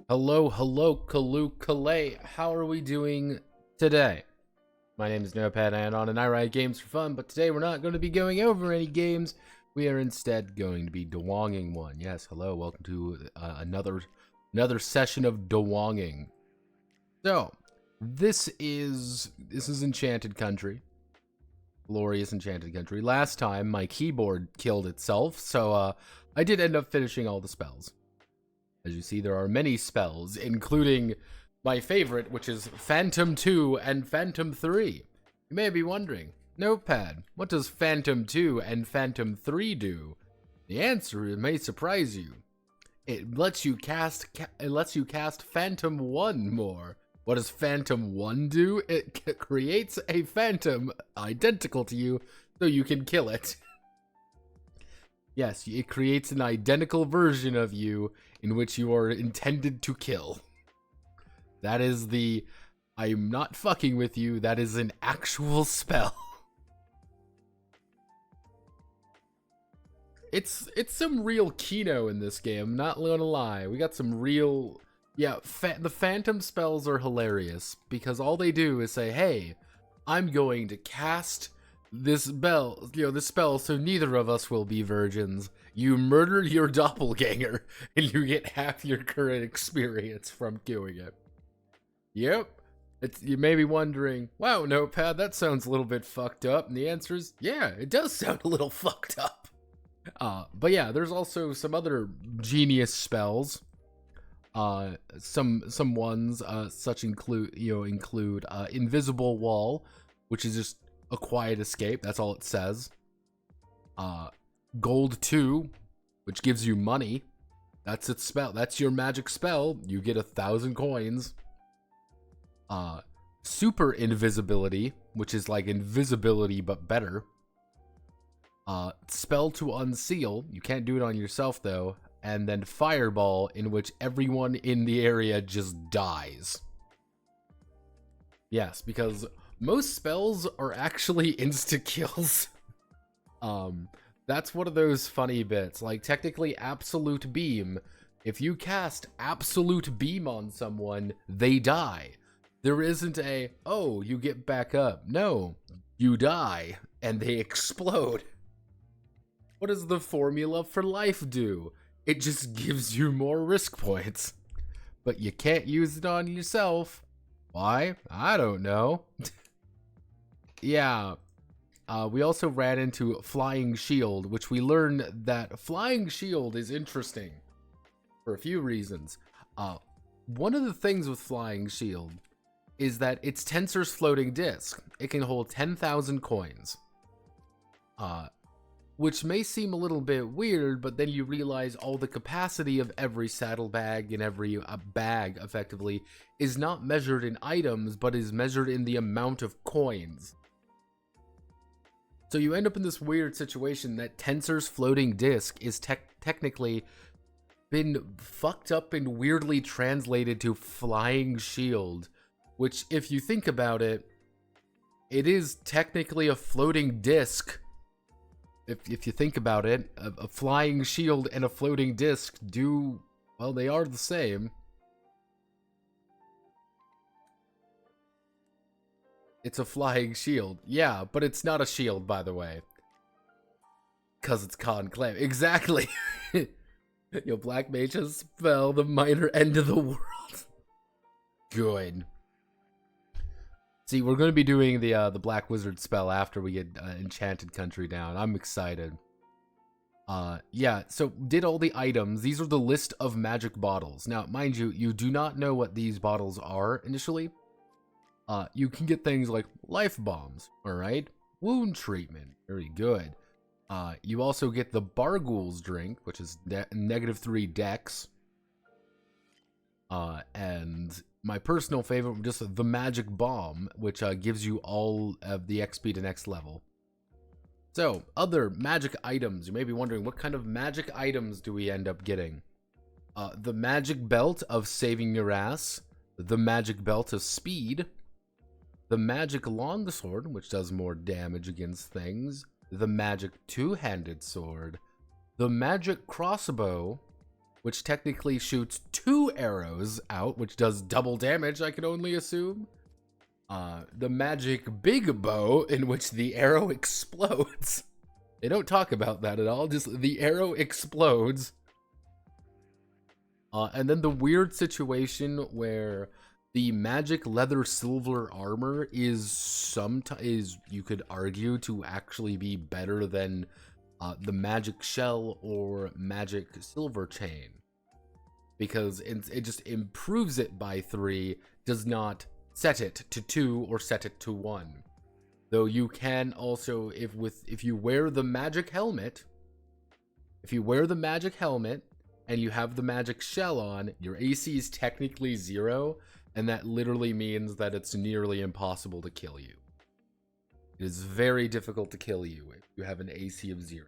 Hello, Kaloo, how are we doing today? My name is Notepad Anon and I write games for fun, but today we're not going to be going over any games. We are instead going to be DUWANGing one. Yes, hello, welcome to another session of DUWANGing. So, this is Enchanted Country. Glorious Enchanted Country. Last time, my keyboard killed itself, so I did end up finishing all the spells. As you see, there are many spells, including my favorite, which is Phantom 2 and Phantom 3. You may be wondering, Notepad, what does Phantom 2 and Phantom 3 do? The answer may surprise you. It lets you cast Phantom 1 more. What does Phantom 1 do? It creates a phantom identical to you so you can kill it. Yes, it creates an identical version of you in which you are intended to kill. That is the I'm not fucking with you, that is an actual spell. It's some real Kino in this game, not gonna lie. We got some real... Yeah, the phantom spells are hilarious because all they do is say, hey, I'm going to cast this spell so neither of us will be virgins. You murder your doppelganger and you get half your current experience from doing it. Yep. You may be wondering, wow, Notepad, that sounds a little bit fucked up. And the answer is, yeah, it does sound a little fucked up. But yeah, there's also some other genius spells. Some ones such include Invisible Wall, which is just a quiet escape. That's all it says. Gold 2, which gives you money. That's its spell. That's your magic spell. You get 1,000 coins. Super Invisibility, which is like invisibility but better. Spell to Unseal. You can't do it on yourself though. And then Fireball, in which everyone in the area just dies. Yes, because most spells are actually insta-kills. That's one of those funny bits. Like, technically, Absolute Beam. If you cast Absolute Beam on someone, they die. There isn't a, oh, you get back up. No, you die, and they explode. What does the formula for life do? It just gives you more risk points. But you can't use it on yourself. Why? I don't know. Yeah. We also ran into Flying Shield, which we learned that Flying Shield is interesting for a few reasons. One of the things with Flying Shield is that it's Tensor's floating disk. It can hold 10,000 coins. Which may seem a little bit weird, but then you realize all the capacity of every saddlebag and every bag, effectively, is not measured in items, but is measured in the amount of coins. So you end up in this weird situation that Tensor's floating disk is technically been fucked up and weirdly translated to Flying Shield, which, if you think about it, it is technically a floating disk. If you think about it, a flying shield and a floating disc well, they are the same. It's a flying shield. Yeah, but it's not a shield, by the way. Because it's conclave. Exactly. Yo, Black Mage has spell the minor end of the world. Good. See, we're going to be doing the Black Wizard spell after we get Enchanted Country down. I'm excited. Yeah, so did all the items. These are the list of magic bottles. Now, mind you, you do not know what these bottles are initially. You can get things like life bombs, alright? Wound treatment, very good. You also get the Barghoul's drink, which is -3 dex. And my personal favorite, just the magic bomb, which gives you all of the XP to next level. So, other magic items. You may be wondering, what kind of magic items do we end up getting? The magic belt of saving your ass, the magic belt of speed, the magic longsword, which does more damage against things, the magic two-handed sword, the magic crossbow, which technically shoots 2 arrows out, which does double damage, I can only assume. The magic big bow, in which the arrow explodes. They don't talk about that at all, just the arrow explodes. And then the weird situation where the magic leather silver armor is you could argue to actually be better than the magic shell or magic silver chain, because it just improves it by 3, does not set it to 2 or set it to 1. Though you can also, if you wear the magic helmet, and you have the magic shell on, your AC is technically 0, and that literally means that it's nearly impossible to kill you. It is very difficult to kill you if you have an AC of 0.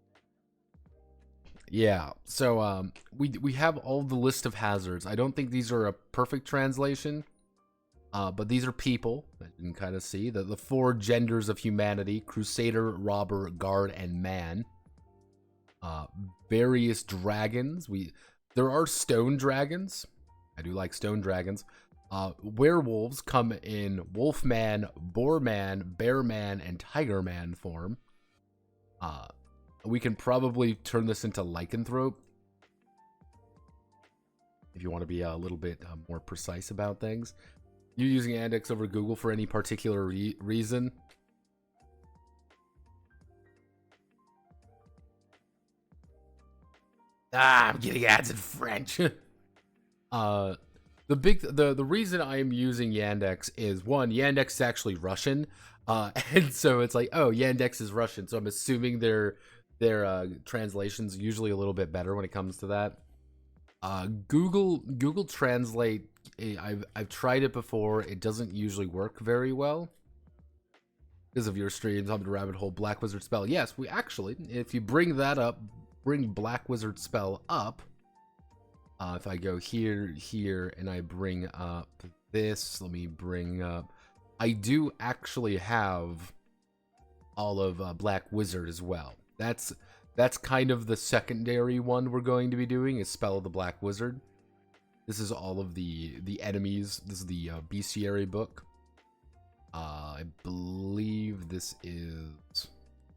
Yeah, so we have all the list of hazards. I don't think these are a perfect translation, but these are people that you can kind of see. The 4 genders of humanity: Crusader, Robber, Guard, and Man. Various dragons. There are stone dragons. I do like stone dragons. Werewolves come in Wolfman, Boarman, Bearman, and Tigerman form. We can probably turn this into lycanthrope if you want to be a little bit more precise about things. You using Yandex over Google for any particular reason? I'm getting ads in French. The reason I am using Yandex is, one, Yandex is actually Russian, and so it's like, oh, Yandex is Russian, so I'm assuming their translation's usually a little bit better when it comes to that. Google Translate, I've tried it before. It doesn't usually work very well because of your streams. I'm the rabbit hole. Black Wizard spell. Yes, we actually, if you bring that up. Bring Black Wizard spell up. If I go here, and I bring up this, let me bring up. I do actually have all of Black Wizard as well. That's kind of the secondary one we're going to be doing, is Spell of the Black Wizard. This is all of the enemies. This is the bestiary book. I believe this is.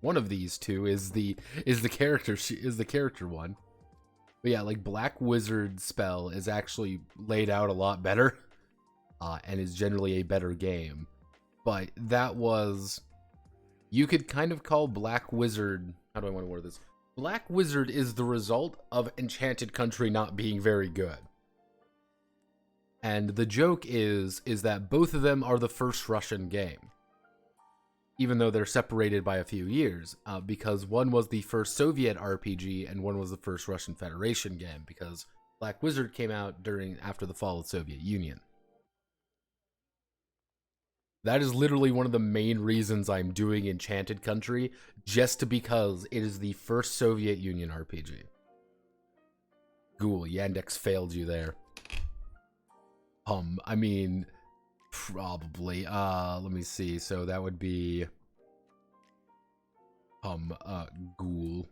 One of these two is the character one. But yeah, like Black Wizard spell is actually laid out a lot better, and is generally a better game. But that was, you could kind of call Black Wizard, how do I want to word this? Black Wizard is the result of Enchanted Country not being very good. And the joke is that both of them are the first Russian game, even though they're separated by a few years, because one was the first Soviet RPG and one was the first Russian Federation game, because Black Wizard came out after the fall of the Soviet Union. That is literally one of the main reasons I'm doing Enchanted Country, just because it is the first Soviet Union RPG. Ghoul, Yandex failed you there. I mean, probably. Let me see. So that would be Ghoul.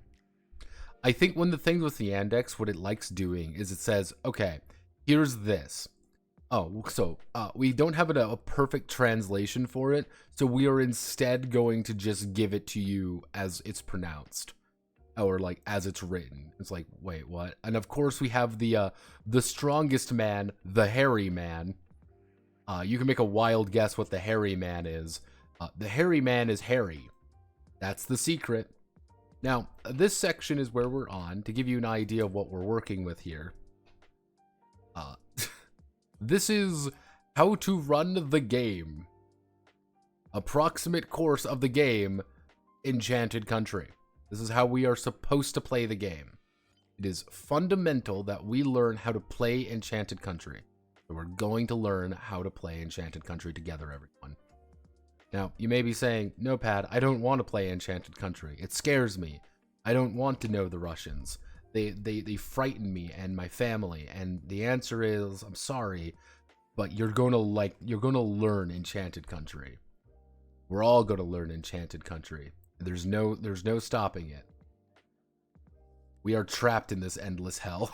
I think one of the things with the Yandex, what it likes doing is it says, okay, here's this. Oh, so we don't have a perfect translation for it, so we are instead going to just give it to you as it's pronounced, or like as it's written. It's like, wait, what? And of course we have the strongest man, the hairy man. You can make a wild guess what the hairy man is. The hairy man is hairy. That's the secret. Now, this section is where we're on, to give you an idea of what we're working with here. This is how to run the game. Approximate course of the game, Enchanted Country. This is how we are supposed to play the game. It is fundamental that we learn how to play Enchanted Country. So we're going to learn how to play Enchanted Country together, everyone. Now, you may be saying, no, Pat, I don't want to play Enchanted Country. It scares me. I don't want to know the Russians. They frighten me and my family. And the answer is, I'm sorry, but you're going to learn Enchanted Country. We're all going to learn Enchanted Country. There's no stopping it. We are trapped in this endless hell.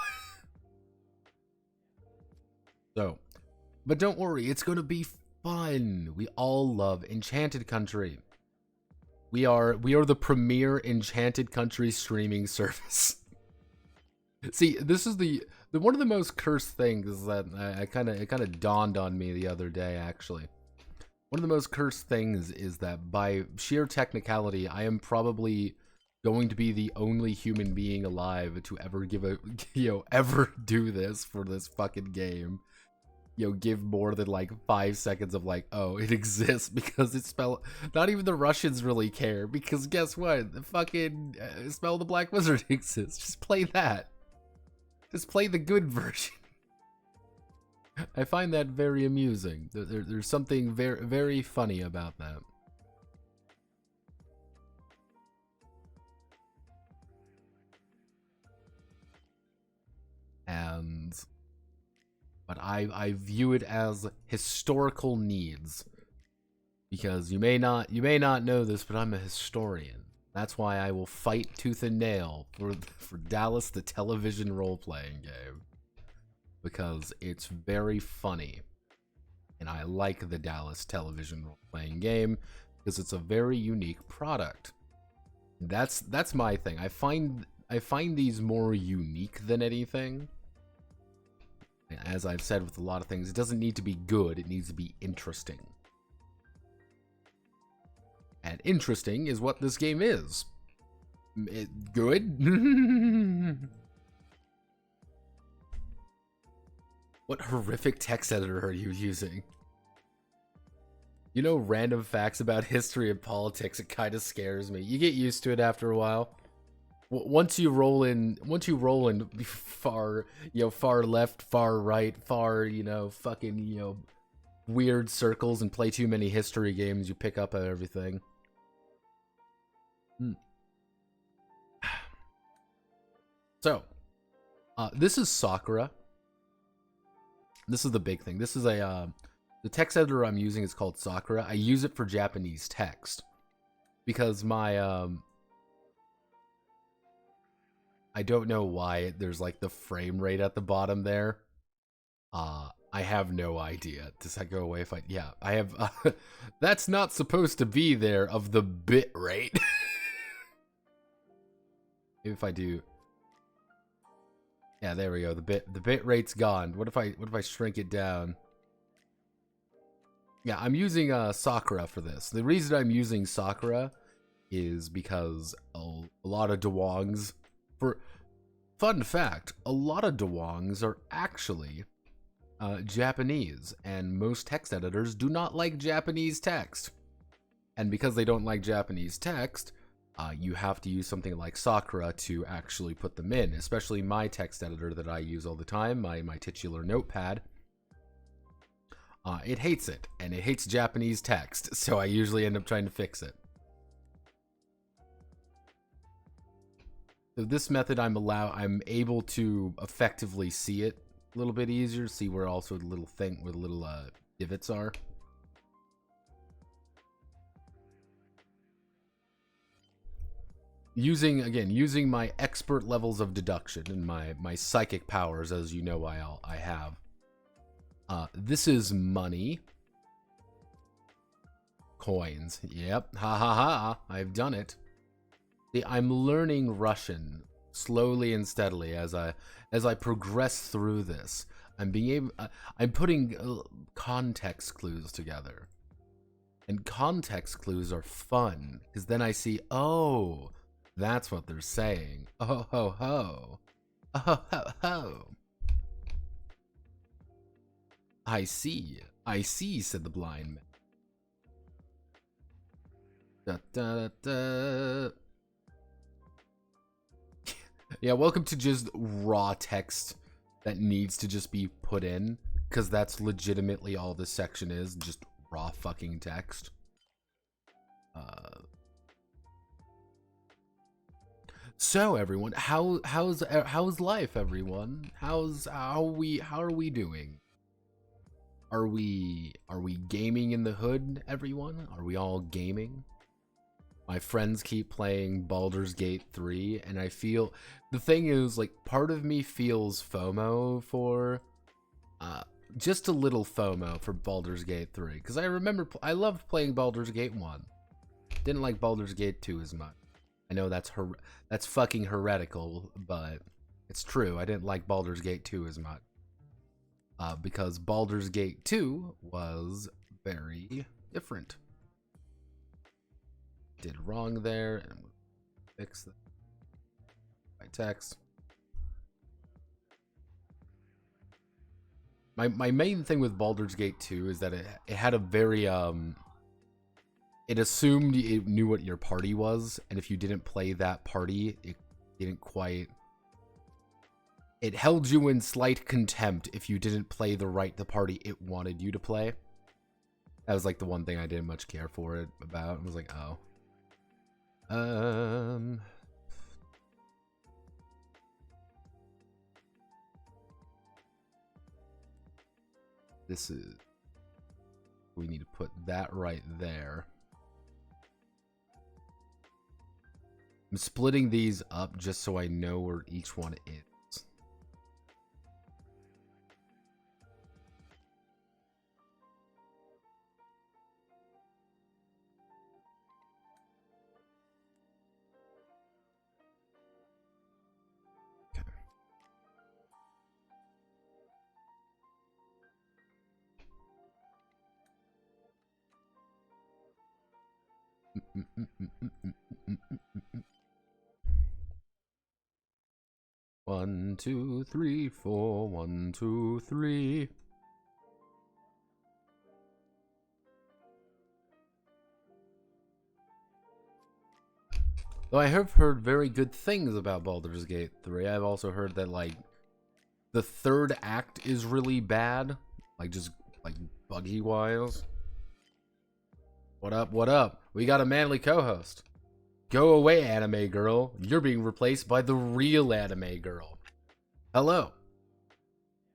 So, but don't worry, it's gonna be fun. We all love Enchanted Country. We are the premier Enchanted Country streaming service. See, this is the one of the most cursed things that it kind of dawned on me the other day, actually. One of the most cursed things is that by sheer technicality, I am probably going to be the only human being alive to ever give a, ever do this for this fucking game. Give more than like 5 seconds of like, oh, it exists, because it's not even the Russians really care, because guess what? The fucking Spell the Black Wizard exists. Just play that. Just play the good version. I find that very amusing. There's something very, very funny about that. But I view it as historical needs, because you may not know this, but I'm a historian. That's why I will fight tooth and nail for Dallas the television role-playing game, because it's very funny, and I like the Dallas television role-playing game because it's a very unique product. That's my thing. I find these more unique than anything. As I've said with a lot of things, it doesn't need to be good, it needs to be interesting. And interesting is what this game is. Good? What horrific text editor are you using? Random facts about history and politics, it kind of scares me. You get used to it after a while. Once you roll in far, far left, far right, far, fucking, weird circles and play too many history games, you pick up on everything. So, this is Sakura. This is the big thing. This is the text editor I'm using is called Sakura. I use it for Japanese text because my, I don't know why there's like the frame rate at the bottom there. I have no idea. Does that go away if yeah, I have, that's not supposed to be there of the bit rate. Maybe if I do, yeah, there we go. The bit rate's gone. What if I shrink it down? Yeah, I'm using Sakura for this. The reason I'm using Sakura is because a lot of DUWANGs, fun fact, a lot of DUWANGs are actually Japanese, and most text editors do not like Japanese text. And because they don't like Japanese text, you have to use something like Sakura to actually put them in, especially my text editor that I use all the time, my titular notepad. It hates it, and it hates Japanese text, so I usually end up trying to fix it. So this method, I'm able to effectively see it a little bit easier, see where also the little thing, where the little divots are. Using my expert levels of deduction and my psychic powers, as you know I have. This is money. Coins. Yep. Ha ha ha. I've done it. See, I'm learning Russian slowly and steadily as I progress through this. I'm putting context clues together. And context clues are fun, because then I see, oh, that's what they're saying. Oh ho ho. Oh ho ho. I see, said the blind man. Da, da, da. Yeah, welcome to just raw text that needs to just be put in, because that's legitimately all this section is, just raw fucking text. So everyone, how's life, everyone? How are we doing? Are we gaming in the hood, everyone? Are we all gaming? My friends keep playing Baldur's Gate 3, and I feel, the thing is, like, part of me feels FOMO for just a little FOMO for Baldur's Gate 3, because I remember I loved playing Baldur's Gate 1. Didn't like Baldur's Gate 2 as much. I know that's fucking heretical, but it's true. I didn't like Baldur's Gate 2 as much. Because Baldur's Gate 2 was very different. Did wrong there, and we'll fix that by text. My main thing with Baldur's Gate 2 is that it had a very it assumed it knew what your party was, and if you didn't play that party, it didn't quite. It held you in slight contempt if you didn't play the party it wanted you to play. That was like the one thing I didn't much care for it about. I was like, oh. This is. We need to put that right there. I'm splitting these up just so I know where each one is. One, two, three, four. 1, 2, 3. Though I have heard very good things about Baldur's Gate 3. I've also heard that, like, the third act is really bad. Like, just, like, buggy-wise. What up, what up? We got a manly co-host. Go away, anime girl. You're being replaced by the real anime girl. Hello.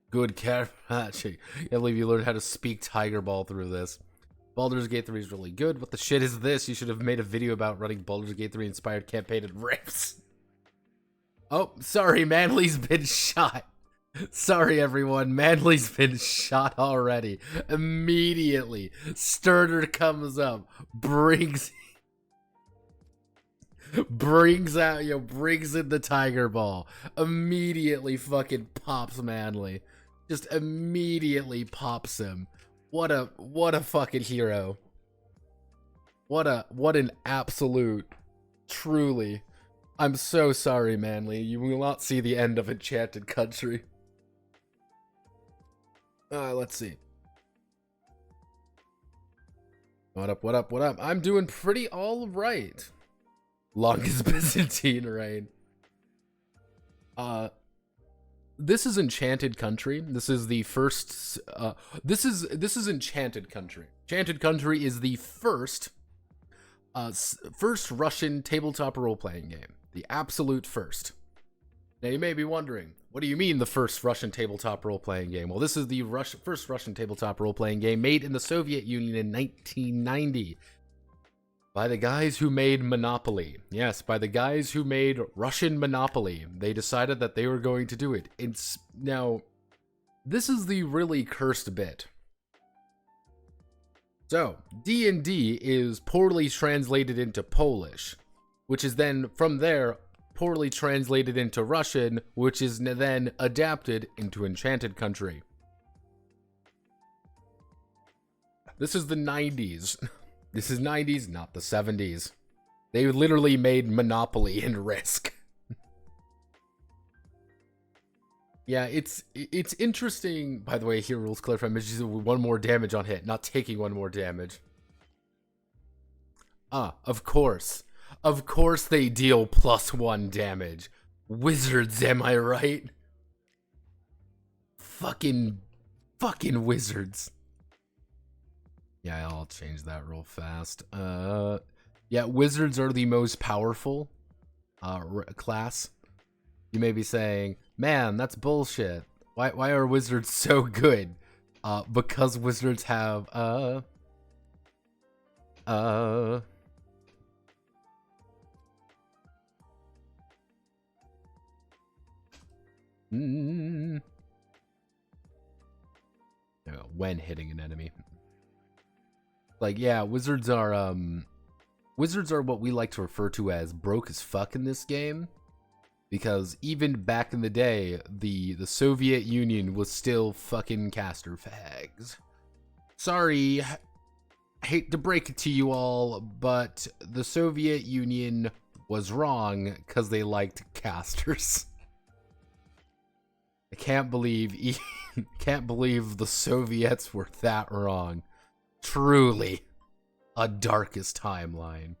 Good cat matching. I believe you learned how to speak Tiger Ball through this. Baldur's Gate 3 is really good. What the shit is this? You should have made a video about running Baldur's Gate 3 inspired campaign and riffs. Oh, sorry, Manly's been shot. Sorry, everyone. Manly's been shot already. Immediately, Sterner comes up, brings out, brings in the Tiger Ball. Immediately fucking pops Manly. Just immediately pops him. What a fucking hero. What an absolute, truly. I'm so sorry, Manly. You will not see the end of Enchanted Country. Let's see. What up, what up, what up? I'm doing pretty all right. Longest Byzantine reign. This is Enchanted Country. This is the first, this is Enchanted Country. Enchanted Country is the first Russian tabletop role-playing game. The absolute first. Now you may be wondering, what do you mean the first Russian tabletop role-playing game? Well, this is the first Russian tabletop role-playing game made in the Soviet Union in 1990 by the guys who made Monopoly. Yes, by the guys who made Russian Monopoly. They decided that they were going to do it. Now, this is the really cursed bit. So, D&D is poorly translated into Polish, which is then, from there, poorly translated into Russian, which is then adapted into Enchanted Country. This is the 90s. This is 90s, not the 70s. They literally made Monopoly and Risk. Yeah, it's interesting. By the way, here rules clarify. One more damage on hit, not taking one more damage. Of course. Of course they deal +1 damage. Wizards, am I right? Fucking wizards. Yeah, I'll change that real fast. Yeah, wizards are the most powerful class. You may be saying, man, that's bullshit. Why are wizards so good? Because wizards have, when hitting an enemy. Like, yeah, wizards are what we like to refer to as broke as fuck in this game. Because even back in the day, the Soviet Union was still fucking caster fags. Sorry, hate to break it to you all, but the Soviet Union was wrong because they liked casters. I can't believe the Soviets were that wrong. Truly a darkest timeline.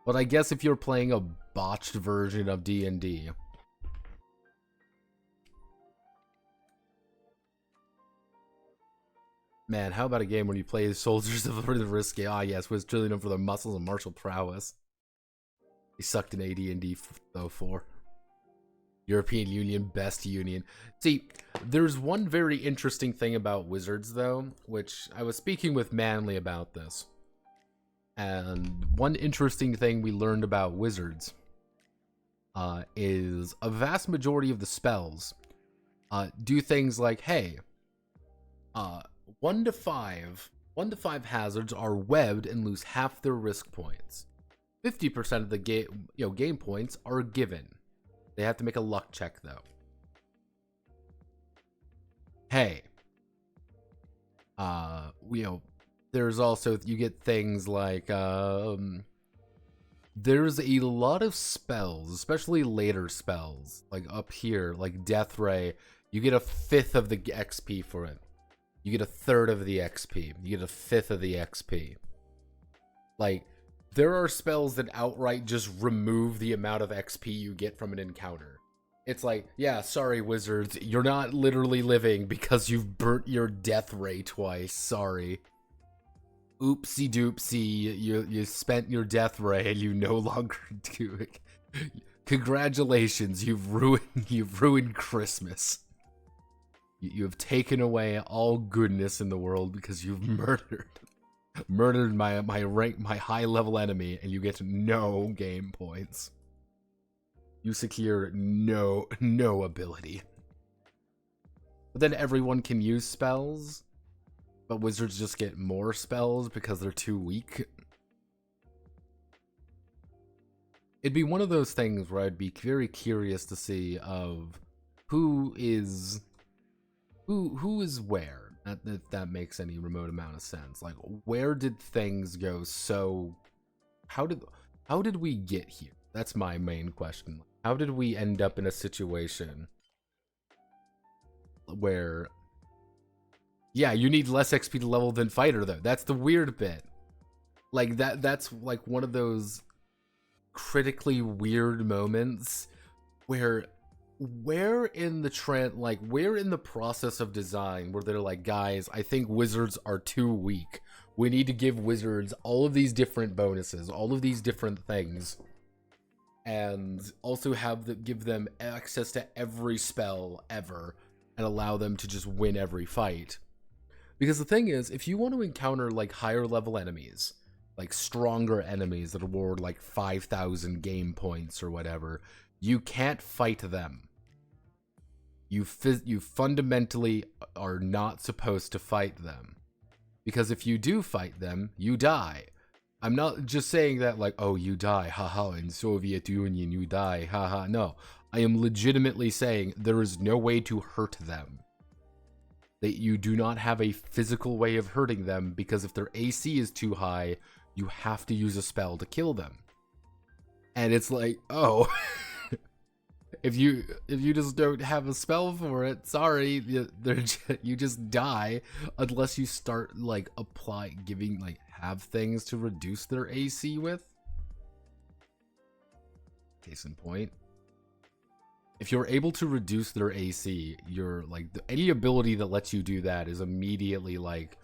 But I guess if you're playing a botched version of D&D, man, how about a game when you play as soldiers of the risky? Ah, yes, was truly known for their muscles and martial prowess. He sucked in AD&D 04. European Union, best union. See, there's one very interesting thing about wizards, though, which I was speaking with Manly about this. And one interesting thing we learned about wizards is a vast majority of the spells do things like, hey, 1 to 5 hazards are webbed and lose half their risk points. 50% of the game points are given. They have to make a luck check though. Hey, there's also, you get things like there's a lot of spells, especially later spells, like up here, like Death Ray. You get 1/5 of the XP for it. You get 1/3 of the XP. You get 1/5 of the XP. Like, there are spells that outright just remove the amount of XP you get from an encounter. It's like, yeah, sorry, wizards, you're not literally living because you've burnt your Death Ray twice. Sorry. Oopsie doopsie, you spent your Death Ray and you no longer do it. Congratulations, you've ruined Christmas. You have taken away all goodness in the world because you've murdered my high level enemy, and you get no game points. You secure no ability. But then everyone can use spells, but wizards just get more spells because they're too weak. It'd be one of those things where I'd be very curious to see of who is where. If that makes any remote amount of sense. Like, where did things go so... How did we get here? That's my main question. How did we end up in a situation where... Yeah, you need less XP to level than fighter, though. That's the weird bit. Like, that's like one of those critically weird moments where in the trend, like, where in the process of design where they're like, guys, I think wizards are too weak. We need to give wizards all of these different bonuses, all of these different things, and also give them access to every spell ever and allow them to just win every fight. Because the thing is, if you want to encounter like higher level enemies, like stronger enemies that award like 5,000 game points or whatever, you can't fight them. You fundamentally are not supposed to fight them. Because if you do fight them, you die. I'm not just saying that like, oh, you die, haha, in Soviet Union, you die, haha. No, I am legitimately saying there is no way to hurt them. That you do not have a physical way of hurting them, because if their AC is too high, you have to use a spell to kill them. And it's like, oh... If you just don't have a spell for it, sorry, you just die unless you start like have things to reduce their AC with. Case in point, if you're able to reduce their AC, you're like any ability that lets you do that is immediately like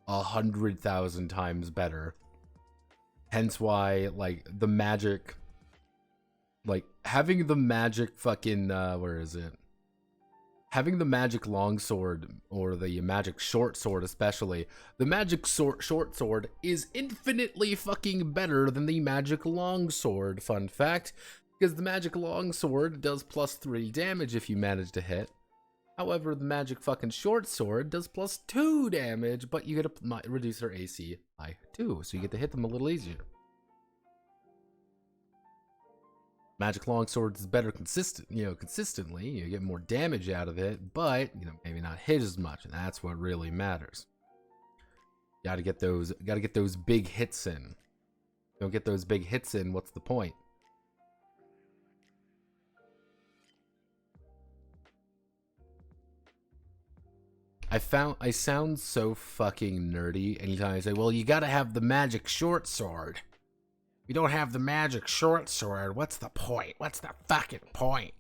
100,000 times better. Hence why like the magic. Like, having the magic fucking, where is it? Having the magic longsword, or the magic short sword especially, the magic short sword is infinitely fucking better than the magic longsword, fun fact, because the magic longsword does +3 damage if you manage to hit, However, the magic fucking short sword does +2 damage, but you get to reduce their AC by 2, so you get to hit them a little easier. Magic longsword is better consistently. You get more damage out of it, but maybe not hit as much, and that's what really matters. Gotta get those big hits in. Don't get those big hits in, what's the point? I sound so fucking nerdy anytime I say, well, you gotta have the magic short sword. If you don't have the magic short sword, what's the point? What's the fucking point?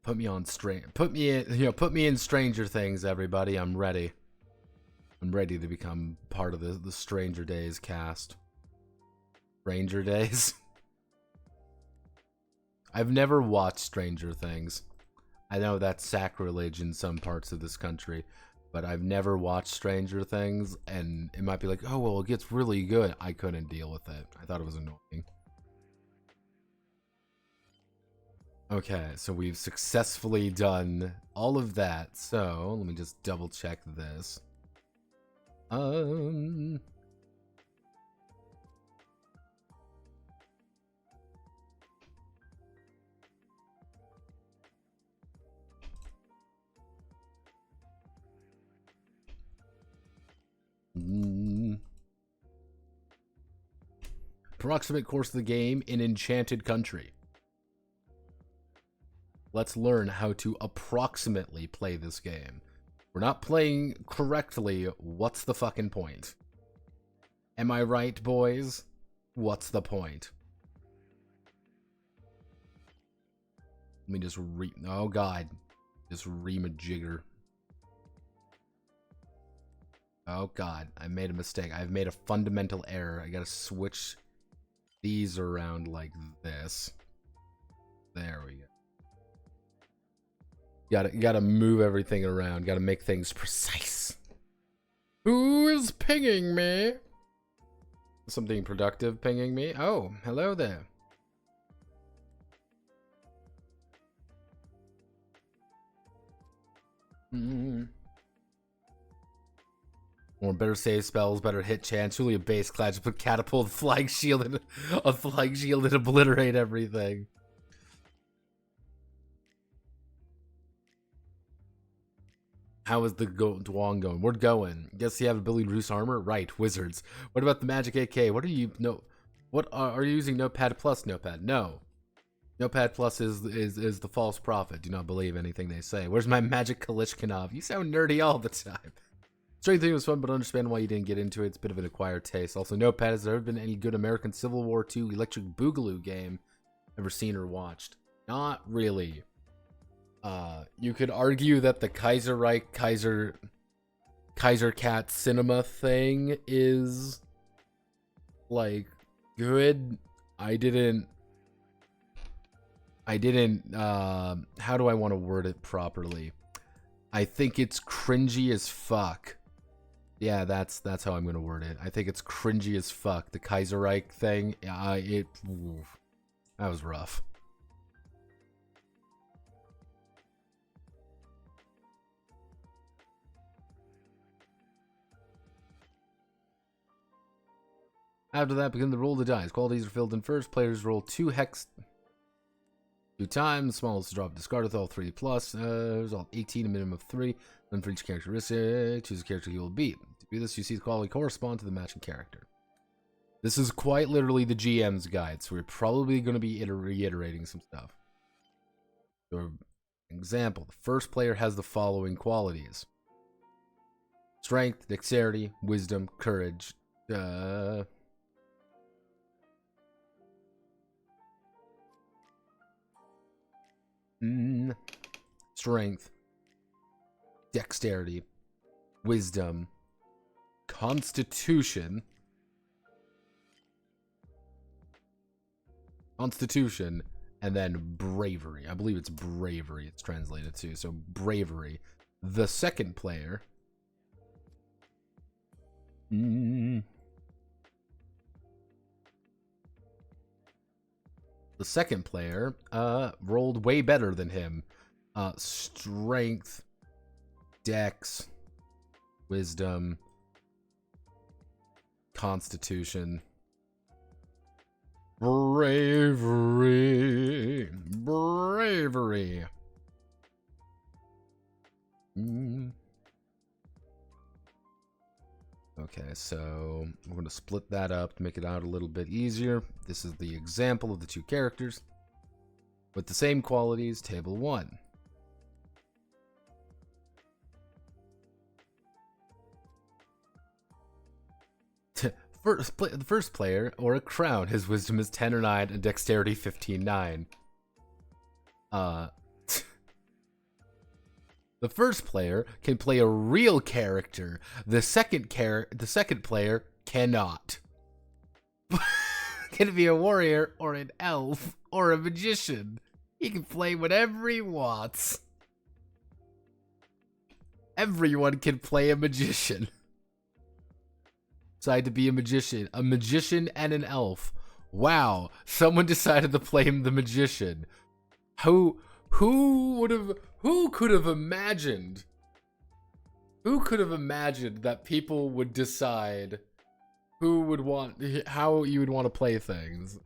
Put me in Stranger Things, everybody. I'm ready. I'm ready to become part of the Stranger Days cast. Stranger Days? I've never watched Stranger Things. I know that's sacrilege in some parts of this country, but I've never watched Stranger Things, and it might be like, oh, well, it gets really good. I couldn't deal with it. I thought it was annoying. Okay, so we've successfully done all of that. So, let me just double check this. Approximate course of the game in Enchanted Country. Let's learn how to approximately play this game. We're not playing correctly. What's the fucking point? Am I right, boys? What's the point? Let me just oh god. Just remajigger. Oh god, I made a mistake. I've made a fundamental error. I gotta switch these around like this. There we go. Gotta move everything around. Gotta make things precise. Who is pinging me? Something productive pinging me? Oh, hello there. Or better save spells, better hit chance. Really a base class. Put catapult, flying shield, and a flying shield and obliterate everything. How is the DUWANG going? We're going. Guess you have ability to reduce armor? Right, wizards. What about the magic AK? What are you what are you using Notepad Plus Notepad? No. Notepad Plus is the false prophet. Do not believe anything they say. Where's my magic Kalishnikov? You sound nerdy all the time. Strength thing was fun, but understand why you didn't get into it. It's a bit of an acquired taste. Also, Notepad, has there ever been any good American Civil War II Electric Boogaloo game ever seen or watched? Not really. You could argue that the Kaiserreich Kaiser Cat cinema thing is like good. I didn't how do I want to word it properly? I think it's cringy as fuck. Yeah, that's how I'm gonna word it. I think it's cringy as fuck. The Kaiserreich thing, that was rough. After that, begin the roll of the dice. Qualities are filled in first. Players roll 2 hex 2 times. Smallest drop discard with all 3 plus. Result 18, a minimum of 3. Then for each characteristic, choose a character you will beat. To do this, you see the quality correspond to the matching character. This is quite literally the GM's guide, so we're probably going to be reiterating some stuff. For example, the first player has the following qualities: strength, dexterity, wisdom, courage, strength, dexterity, wisdom, constitution, and then bravery. I believe it's bravery it's translated to. So bravery. The second player rolled way better than him. Strength, Dex, Wisdom, Constitution, Bravery. Okay, so we're going to split that up to make it out a little bit easier. This is the example of the two characters with the same qualities, table 1. The first player, or a crown, his wisdom is 10 or 9 and dexterity 15-9. The first player can play a real character. The second player cannot. Can it be a warrior or an elf or a magician? He can play whatever he wants. Everyone can play a magician. Decide to be a magician and an elf. Wow, someone decided to play him the magician. Who could have imagined? Who could have imagined that people would decide how you would want to play things?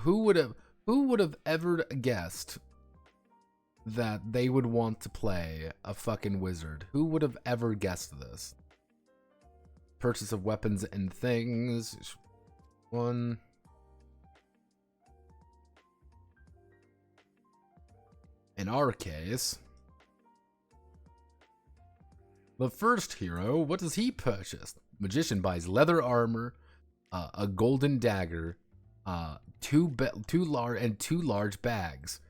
Who would have ever guessed that they would want to play a fucking wizard? Who would have ever guessed this? Purchase of weapons and things. 1. In our case, the first hero, what does he purchase? Magician buys leather armor, a golden dagger, two large bags.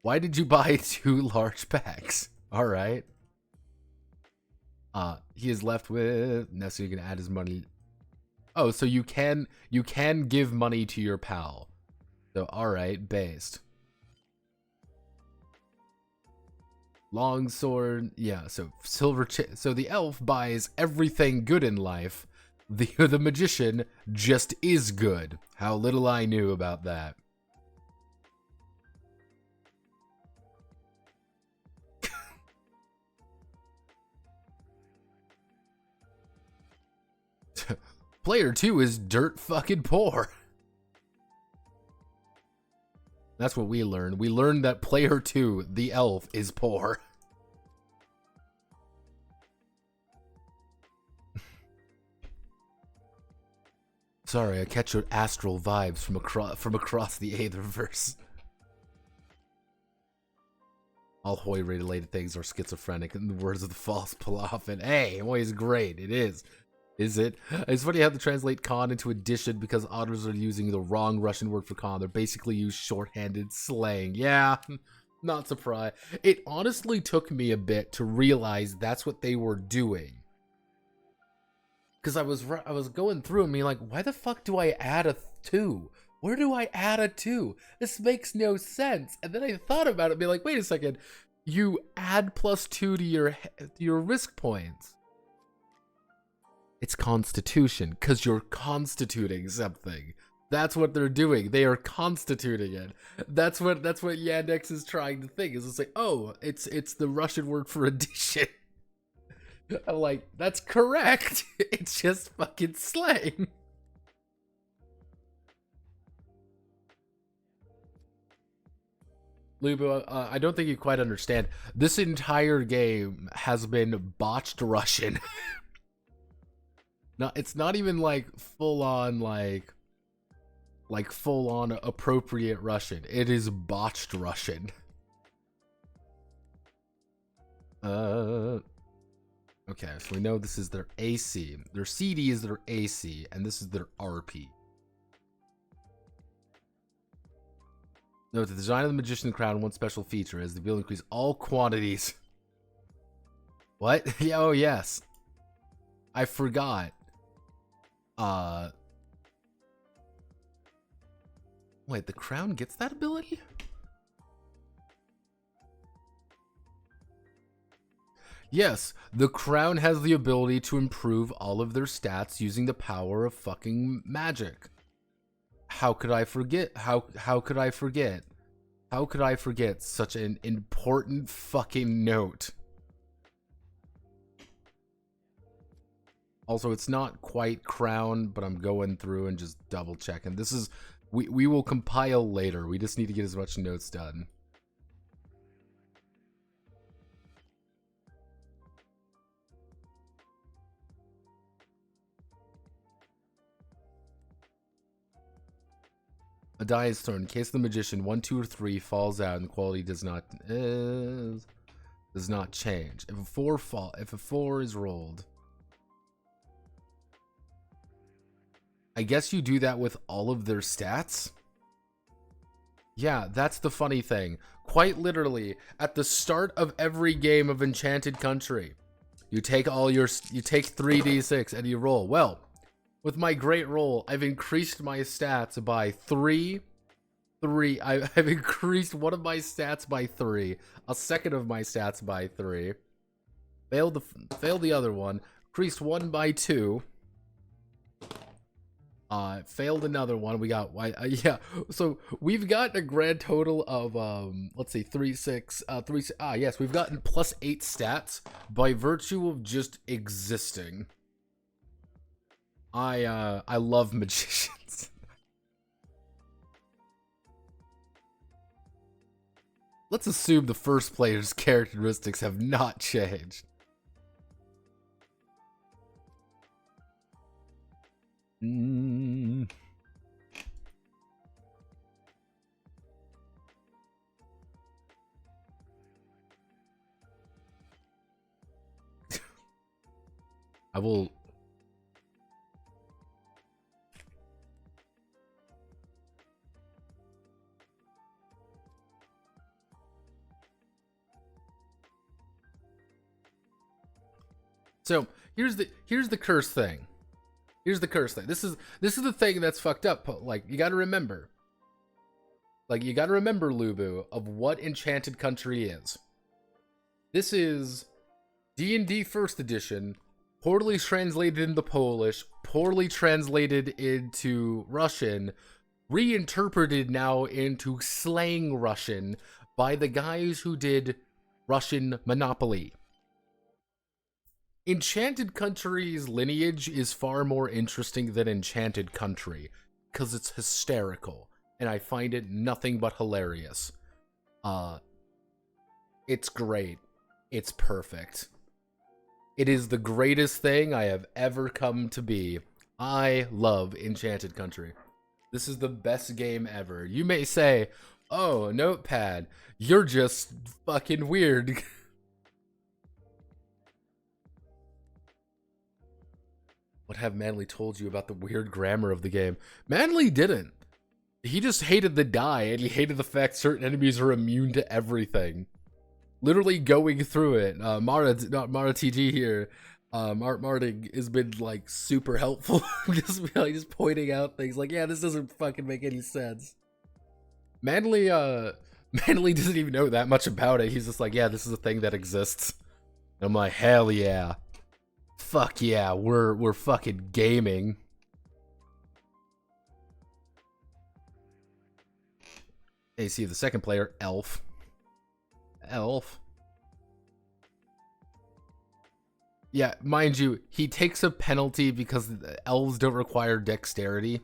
Why did you buy 2 large bags? All right. He is left with. Now, so you can add his money. Oh, so you can give money to your pal. So all right, based. Longsword, yeah. So so the elf buys everything good in life. The magician just is good. How little I knew about that. Player 2 is dirt fucking poor. That's what we learned. We learned that player 2, the elf, is poor. Sorry, I catch your astral vibes from across the Aetherverse. All Hoy-related things are schizophrenic, in the words of the false Palafin. Hey, Hoy is great. It is. Is it? It's funny how to translate con into addition because authors are using the wrong Russian word for con. They're basically use shorthanded slang. Yeah, not surprised. It honestly took me a bit to realize that's what they were doing. Because I was going through and being like, why the fuck do I add a 2? Where do I add a 2? This makes no sense. And then I thought about it and be like, wait a second. You add +2 to your risk points. It's constitution, because you're constituting something. That's what they're doing. They are constituting it. That's what Yandex is trying to think. Is it's like, oh, it's the Russian word for addition. I'm like, that's correct. It's just fucking slang. Lubo, I don't think you quite understand. This entire game has been botched Russian. No, it's not even like full on like full on appropriate Russian. It is botched Russian. Okay, so we know this is their AC. Their CD is their AC, and this is their RP. Note the design of the Magician Crown, one special feature is the ability to increase all quantities. What? Yeah, oh yes. I forgot. Wait, the crown gets that ability? Yes, the crown has the ability to improve all of their stats using the power of fucking magic. How could I forget? How could I forget? How could I forget such an important fucking note? Also, it's not quite crowned, but I'm going through and just double checking. This is, we will compile later. We just need to get as much notes done. A die is thrown. In case the magician 1, 2, or 3 falls out and the quality does not change. If a 4 is rolled, I guess you do that with all of their stats. Yeah, that's the funny thing. Quite literally, at the start of every game of Enchanted Country, you take 3d6 and you roll. Well, with my great roll, I've increased my stats by 3. I've increased one of my stats by 3, a second of my stats by 3. Failed the other one. Increased one by 2. Failed another one. We got yeah. So we've got a grand total of let's see, 3, 6, 3. Yes, we've gotten plus 8 stats by virtue of just existing. I love magicians. Let's assume the first player's characteristics have not changed. I will. So here's the curse thing. Here's the curse thing. This is the thing that's fucked up. Like, you gotta remember. Like, you gotta remember, Lubu, of what Enchanted Country is. This is D&D First Edition, poorly translated into Polish, poorly translated into Russian, reinterpreted now into slang Russian by the guys who did Russian Monopoly. Enchanted Country's lineage is far more interesting than Enchanted Country, because it's hysterical, and I find it nothing but hilarious. It's great. It's perfect. It is the greatest thing I have ever come to be. I love Enchanted Country. This is the best game ever. You may say, oh, Notepad, you're just fucking weird. What have Manly told you about the weird grammar of the game? Manly didn't. He just hated the die, and he hated the fact certain enemies are immune to everything. Literally going through it. Mara TG here. Marting has been like super helpful. just pointing out things like, yeah, this doesn't fucking make any sense. Manly doesn't even know that much about it. He's just like, yeah, this is a thing that exists. And I'm like, hell yeah. Fuck yeah, we're fucking gaming. Hey, see the second player, Elf. Yeah, mind you, he takes a penalty because elves don't require dexterity.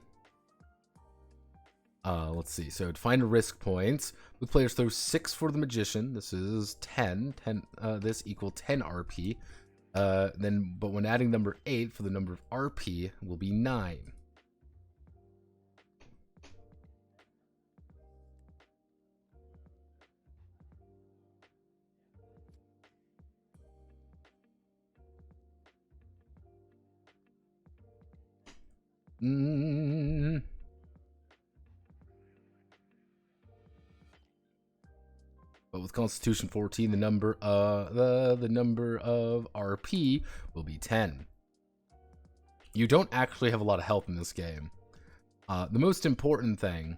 Let's see. So to find risk points, the players throw 6 for the magician. This is 10. This equal 10 RP. But when adding number 8 for the number of RP will be 9. But with Constitution 14, the number of RP will be 10. You don't actually have a lot of health in this game. The most important thing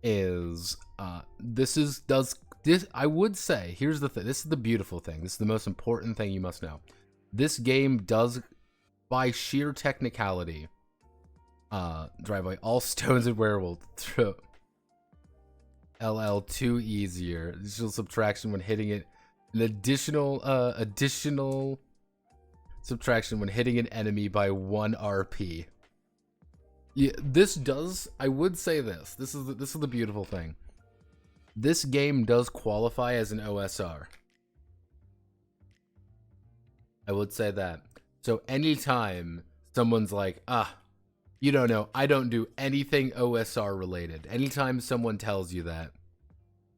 is I would say, here's the thing. This is the beautiful thing. This is the most important thing you must know. This game does, by sheer technicality, Driveway. All stones and werewolf. Throw. LL2 easier. Additional subtraction when hitting it. An additional subtraction when hitting an enemy by 1 RP. Yeah, this does. I would say this. This is the beautiful thing. This game does qualify as an OSR. I would say that. So anytime someone's like, you don't know, I don't do anything OSR related. Anytime someone tells you that,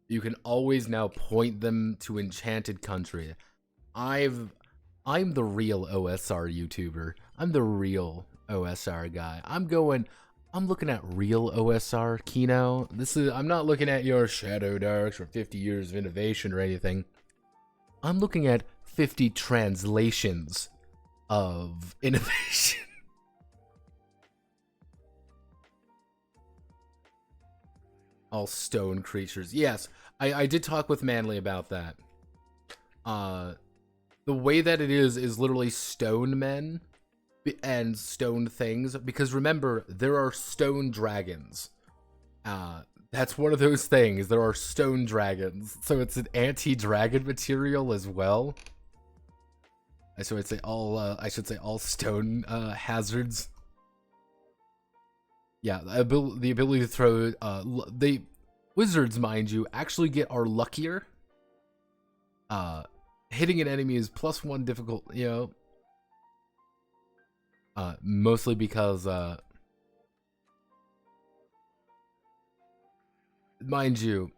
you can always now point them to Enchanted Country. I'm the real OSR YouTuber. I'm the real OSR guy. I'm looking at real OSR, Kino. I'm not looking at your Shadow Darks or 50 years of innovation or anything. I'm looking at 50 translations of innovation. All stone creatures. Yes, I did talk with Manly about that. The way that it is literally stone men and stone things, because remember, there are stone dragons. That's one of those things. There are stone dragons, so it's an anti-dragon material as well. So I'd say I should say all stone hazards. Yeah, the ability to throw. The wizards, mind you, actually are luckier. Hitting an enemy is +1 difficult, you know. Mostly because, mind you,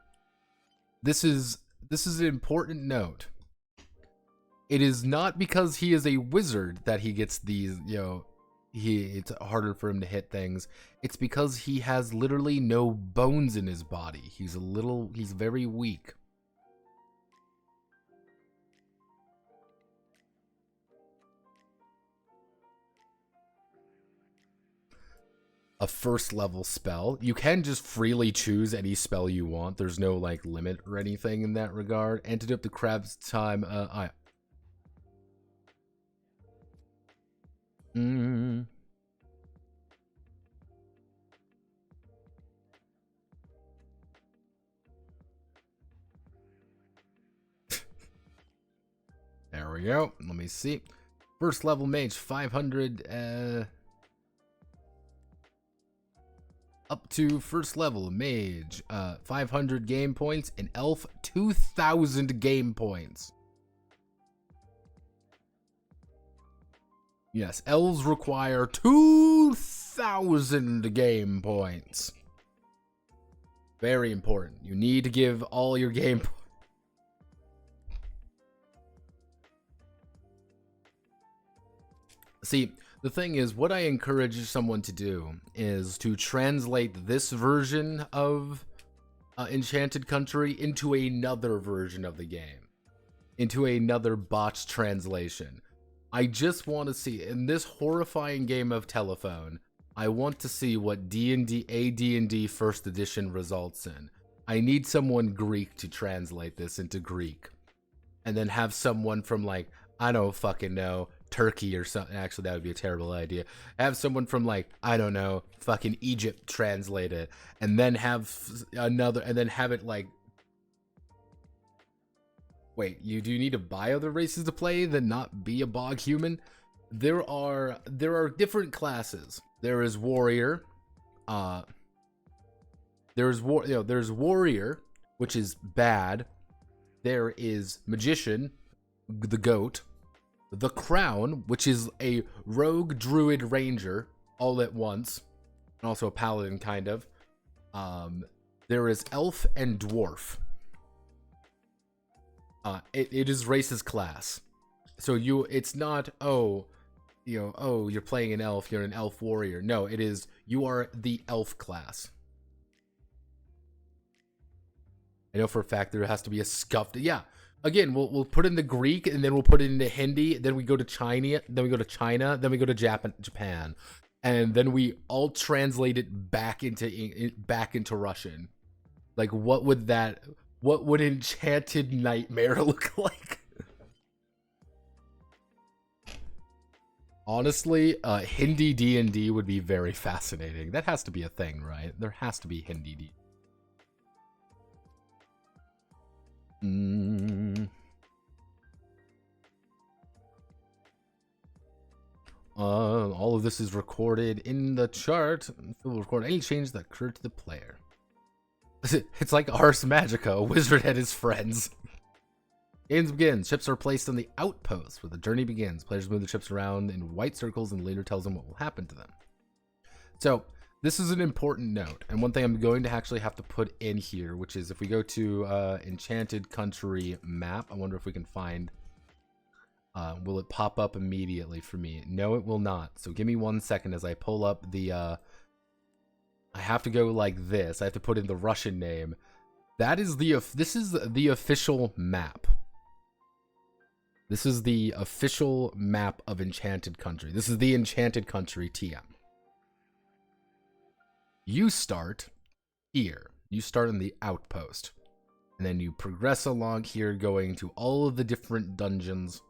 this is an important note. It is not because he is a wizard that he gets these, you know, it's harder for him to hit things. It's because he has literally no bones in his body. He's very weak. A first level spell. You can just freely choose any spell you want. There's no like limit or anything in that regard. Antidote to crab's time. There we go. Let me see. First level mage, 500. Up to first level mage, 500 game points, and elf 2,000 game points. Yes, elves require 2,000 game points. Very important. You need to give all your game points. See, the thing is, what I encourage someone to do is to translate this version of Enchanted Country into another version of the game. Into another botched translation. I just want to see, in this horrifying game of telephone, I want to see what AD&D first edition results in. I need someone Greek to translate this into Greek. And then have someone from, like, I don't fucking know, Turkey or something. Actually, that would be a terrible idea. Have someone from, like, I don't know, fucking Egypt translate it. And then have another, and then have it, like, wait, do you need to buy other races to play than not be a bog human? There are different classes. There is warrior. There's warrior, which is bad. There is magician, the goat. The crown, which is a rogue druid ranger all at once, and also a paladin kind of. There is elf and dwarf. It is race's class. So it's not, you're playing an elf, you're an elf warrior. No, it is, you are the elf class. I know for a fact there has to be a scuffed, yeah. Again, we'll put in the Greek, and then we'll put it into Hindi, then we go to China, then we go to Japan. And then we all translate it back into Russian. Like, what would Enchanted Nightmare look like? Honestly, Hindi D&D would be very fascinating. That has to be a thing, right? There has to be Hindi D. All of this is recorded in the chart. We'll record any change that occurred to the player. It's like Ars Magica, a wizard and his friends. Games begin. Ships are placed on the outpost where the journey begins. Players move the ships around in white circles and later tells them what will happen to them. So this is an important note, and one thing I'm going to actually have to put in here, which is if we go to Enchanted Country map, I wonder if we can find, will it pop up immediately for me? No, it will not. So give me 1 second as I pull up the, I have to go like this. I have to put in the Russian name. That is this is the official map. This is the official map of Enchanted Country. This is the Enchanted Country TM. You start here. You start in the outpost. And then you progress along here going to all of the different dungeons.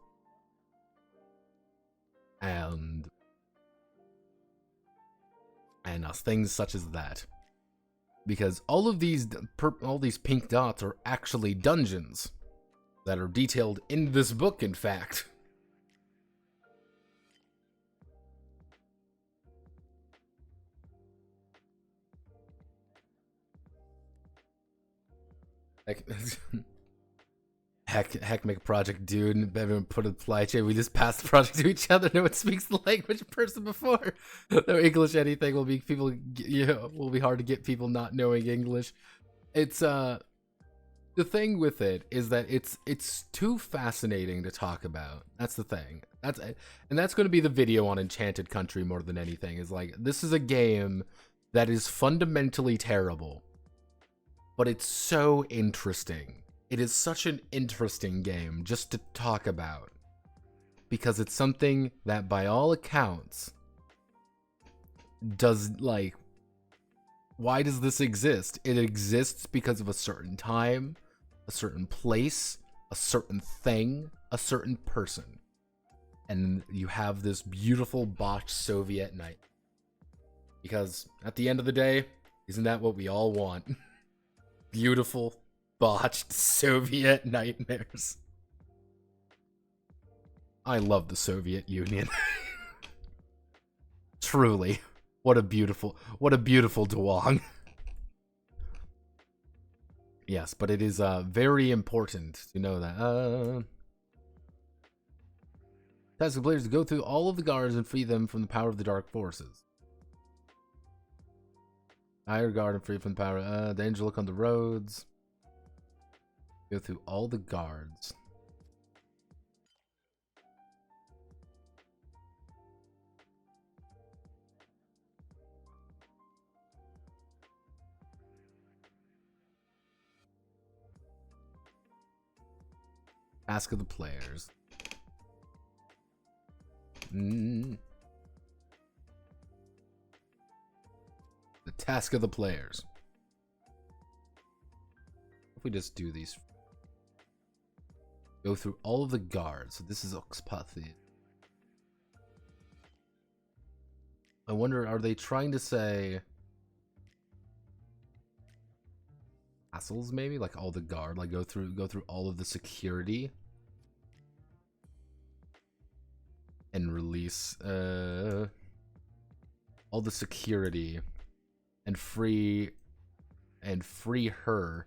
And things such as that. Because all of these pink dots are actually dungeons that are detailed in this book, in fact. Heck, make a project, dude. Everyone put a supply chain. We just pass the project to each other. No one speaks the language person before. No English anything will be people. Will be hard to get people not knowing English. It's the thing with it is that it's too fascinating to talk about. That's the thing. That's going to be the video on Enchanted Country more than anything. Is like, this is a game that is fundamentally terrible, but it's so interesting. It is such an interesting game just to talk about, because it's something that by all accounts does, like, why does this exist? It exists because of a certain time, a certain place, a certain thing, a certain person. And you have this beautiful botched Soviet night. Because at the end of the day, isn't that what we all want? Beautiful, botched Soviet nightmares. I love the Soviet Union. Truly. What a beautiful DUWANG. Yes, but it is very important to know that. Task the players to go through all of the guards and free them from the power of the dark forces. Hire guard and free from the power. Danger look on the roads. Go through all the guards. Task of the players. The task of the players. If we just do these. Go through all of the guards. So this is Oxpathi. I wonder, are they trying to say castles maybe? Like all the guard, like go through all of the security and release all the security and free her.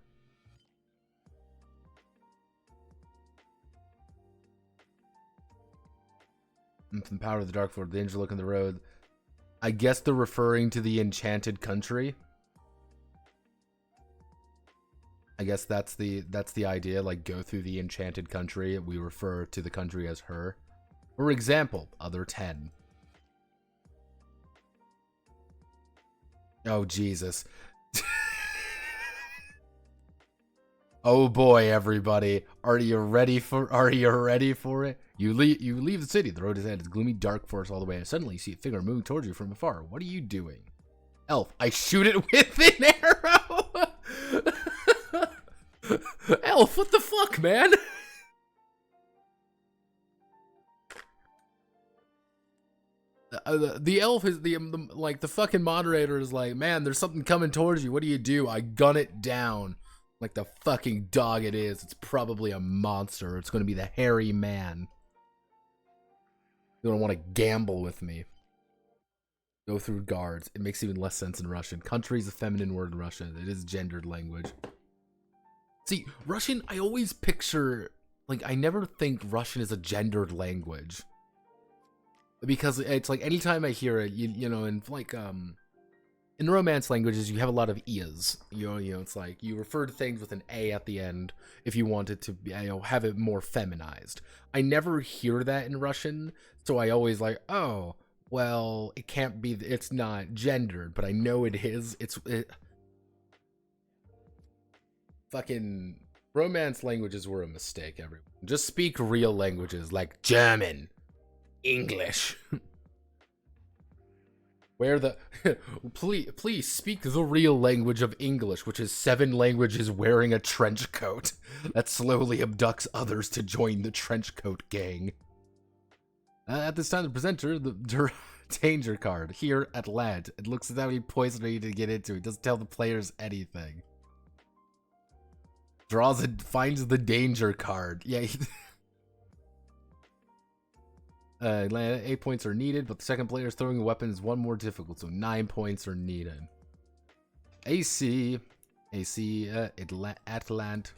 From the power of the dark force, the danger look on the road. I guess they're referring to the Enchanted Country. I guess that's the idea, like go through the Enchanted Country. We refer to the country as her. For example, other 10. Oh Jesus. Oh boy, everybody. Are you ready for it? You leave the city. The road is headed gloomy dark forest all the way. Suddenly you see a figure moving towards you from afar. What are you doing? Elf, I shoot it with an arrow. Elf, what the fuck, man? the elf is like the fucking moderator is like, man, there's something coming towards you. What do? I gun it down like the fucking dog it is. It's probably a monster. It's gonna be the hairy man. You don't want to gamble with me. Go through guards. It makes even less sense in Russian. Country is a feminine word in Russian. It is gendered language. See, Russian, I always picture, like, I never think Russian is a gendered language. Because it's like, anytime I hear it, you know, in like, in Romance languages, you have a lot of is. You know, it's like, you refer to things with an A at the end if you want it to, you know, have it more feminized. I never hear that in Russian, so I always like, oh, well, it can't be, it's not gendered, but I know it is. Fucking Romance languages were a mistake, everyone. Just speak real languages like German, English. Where the please speak the real language of English, which is 7 languages wearing a trench coat that slowly abducts others to join the trench coat gang. At this time, the presenter, the danger card here at land. It looks as though he poison you to get into. It doesn't tell the players anything. Draws and finds the danger card. Yeah. 8 points are needed, but the second player is throwing a weapon is 1 more difficult, so 9 points are needed. AC, Atlant.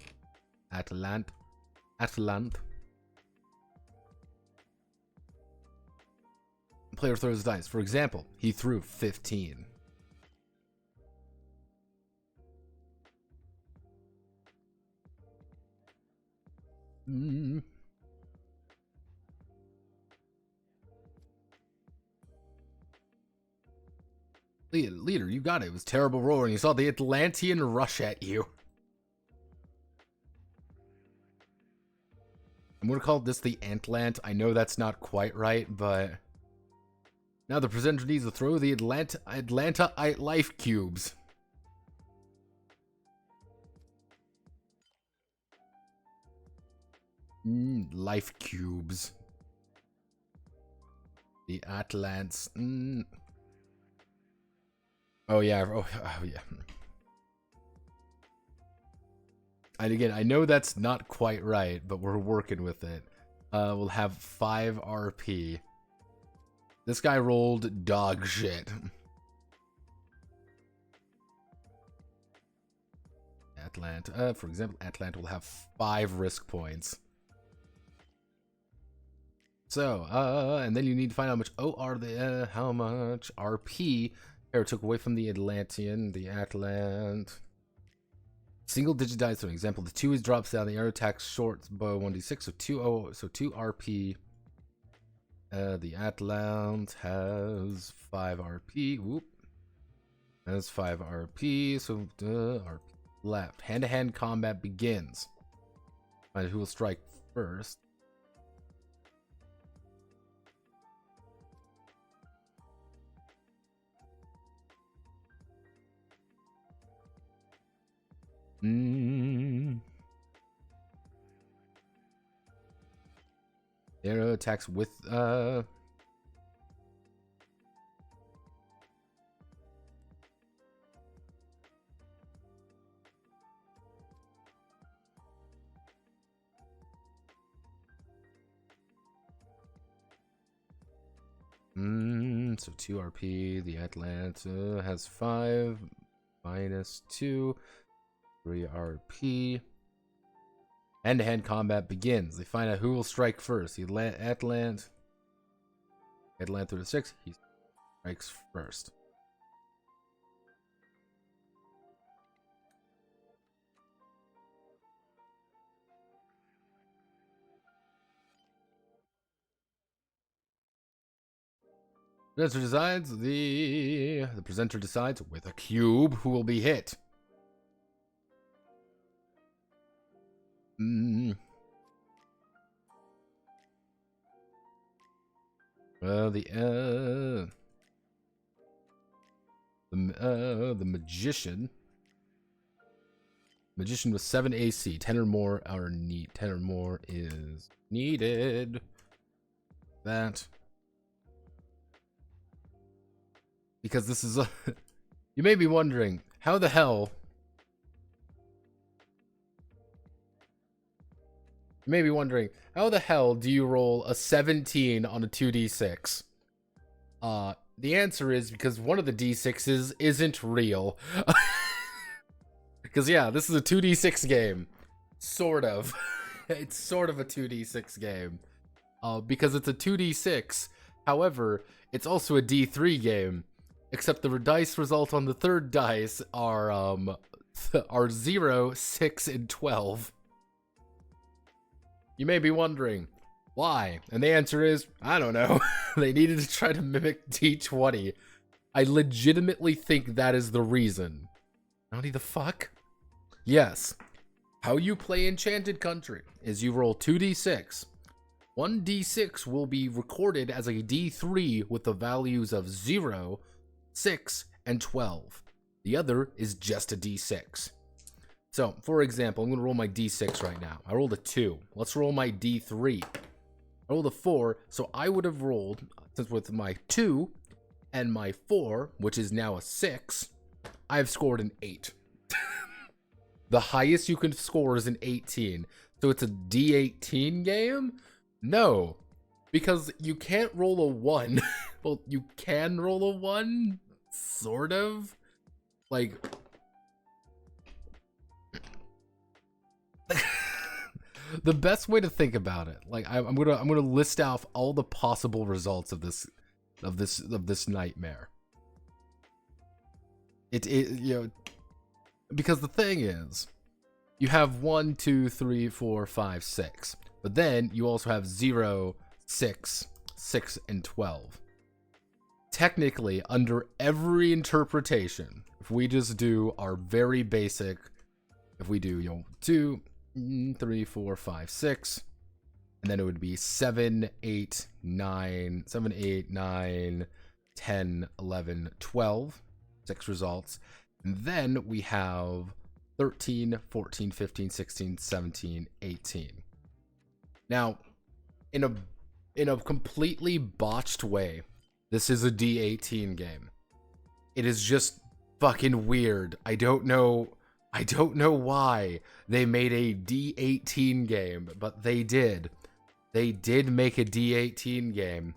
The player throws dice. For example, he threw 15. Leader, you got it. It was terrible roar, and you saw the Atlantean rush at you. I'm gonna call this the Antlant. I know that's not quite right, but now the presenter needs to throw the Atlanta life cubes. Life cubes. The Atlants. Oh yeah. Oh yeah. And again, I know that's not quite right, but we're working with it. We'll have 5 RP. This guy rolled dog shit. Atlanta, for example, Atlanta will have 5 risk points. So, and then you need to find out how much RP Arrow took away from the Atlantean, the Atlant. Single digit dice, for example, the 2 is drops down, the arrow attacks short bow 1d6, so 2 RP. The Atlant has 5 RP. Whoop. Has 5 RP, so RP left. Hand-to-hand combat begins. Find who will strike first. Arrow attacks with so 2 RP. The Atlanta has 5 minus 2. 3 RP. Hand-to-hand combat begins. They find out who will strike first. The Atlant through the 6. He strikes first. The presenter decides with a cube who will be hit. Well, the magician with 7 AC. 10 or more are 10 or more is needed. That because this is a you may be wondering, how the hell do you roll a 17 on a 2d6? The answer is because one of the d6s isn't real. Because yeah, this is a 2d6 game. Sort of. It's sort of a 2d6 game. Because it's a 2d6. However, it's also a d3 game. Except the dice result on the third dice are 0, 6, and 12. You may be wondering, why? And the answer is, I don't know. They needed to try to mimic D20. I legitimately think that is the reason. Naughty the fuck? Yes. How you play Enchanted Country is you roll 2d6. 1d6 will be recorded as a d3 with the values of 0, 6, and 12. The other is just a d6. So, for example, I'm going to roll my d6 right now. I rolled a 2. Let's roll my d3. I rolled a 4, so I would have rolled, since with my 2 and my 4, which is now a 6, I've scored an 8. The highest you can score is an 18. So it's a D18 game? No, because you can't roll a 1. Well, you can roll a 1, sort of. Like, the best way to think about it, like I'm gonna list off all the possible results of this nightmare. It you know, because the thing is, you have 1, 2, 3, 4, 5, 6, but then you also have 0, 6, 6, and 12. Technically, under every interpretation, if we just do our very basic, if we do 2, 3, 4, 5, 6, and then it would be 7, 8, 9, 10, 11, 12, 6 results. And then we have 13, 14, 15, 16, 17, 18. Now, in a completely botched way, this is a D18 game. It is just fucking weird. I don't know why they made a D18 game, but they did. They did make a D18 game.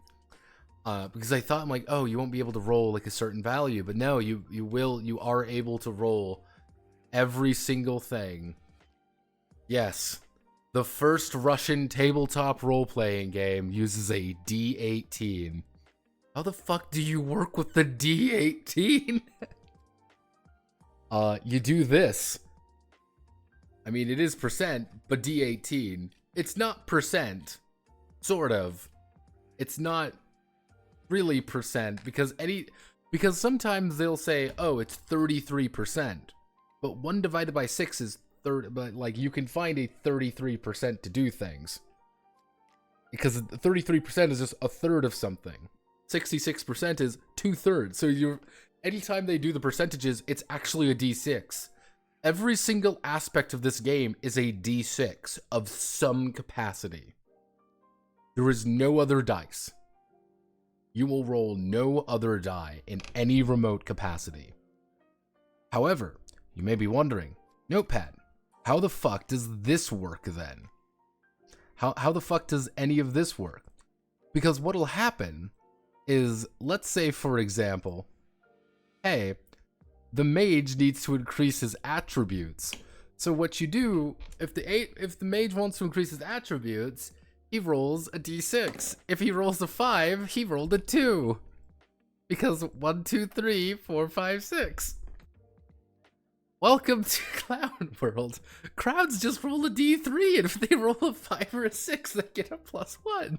Because I thought, I'm like, oh, you won't be able to roll like a certain value, but no, you are able to roll every single thing. Yes, the first Russian tabletop role-playing game uses a D18. How the fuck do you work with the D18? You do this. I mean, it is percent, but D18. It's not percent. Sort of. It's not really percent, because sometimes they'll say, oh, it's 33%. But 1 divided by 6 is 30, but like you can find a 33% to do things. Because 33% is just a third of something. 66% is 2/3. So anytime they do the percentages, it's actually a D6. Every single aspect of this game is a D6 of some capacity. There is no other dice. You will roll no other die in any remote capacity. However, you may be wondering, Notepad, how the fuck does this work then? How the fuck does any of this work? Because what'll happen is, let's say for example, hey, the mage needs to increase his attributes. So what you do, if the mage wants to increase his attributes, he rolls a d6. If he rolls a 5, he rolled a 2. Because 1, 2, 3, 4, 5, 6. Welcome to Clown World. Crowds just roll a d3, and if they roll a 5 or a 6, they get a +1.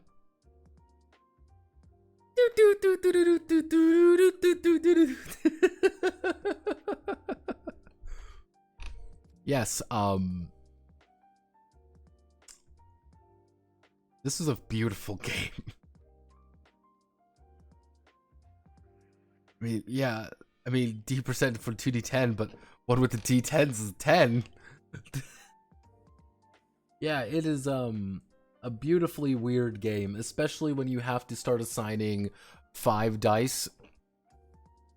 Yes, this is a beautiful game. I mean, yeah, I mean, D% for 2d10, but one with the d10s is 10. Yeah, it is, a beautifully weird game, especially when you have to start assigning 5 dice.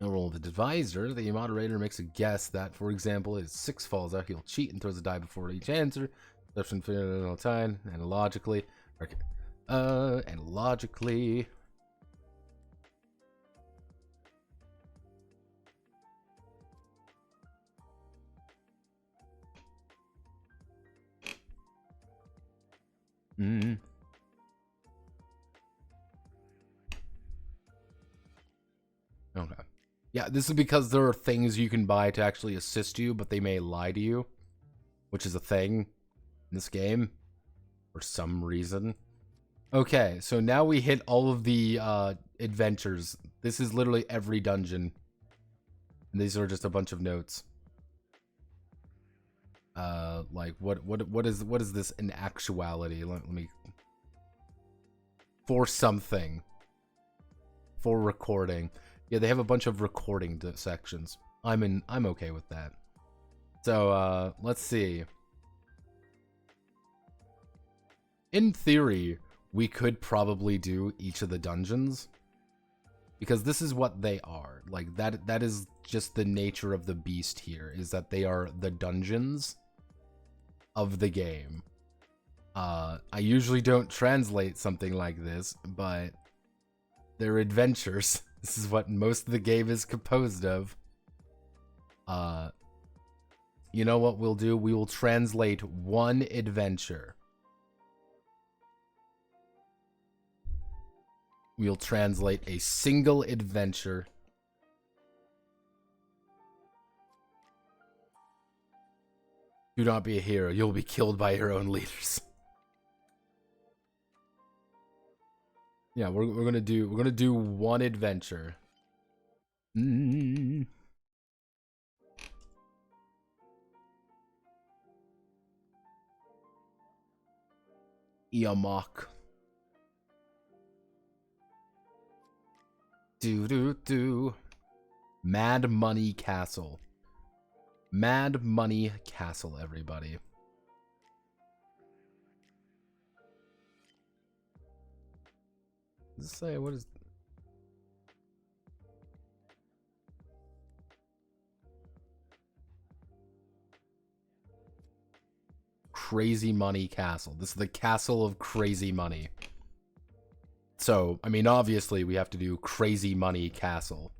No role of advisor. The moderator makes a guess that, for example, if 6 falls out, he'll cheat and throws a die before each answer. Exception for all time. Analogically. Okay. Analogically. Okay. Yeah, this is because there are things you can buy to actually assist you, but they may lie to you, which is a thing in this game for some reason. Okay, so now we hit all of the adventures. This is literally every dungeon. And these are just a bunch of notes. Like what is this in actuality? Let me for something. For recording. Yeah, they have a bunch of recording sections. I'm okay with that. So, let's see. In theory, we could probably do each of the dungeons, because this is what they are. Like, that is just the nature of the beast here, is that they are the dungeons of the game. I usually don't translate something like this, but they're adventures. This is what most of the game is composed of. You know what we'll do? We will translate one adventure. We'll translate a single adventure. Do not be a hero. You'll be killed by your own leaders. Yeah, we're gonna do one adventure. Yamak. Do. Mad Money Castle. Mad Money Castle, everybody. Let's say, what is... Crazy Money Castle. This is the castle of crazy money. So, I mean, obviously, we have to do Crazy Money Castle.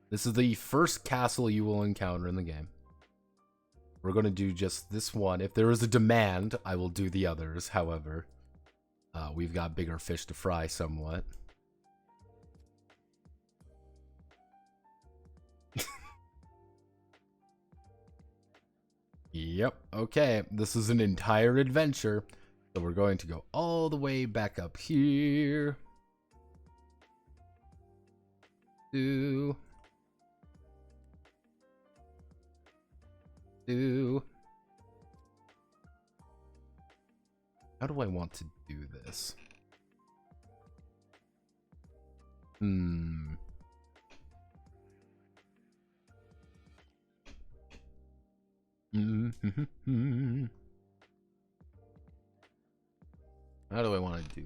This is the first castle you will encounter in the game. We're going to do just this one. If there is a demand, I will do the others, however. We've got bigger fish to fry somewhat. Yep, okay. This is an entire adventure. So we're going to go all the way back up here. Do. How do I want to do this? How do I want to do?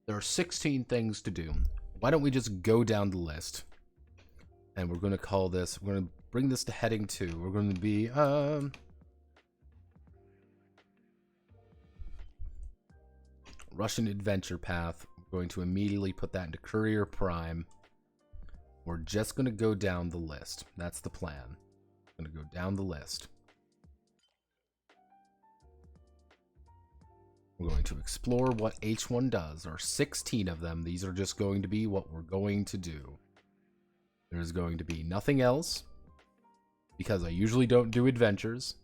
There are 16 things to do. Why don't we just go down the list? And we're going to call this, we're going to bring this to heading 2. We're going to be, Russian Adventure Path. We're going to immediately put that into Courier Prime. We're just going to go down the list. That's the plan. We're going to go down the list. We're going to explore what H1 does. There are 16 of them. These are just going to be what we're going to do. There's going to be nothing else, because I usually don't do adventures.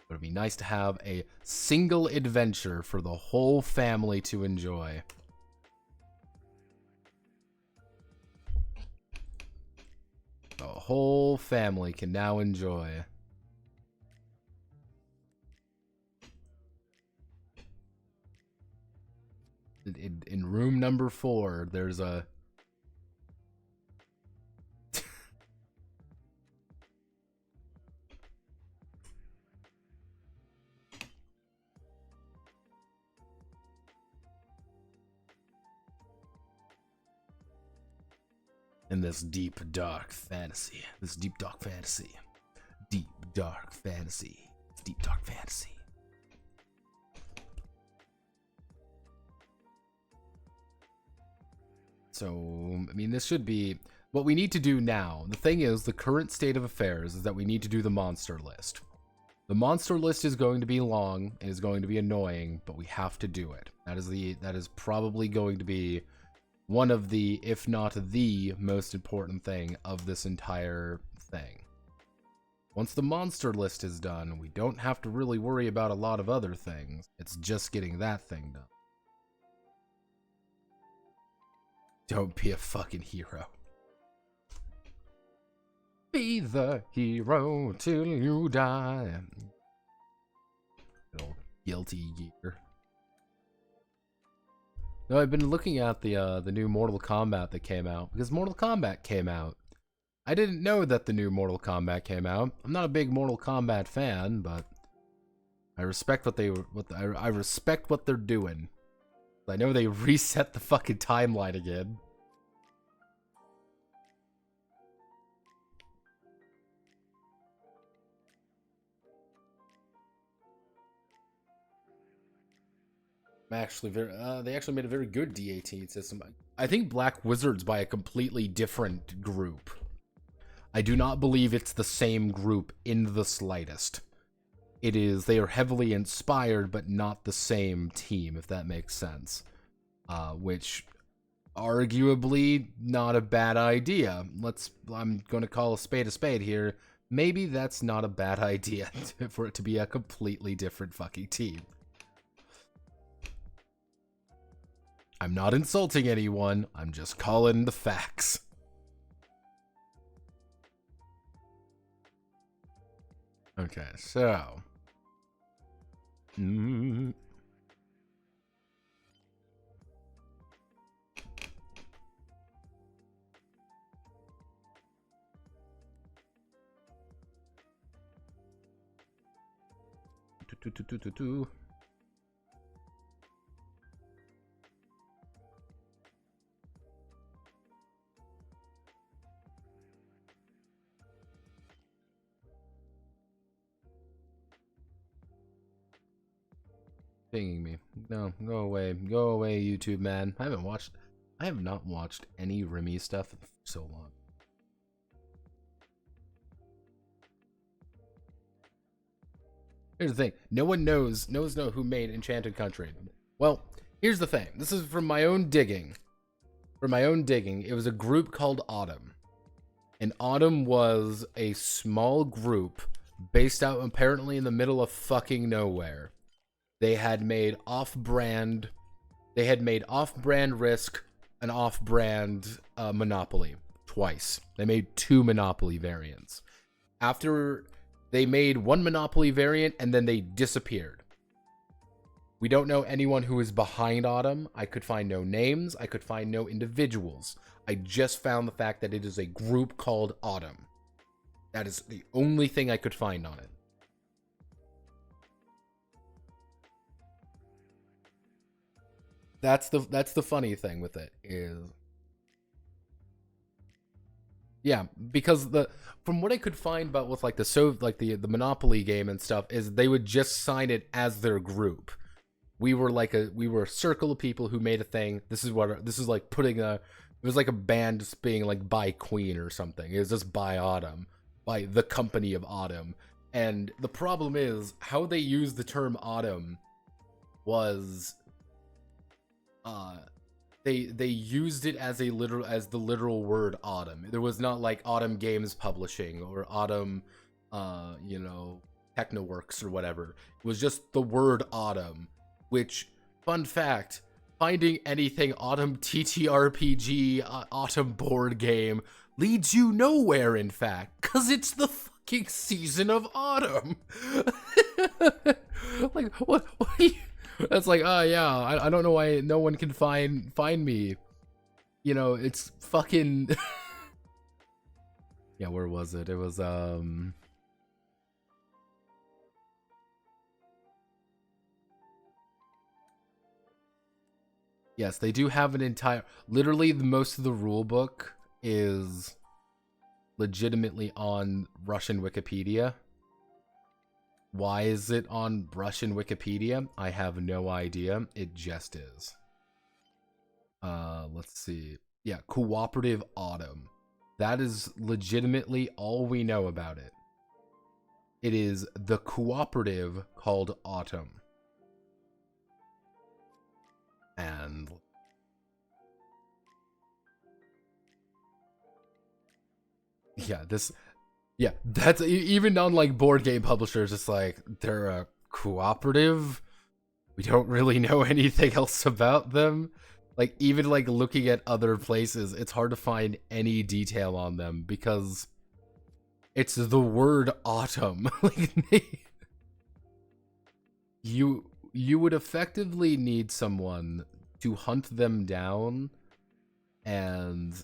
It would be nice to have a single adventure for the whole family to enjoy. The whole family can now enjoy. In room number 4, there's a... in this deep, dark fantasy. Deep, dark fantasy. So, I mean, this should be what we need to do now. The thing is, the current state of affairs is that we need to do the monster list. The monster list is going to be long and is going to be annoying, but we have to do it. That is probably going to be one of the, if not the most important thing of this entire thing. Once the monster list is done, we don't have to really worry about a lot of other things. It's just getting that thing done. Don't be a fucking hero. Be the hero till you die. Little guilty gear. No, I've been looking at the new Mortal Kombat that came out, because Mortal Kombat came out. I didn't know that the new Mortal Kombat came out. I'm not a big Mortal Kombat fan, but I respect I respect what they're doing. I know they reset the fucking timeline again. Actually, they actually made a very good D18 system. I think Black Wizard's by a completely different group. I do not believe it's the same group in the slightest. They are heavily inspired, but not the same team, if that makes sense. Which, arguably, not a bad idea. I'm going to call a spade here. Maybe that's not a bad idea for it to be a completely different fucking team. I'm not insulting anyone, I'm just calling the facts. Okay, so... Pinging me. No, go away. Go away, YouTube man. I have not watched any Remy stuff in so long. Here's the thing. No one knows who made Enchanted Country. Well, here's the thing. This is from my own digging. It was a group called Autumn. And Autumn was a small group based out apparently in the middle of fucking nowhere. They had made off-brand Risk and off-brand Monopoly twice. They made 2 Monopoly variants. After they made one Monopoly variant and then they disappeared. We don't know anyone who is behind Autumn. I could find no names. I could find no individuals. I just found the fact that it is a group called Autumn. That is the only thing I could find on it. That's the funny thing with it is, yeah, because from what I could find about with like the Monopoly game and stuff is they would just sign it as their group. We were a circle of people who made a thing. This is like putting it was like a band just being like by Queen or something. It was just by Autumn, by the company of Autumn. And the problem is how they used the term Autumn was they used it as the literal word autumn. There was not like Autumn Games Publishing or Autumn Technoworks or whatever. It was just the word autumn, which, fun fact, finding anything autumn TTRPG, autumn board game leads you nowhere, in fact, because it's the fucking season of autumn. Like, what are you... That's like, oh yeah, I don't know why no one can find me. You know, it's fucking... Yeah, where was it? It was, Yes, they do have an entire... Literally, most of the rule book is legitimately on Russian Wikipedia. Why is it on Russian Wikipedia? I have no idea. It just is. Let's see. Yeah, Cooperative Autumn. That is legitimately all we know about it. It is the cooperative called Autumn. And yeah, that's even on like board game publishers. It's like they're a cooperative. We don't really know anything else about them. Like even like looking at other places, it's hard to find any detail on them because it's the word autumn. Like you would effectively need someone to hunt them down, and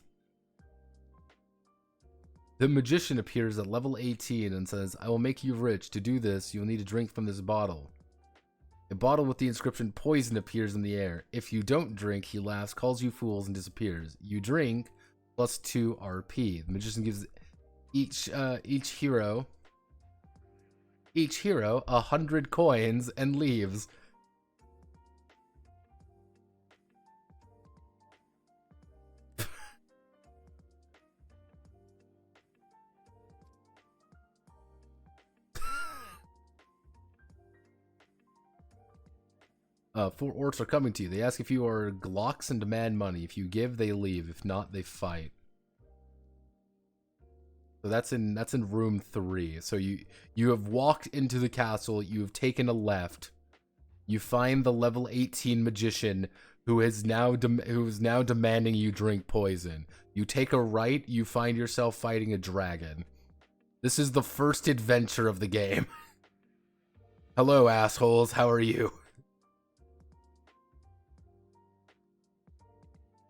the magician appears at level 18 and says, "I will make you rich. To do this, you'll need to drink from this bottle." A bottle with the inscription poison appears in the air. If you don't drink, he laughs, calls you fools, and disappears. You drink, plus 2 RP. The magician gives each hero 100 coins and leaves. Four orcs are coming to you. They ask if you are Glocks and demand money. If you give, they leave. If not, they fight. So that's in room 3. So you have walked into the castle. You have taken a left. You find the level 18 magician who is now demanding you drink poison. You take a right. You find yourself fighting a dragon. This is the first adventure of the game. Hello, assholes. How are you?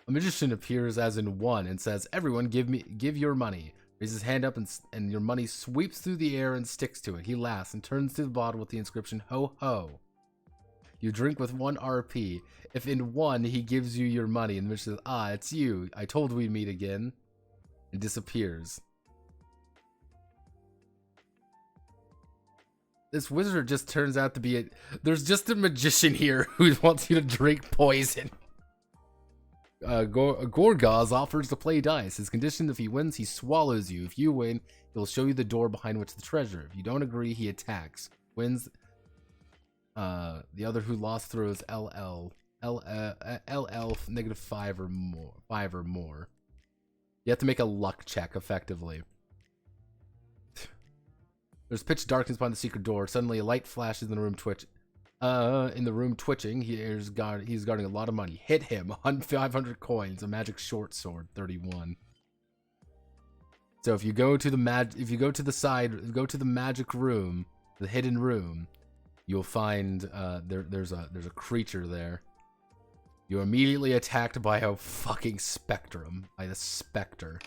A magician appears as in 1 and says, "Everyone give your money." Raises his hand up and your money sweeps through the air and sticks to it. He laughs and turns to the bottle with the inscription, "Ho ho." You drink with 1 RP. If in 1, he gives you your money and the magician says, "Ah, it's you. I told we'd meet again." And disappears. This wizard just turns out to be there's just a magician here who wants you to drink poison. Gorgaz offers to play dice. His condition: if he wins, he swallows you. If you win, he'll show you the door behind which the treasure. If you don't agree, he attacks. Wins. The other who lost throws LL -5 or more. 5 or more. You have to make a luck check effectively. There's pitch darkness behind the secret door. Suddenly, a light flashes in the room. Twitching. He's guarding a lot of money. Hit him. 500 coins. A magic short sword. 31. So if you go to the magic room, the hidden room, you'll find there's a creature there. You're immediately attacked by a fucking spectrum, by the specter.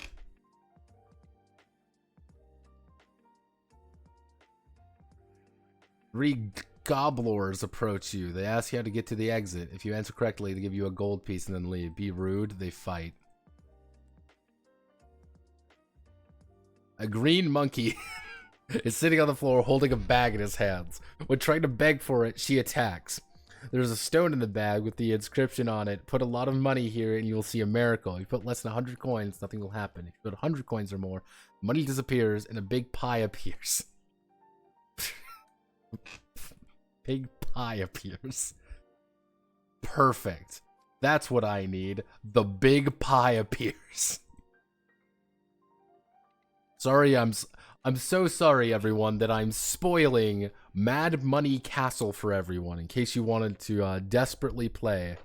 Three gobblers approach you. They ask you how to get to the exit. If you answer correctly, they give you a gold piece and then leave. Be rude, they fight. A green monkey is sitting on the floor holding a bag in his hands. When trying to beg for it, she attacks. There's a stone in the bag with the inscription on it. Put a lot of money here and you will see a miracle. If you put less than 100 coins, nothing will happen. If you put 100 coins or more, money disappears and a big pie appears. Big pie appears. Perfect. That's what I need. The big pie appears. Sorry, I'm so sorry, everyone, that I'm spoiling Mad Money Castle for everyone, in case you wanted to desperately play.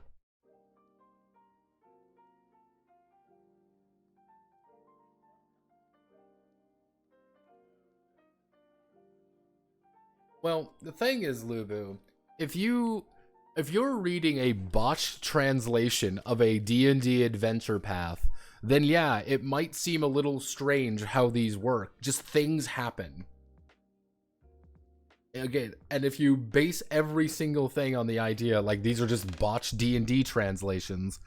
Well, the thing is, Lubu, if you're reading a botched translation of a D&D adventure path, then yeah, it might seem a little strange how these work. Just things happen. Again, and if you base every single thing on the idea, like these are just botched D&D translations,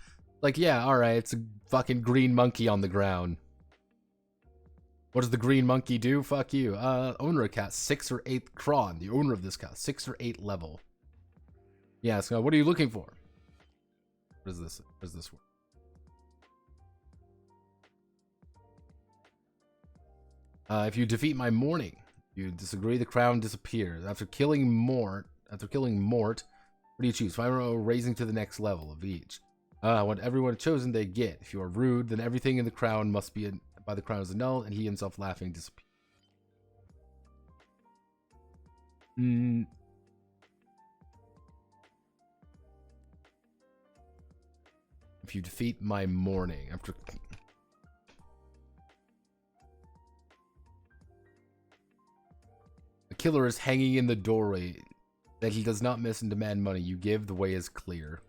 Like, yeah, alright, it's a fucking green monkey on the ground. What does the green monkey do? Fuck you. Owner of cat, 6 or 8 cron. The owner of this cat, 6 or 8 level. Yeah, so what are you looking for? What is this? What is this? If you defeat my morning, you disagree, the crown disappears. After killing Mort, what do you choose? 5 or raising to the next level of each. What everyone chosen they get. If you are rude, then everything in the crown must be by the crown is annulled, and he himself laughing disappears. If you defeat my morning, after a killer is hanging in the doorway that he does not miss and demand money, you give, the way is clear.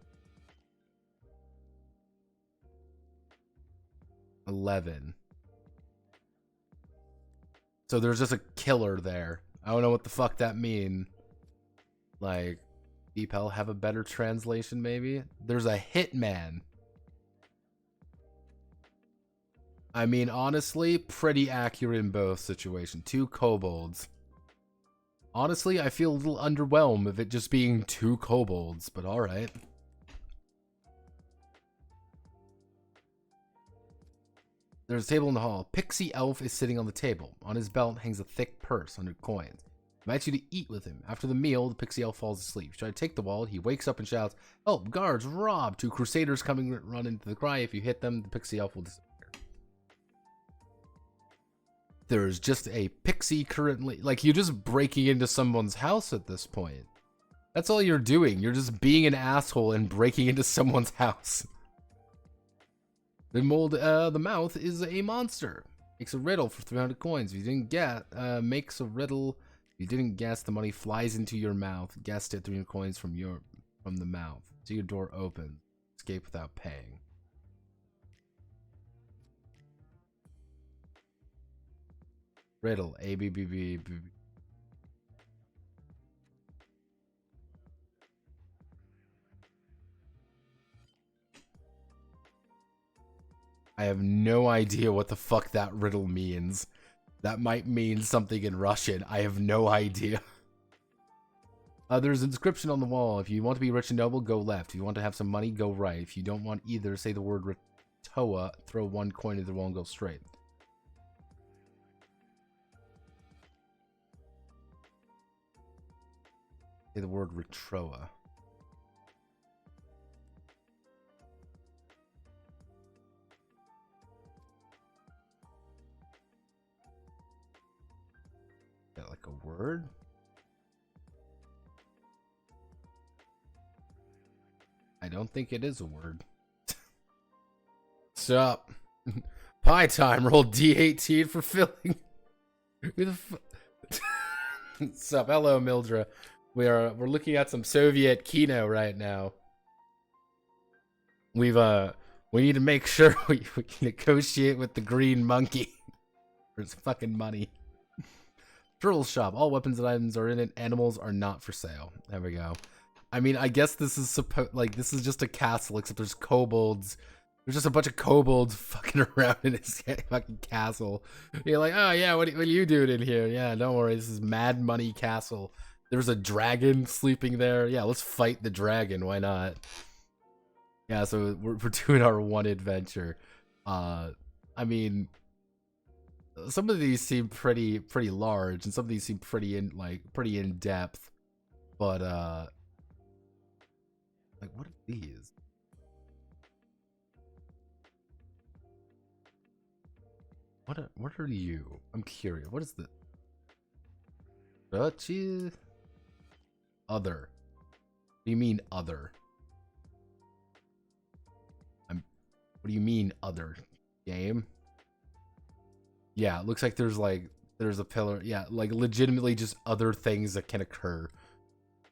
11. So there's just a killer there. I don't know what the fuck that mean. Like, DeepL have a better translation maybe? There's a hitman. I mean, honestly, pretty accurate in both situations. 2 kobolds. Honestly, I feel a little underwhelmed of it just being 2 kobolds, but alright. There's a table in the hall. Pixie elf is sitting on the table. On his belt hangs a thick purse under coins. He invites you to eat with him. After the meal, the pixie elf falls asleep. You try to take the wallet. He wakes up and shouts, "Help, guards, rob!" 2 crusaders coming run into the cry. If you hit them, the pixie elf will disappear. There's just a pixie currently, like, you're just breaking into someone's house at this point. That's all you're doing. You're just being an asshole and breaking into someone's house. The mouth is a monster. Makes a riddle for 300 coins. If you didn't get, makes a riddle. If you didn't guess, the money flies into your mouth. Guessed it, 300 coins from the mouth. So your door opens. Escape without paying. Riddle, A, B, B, B, B. I have no idea what the fuck that riddle means. That might mean something in Russian. I have no idea. There's an inscription on the wall. If you want to be rich and noble, go left. If you want to have some money, go right. If you don't want either, say the word Ritoa, throw 1 coin into the wall and go straight. Say the word Retroa. Is that like a word? I don't think it is a word. Sup? Pie time. Roll D18 for filling. Who the Sup? Hello, Mildra. We're looking at some Soviet kino right now. We need to make sure we can negotiate with the green monkey for his fucking money. Drill shop. All weapons and items are in it. Animals are not for sale. There we go. I mean, I guess this is this is just a castle, except there's kobolds. There's just a bunch of kobolds fucking around in this fucking castle. You're like, oh yeah, what are you doing in here? Yeah, don't worry, this is Mad Money Castle. There's a dragon sleeping there. Yeah, let's fight the dragon. Why not? Yeah, so we're doing our one adventure. I mean, some of these seem pretty large, and some of these seem pretty in depth. But like, what are these? What are you? I'm curious. What is the other? What do you mean other? What do you mean other? Game? Yeah, it looks like there's a pillar. Yeah, like legitimately just other things that can occur.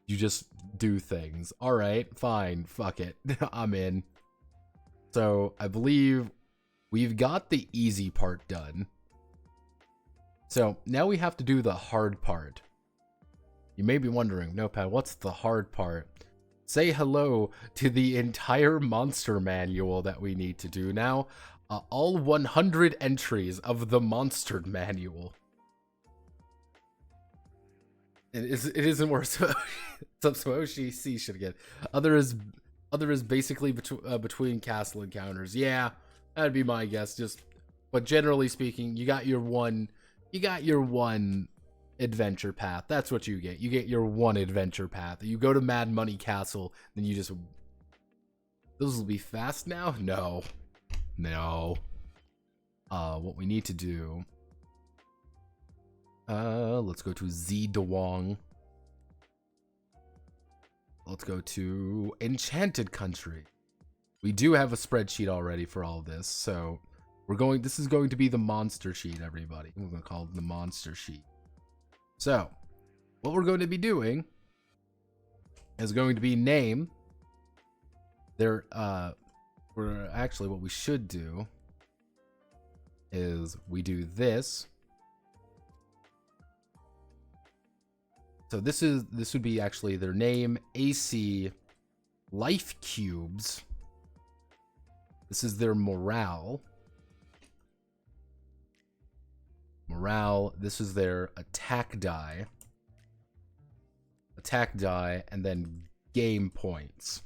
You just do things. All right, fine. Fuck it. I'm in. So I believe we've got the easy part done. So now we have to do the hard part. You may be wondering, Notepad, what's the hard part? say hello to the entire monster manual that we need to do now. All 100 entries of the monster manual. It isn't worse. Smoshi C should again. Other is basically between castle encounters. Yeah, that'd be my guess. But generally speaking, you got your one adventure path. That's what you get. You get your one adventure path. You go to Mad Money Castle, then you just... Those will be fast now? No. What we need to do... let's go to DUWANG. Let's go to Enchanted Country. We do have a spreadsheet already for all of this, so this is going to be the monster sheet, everybody. We're going to call it the monster sheet. So, what we're going to be doing is going to be name. What we should do is we do this. So this would be actually their name, AC, life cubes. This is their morale. This is their attack die, and then game points.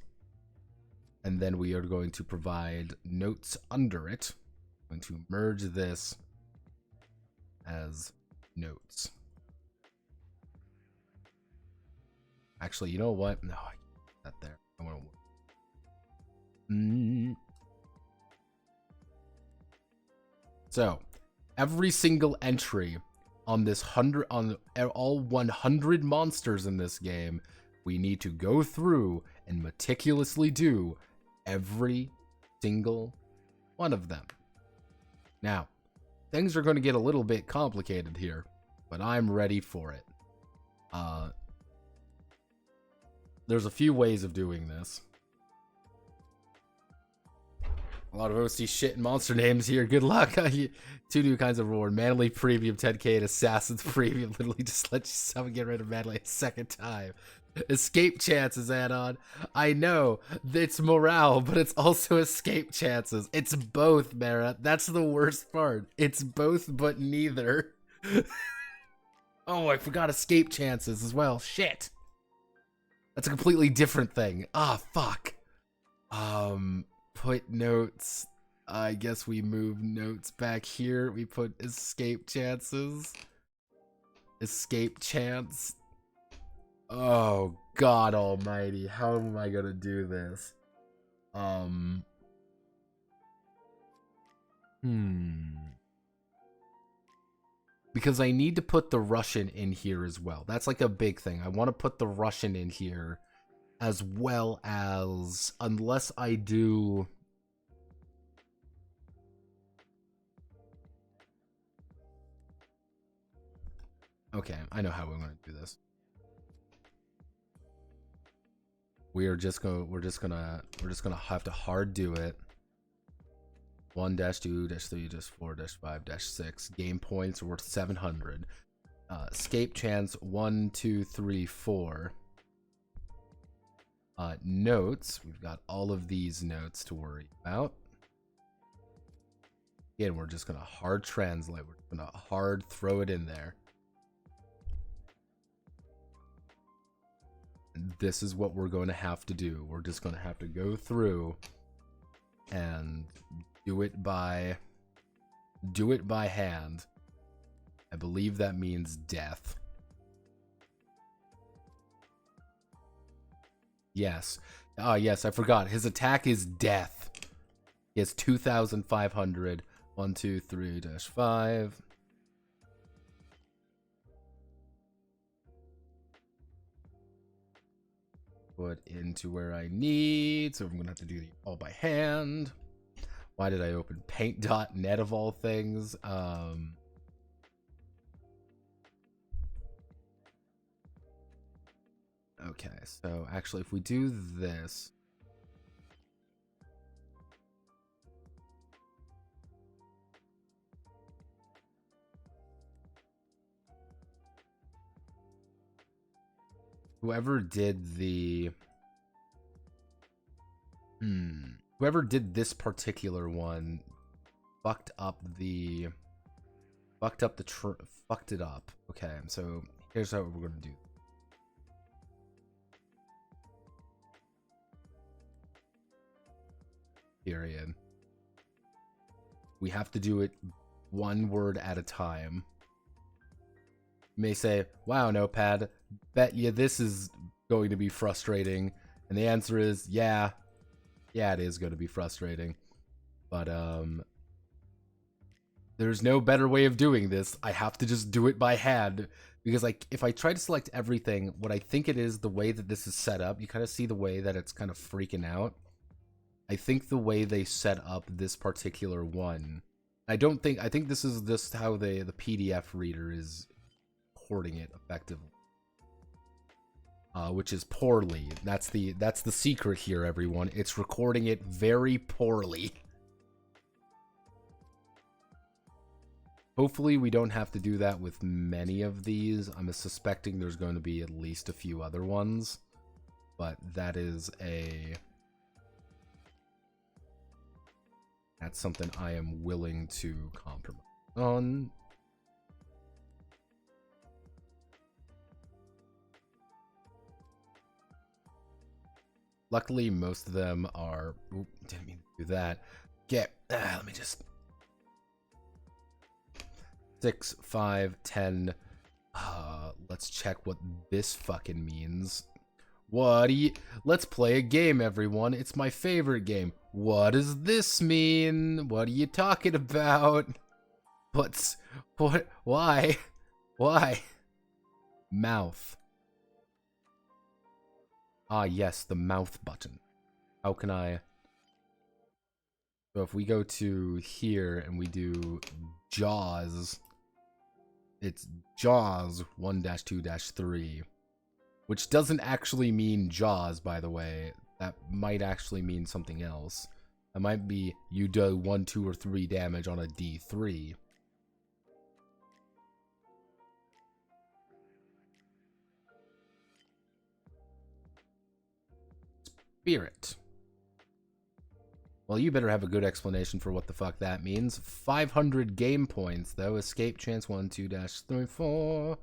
And then we are going to provide notes under it. I'm going to merge this as notes. Actually, you know what? No, I can't put that there. I want to... So, every single entry on this all 100 monsters in this game, we need to go through and meticulously do every single one of them. Now, things are going to get a little bit complicated here, but I'm ready for it. There's a few ways of doing this. A lot of OC shit and monster names here. Good luck. 2 new kinds of reward. Manly Premium 10k and Assassin's Premium. Literally just let you summon get rid of Manly a second time. Escape chances add-on. I know, it's morale, but it's also escape chances. It's both, Mara. That's the worst part. It's both, but neither. Oh, I forgot escape chances as well. Shit. That's a completely different thing. Ah, fuck. Put notes. I guess we move notes back here. We put escape chances. Escape chance. Oh, God almighty. How am I gonna do this? Because I need to put the Russian in here as well. That's like a big thing. I want to put the Russian in here as well as, unless I do... Okay, I know how we're going to do this. We're just gonna have to hard do it. 1-2-3-4-5-6 game points worth 700. Escape chance 1, 2, 3, 4. Notes, we've got all of these notes to worry about. Again, we're just gonna hard translate. We're gonna hard throw it in there. And this is what we're going to have to do. We're just going to have to go through and do it by hand. I believe that means death. Yes. Ah, yes, I forgot. His attack is death. He has 2,500. 1, 2, 3-5. Put into where I need. So I'm going to have to do it all by hand. Why did I open paint.net of all things? Okay, so actually if we do this, whoever did the whoever did this particular one fucked it up. Okay, so here's how we're gonna do. Period. We have to do it one word at a time. You may say, wow, Notepad, bet you this is going to be frustrating. And the answer is, yeah, it is going to be frustrating. But, there's no better way of doing this. I have to just do it by hand. Because, like, if I try to select everything, what I think it is, the way that this is set up, you kind of see the way that it's kind of freaking out. I think the way they set up this particular one, I think this is just how the PDF reader is porting it effectively. Which is poorly. That's the secret here, everyone. It's recording it very poorly. Hopefully we don't have to do that with many of these. I'm suspecting there's going to be at least a few other ones. But that's something I am willing to compromise on. Luckily, most of them are... Oop, didn't mean to do that. Let me just... 6, 5, 10. Let's check what this fucking means. Let's play a game, everyone. It's my favorite game. What does this mean? What are you talking about? Why? Mouth. Ah, yes, the mouth button. How can I... So if we go to here and we do Jaws, it's Jaws 1-2-3. Which doesn't actually mean Jaws, by the way. That might actually mean something else. That might be you do 1, 2, or 3 damage on a D3. Spirit. Well, you better have a good explanation for what the fuck that means. 500 game points, though. Escape chance 1, 2-3, 4.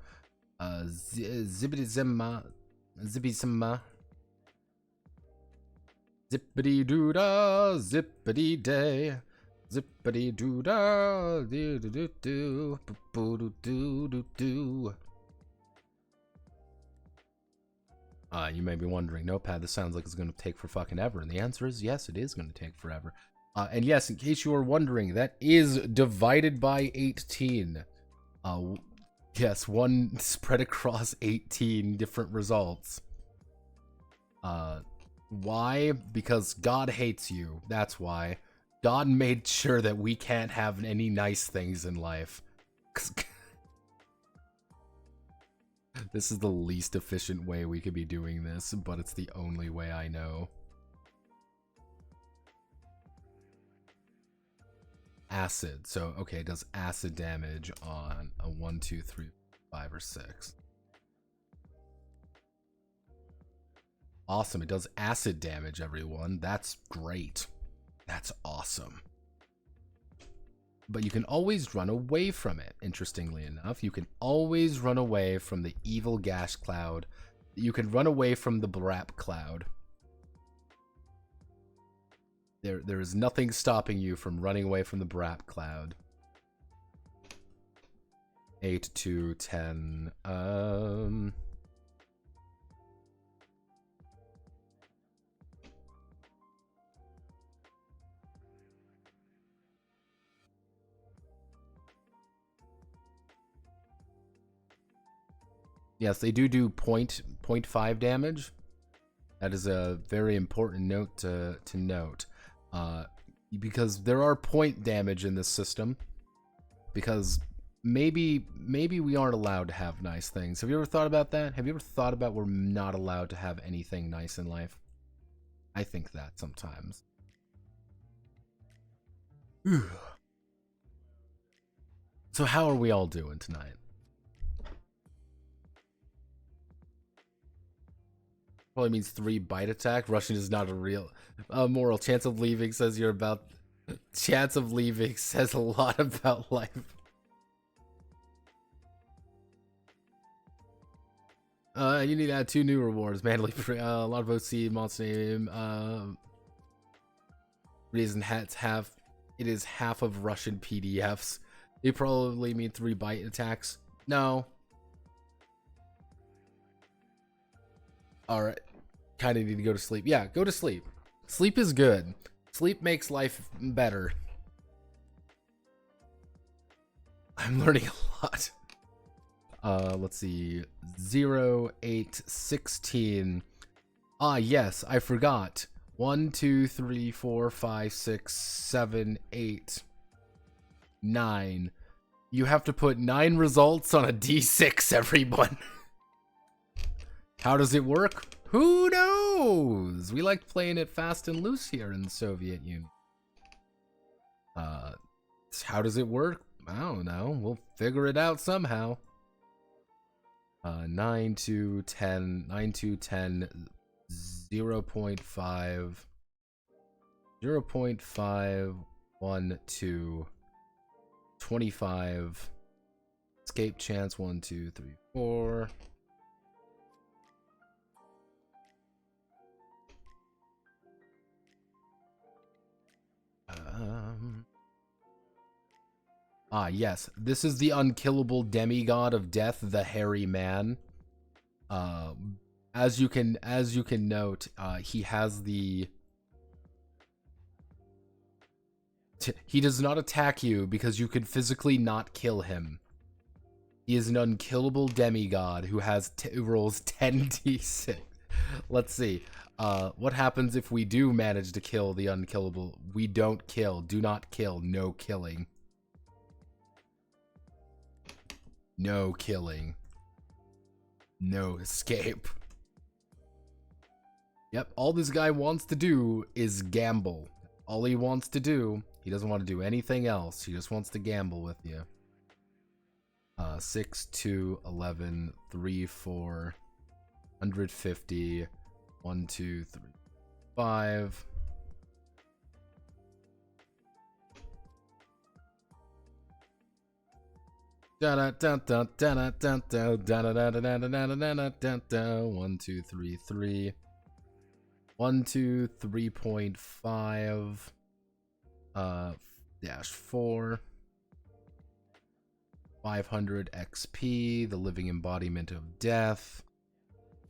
Zippity zimma. Zippy zimma. Zippity doo da. Zippity day. Zippity doo da. Do do do do. Boo do do do do. You may be wondering, Notepad, this sounds like it's going to take for fucking ever. And the answer is yes, it is going to take forever. And yes, in case you are wondering, that is divided by 18. Yes, one spread across 18 different results. Why? Because God hates you. That's why. God made sure that we can't have any nice things in life. This is the least efficient way we could be doing this, but it's the only way I know. Acid. So, okay, it does acid damage on a 1, 2, 3, 5, or 6. Awesome. It does acid damage, everyone. That's great. That's awesome. But you can always run away from it, interestingly enough. You can always run away from the evil gas cloud. You can run away from the Brap cloud. There is nothing stopping you from running away from the Brap cloud. 8, 2, 10. Yes, they do 0.5 damage. That is a very important note to note. Because there are point damage in this system. Because maybe we aren't allowed to have nice things. Have you ever thought about that? Have you ever thought about we're not allowed to have anything nice in life? I think that sometimes. So how are we all doing tonight? Probably means 3 bite attack. Russian is not a real moral. Chance of leaving says you're about. Chance of leaving says a lot about life. You need to add 2 new rewards. Manly, a lot of OC, monster name. Reason hats have. It is half of Russian PDFs. They probably mean 3 bite attacks. No. Alright. Kinda need to go to sleep. Yeah, go to sleep. Sleep is good. Sleep makes life better. I'm learning a lot. Let's see. 0, 8, 16. Ah, yes, I forgot. 1, 2, 3, 4, 5, 6, 7, 8, 9. You have to put 9 results on a D6, everyone. How does it work? Who knows? We like playing it fast and loose here in the Soviet Union. How does it work? I don't know. We'll figure it out somehow. 9 to 10, 9 to 10, 0.5, 0.5, 1, 2, 25, escape chance 1, 2, 3, 4. Yes, this is the unkillable demigod of death, the hairy man. As you can note, he has the. He does not attack you because you could physically not kill him. He is an unkillable demigod who has rolls 10d6. Let's see. What happens if we do manage to kill the unkillable? We don't kill. Do not kill. No killing. No killing. No escape. Yep, all this guy wants to do is gamble. All he wants to do, he doesn't want to do anything else. He just wants to gamble with you. 6, 2, 11, 3, 4, 150, 1, 2, 3, 5. Da da da da da da da da da da da da da da. 1, 2, 3, 3. 1, 2, 3.5. Dash 4. 500 XP. The living embodiment of death.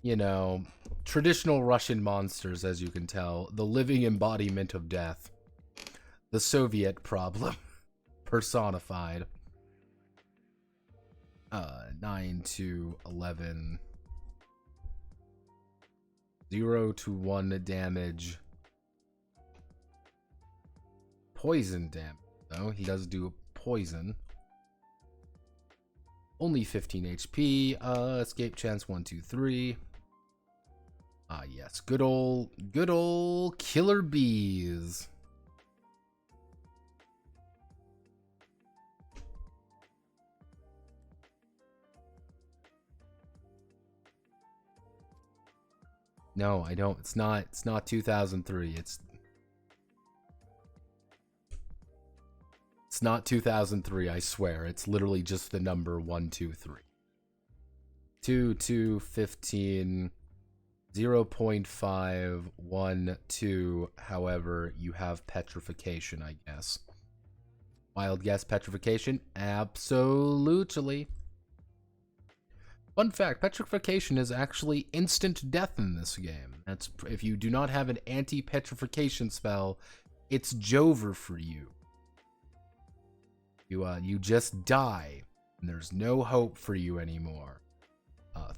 You know, traditional Russian monsters, as you can tell. The living embodiment of death. The Soviet problem. Personified. 9 to 11. 0 to 1 damage. Poison damage, though. He does do poison. Only 15 HP. Escape chance 1, 2, 3. Yes. Good old killer bees. No, I don't. It's not 2003. It's not 2003, I swear. It's literally just the number 1, 2, 3. 2, 2, 15, 0.5, 1, 2. However, you have petrification, I guess. Wild guess petrification? Absolutely. Fun fact, petrification is actually instant death in this game. That's if you do not have an anti-petrification spell, it's Jover for you. You just die, and there's no hope for you anymore.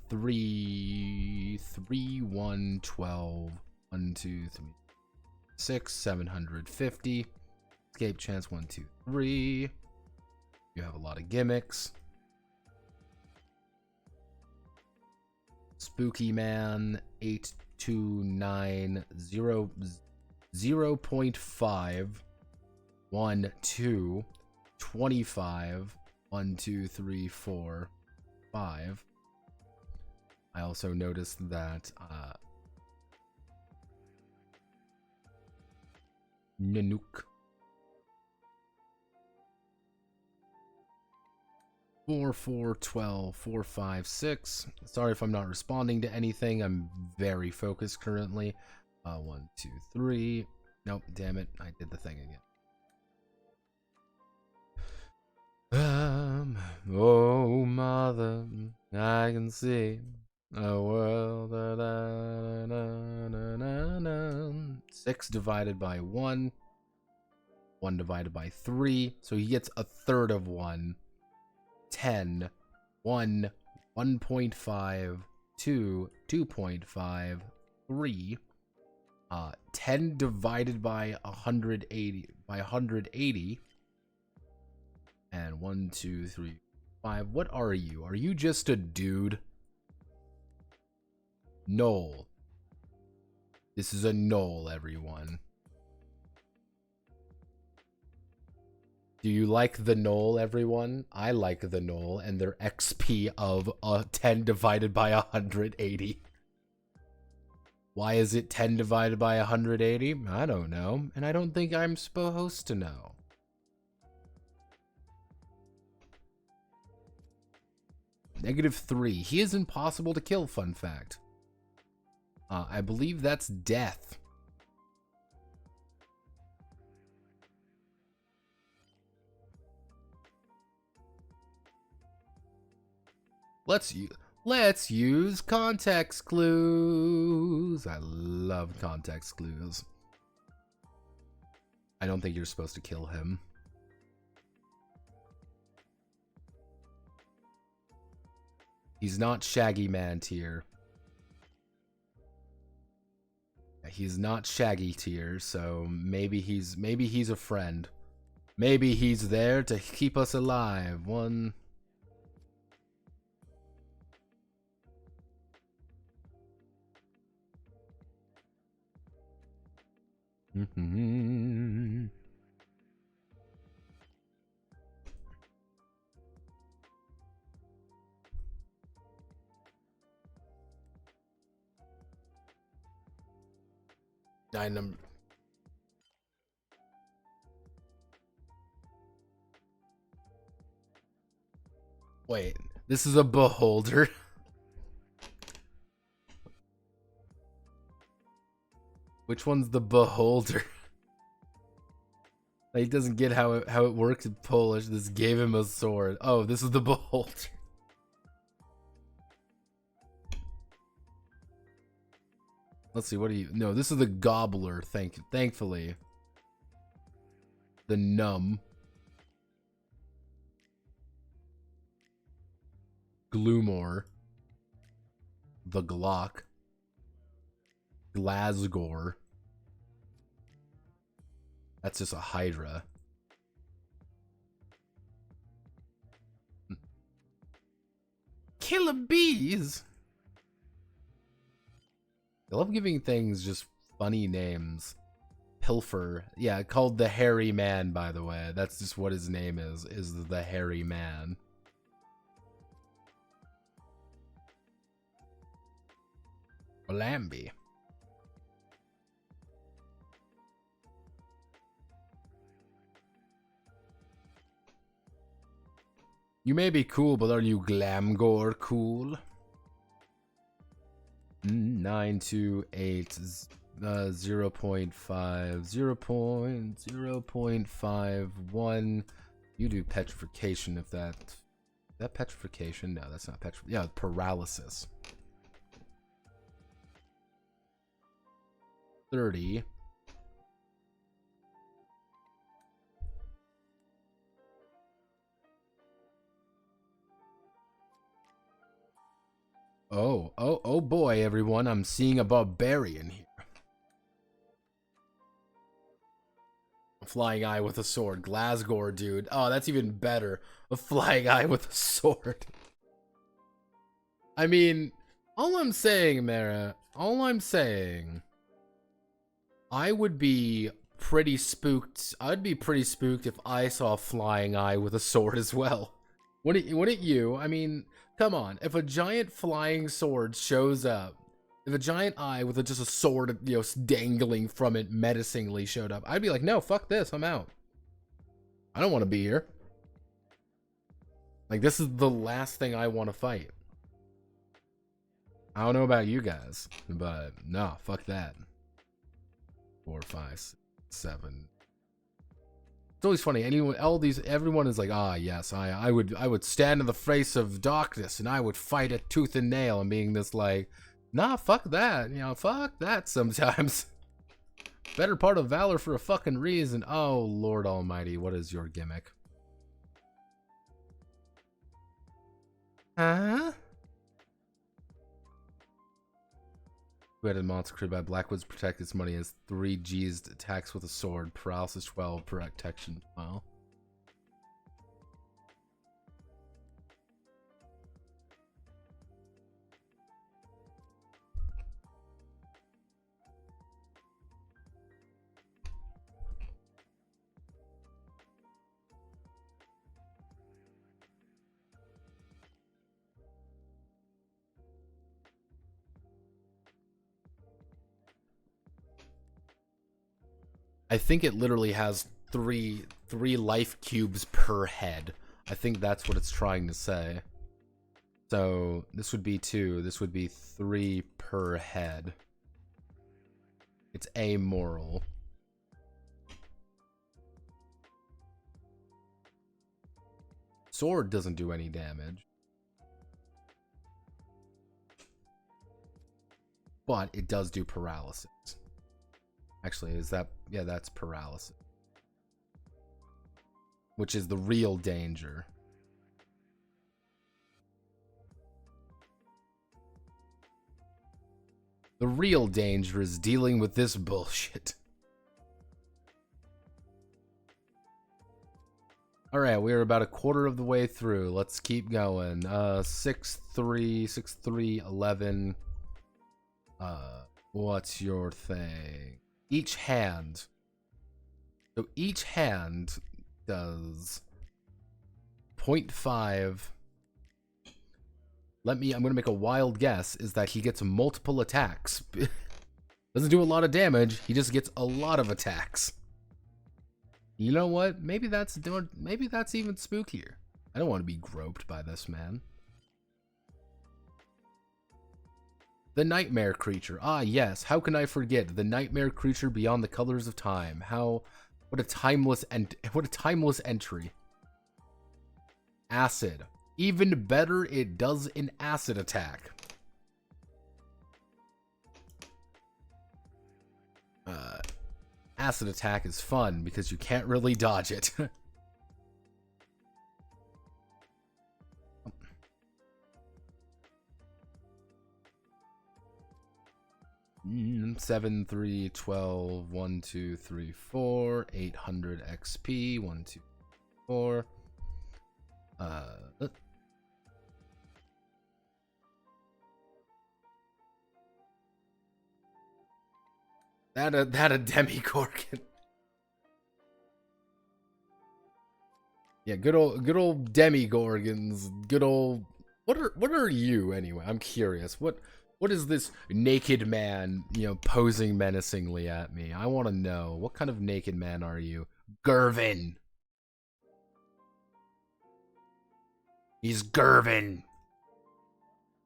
3, 1, 12, 1, 2, 3, 6, 750. Escape chance 1, 2, 3. You have a lot of gimmicks. Spooky Man, 8, 2, 9, 0, 0.5, 1, 2, 25, 1, 2, 3, 4, 5. I also noticed that Nanook. 4, 4, 12, 4, 5, 6. Sorry if I'm not responding to anything. I'm very focused currently. 1, 2, 3. Nope, damn it. I did the thing again. Oh, mother, I can see a world. 6 divided by 1. 1 divided by 3. So he gets a third of 1. 10, 1, 1.5, 2, 2.5, 3. 10 divided by 180, and 1, 2, 3, 5. What are you? Are you just a dude? Knoll. This is a knoll, everyone. Do you like the knoll, everyone? I like the knoll and their XP of 10 divided by 180. Why is it 10 divided by 180? I don't know, and I don't think I'm supposed to know. -3. He is impossible to kill, fun fact. I believe that's death. Let's use context clues. I love context clues. I don't think you're supposed to kill him. He's not Shaggy Man tier. He's not Shaggy tier, so maybe he's a friend. Maybe he's there to keep us alive. 1. Number. Wait, this is a beholder. Which one's the beholder? He doesn't get how it works in Polish. This gave him a sword. Oh, this is the beholder. Let's see, what do you... No, this is the gobbler, thankfully. The numb. Gloomor. The Glock. Glasgore. That's just a Hydra. Killer bees! I love giving things just funny names. Pilfer. Yeah, called the Hairy Man, by the way. That's just what his name is the Hairy Man. Lamby. You may be cool, but are you Glamgore cool? 9, 2, 8, 0.5, 0.51. You do petrification if that... Is that petrification? No, that's not petrification. Yeah, paralysis. 30. Oh boy, everyone. I'm seeing a barbarian here. A flying eye with a sword. Glasgore, dude. Oh, that's even better. A flying eye with a sword. I mean, all I'm saying, Mara, I would be pretty spooked. I'd be pretty spooked if I saw a flying eye with a sword as well. Wouldn't you? I mean, come on. If a giant flying sword shows up If a giant eye with just a sword, dangling from it menacingly showed up, I'd be like, no, fuck this, I'm out. I don't want to be here. Like, this is the last thing I want to fight. I don't know about you guys, but no, fuck that. 4, 5, 6, 7. It's always funny. Everyone is like, ah, yes, I would stand in the face of darkness and I would fight it tooth and nail. And being this like, nah, fuck that. Fuck that sometimes. Better part of valor for a fucking reason. Oh, Lord Almighty, what is your gimmick? Huh? Two-headed monster created by Blackwoods protect its money as 3 G's attacks with a sword. Paralysis 12, protection 12. I think it literally has three life cubes per head. I think that's what it's trying to say. So this would be 2. This would be 3 per head. It's amoral. Sword doesn't do any damage. But it does do paralysis. Actually, is that... yeah, that's paralysis. Which is the real danger. The real danger is dealing with this bullshit. Alright, we're about a quarter of the way through. Let's keep going. 6, 3, 6, 3, 11. What's your thing? Each hand. So each hand does 0.5. I'm going to make a wild guess, is that he gets multiple attacks. Doesn't do a lot of damage, he just gets a lot of attacks. You know what? Maybe that's even spookier. I don't want to be groped by this man. The nightmare creature. Ah, yes. How can I forget the nightmare creature beyond the colors of time? What a timeless entry. Acid. Even better, it does an acid attack. Acid attack is fun because you can't really dodge it. 7, 3, 12, 1, 2, 3, 4, 800 XP, 1, 2, 4. That a Demigorgon. Yeah, good old Demigorgons. Good old. What are you anyway? I'm curious. What is this naked man, posing menacingly at me? I want to know. What kind of naked man are you? Gervin. He's Gervin.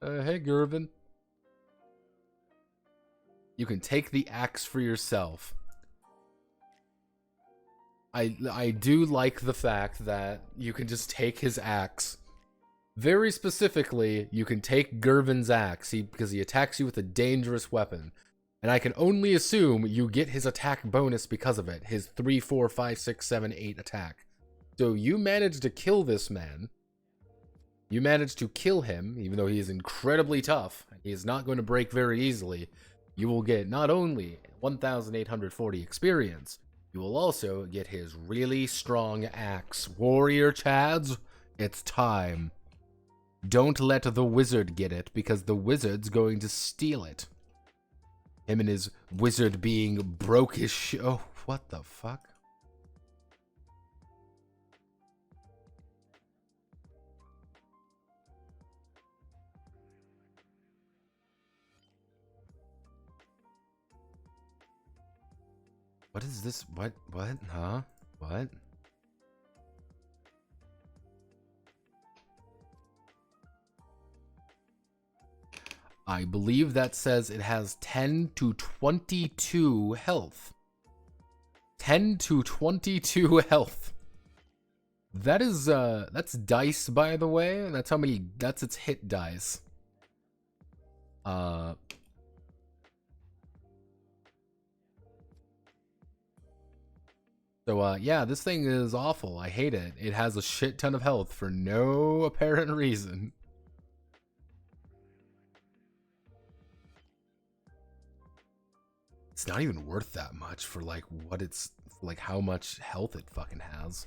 Hey, Gervin. You can take the axe for yourself. I do like the fact that you can just take his axe. Very specifically, you can take Gervin's axe because he attacks you with a dangerous weapon. And I can only assume you get his attack bonus because of it. His 3, 4, 5, 6, 7, 8 attack. So you managed to kill this man. You managed to kill him, even though he is incredibly tough. He is not going to break very easily. You will get not only 1,840 experience, you will also get his really strong axe. Warrior Chads, it's time. Don't let the wizard get it, because the wizard's going to steal it. Him and his wizard being broke his oh, what the fuck? What is this? What? Huh? What? I believe that says it has 10 to 22 health. 10 to 22 health. That is, that's dice, by the way. That's how many, that's its hit dice. So, yeah, this thing is awful. I hate it. It has a shit ton of health for no apparent reason. It's not even worth that much for, like, what it's, like, how much health it fucking has.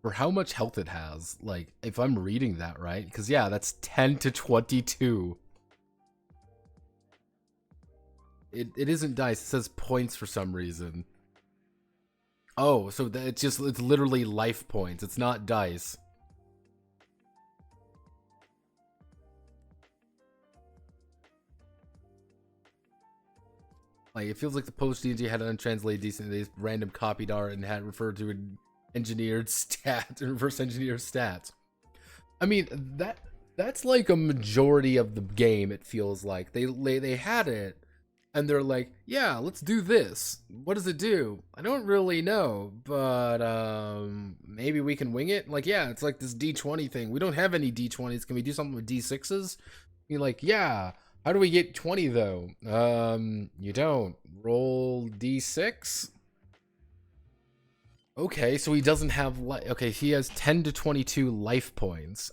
For how much health it has, like, if I'm reading that right, because, yeah, that's 10 to 22. It isn't dice, it says points for some reason. Oh, so it's literally life points, it's not dice. Like, it feels like the post-D&D had untranslated decently random copied art and had referred to an engineered stats, reverse engineered stats. I mean, that's like a majority of the game, it feels like. They had it, and they're like, yeah, let's do this. What does it do? I don't really know, but maybe we can wing it? Like, yeah, it's like this D20 thing. We don't have any D20s. Can we do something with D6s? You're like, yeah. How do we get 20 though? You don't. Roll D6? Okay, so he doesn't have okay, he has 10 to 22 life points.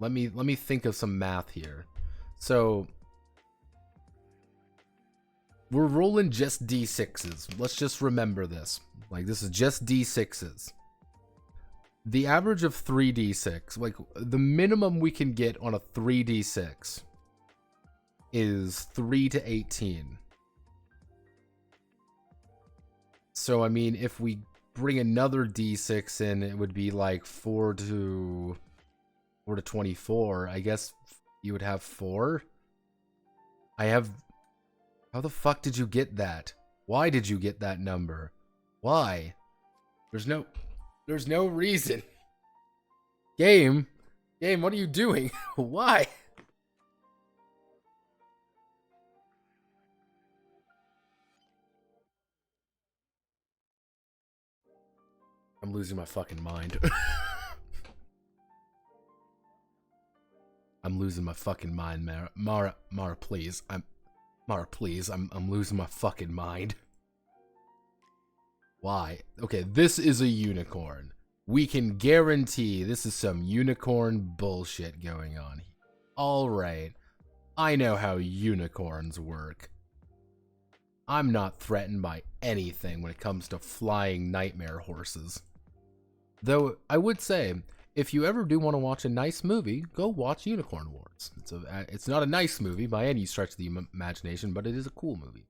Let me think of some math here. So we're rolling just D6s. Let's just remember this. Like, this is just D6s. The average of 3d6, like, the minimum we can get on a 3d6 is 3 to 18. So, I mean, if we bring another d6 in, it would be like 4 to 24. I guess you would have 4. I have... How the fuck did you get that? Why did you get that number? Why? There's no reason. Game, what are you doing? Why? I'm losing my fucking mind. I'm losing my fucking mind, Mara, please. Mara, please. I'm losing my fucking mind. Why? Okay, this is a unicorn. We can guarantee this is some unicorn bullshit going on. Alright. I know how unicorns work. I'm not threatened by anything when it comes to flying nightmare horses. Though, I would say, if you ever do want to watch a nice movie, go watch Unicorn Wars. It's not a nice movie by any stretch of the imagination, but it is a cool movie.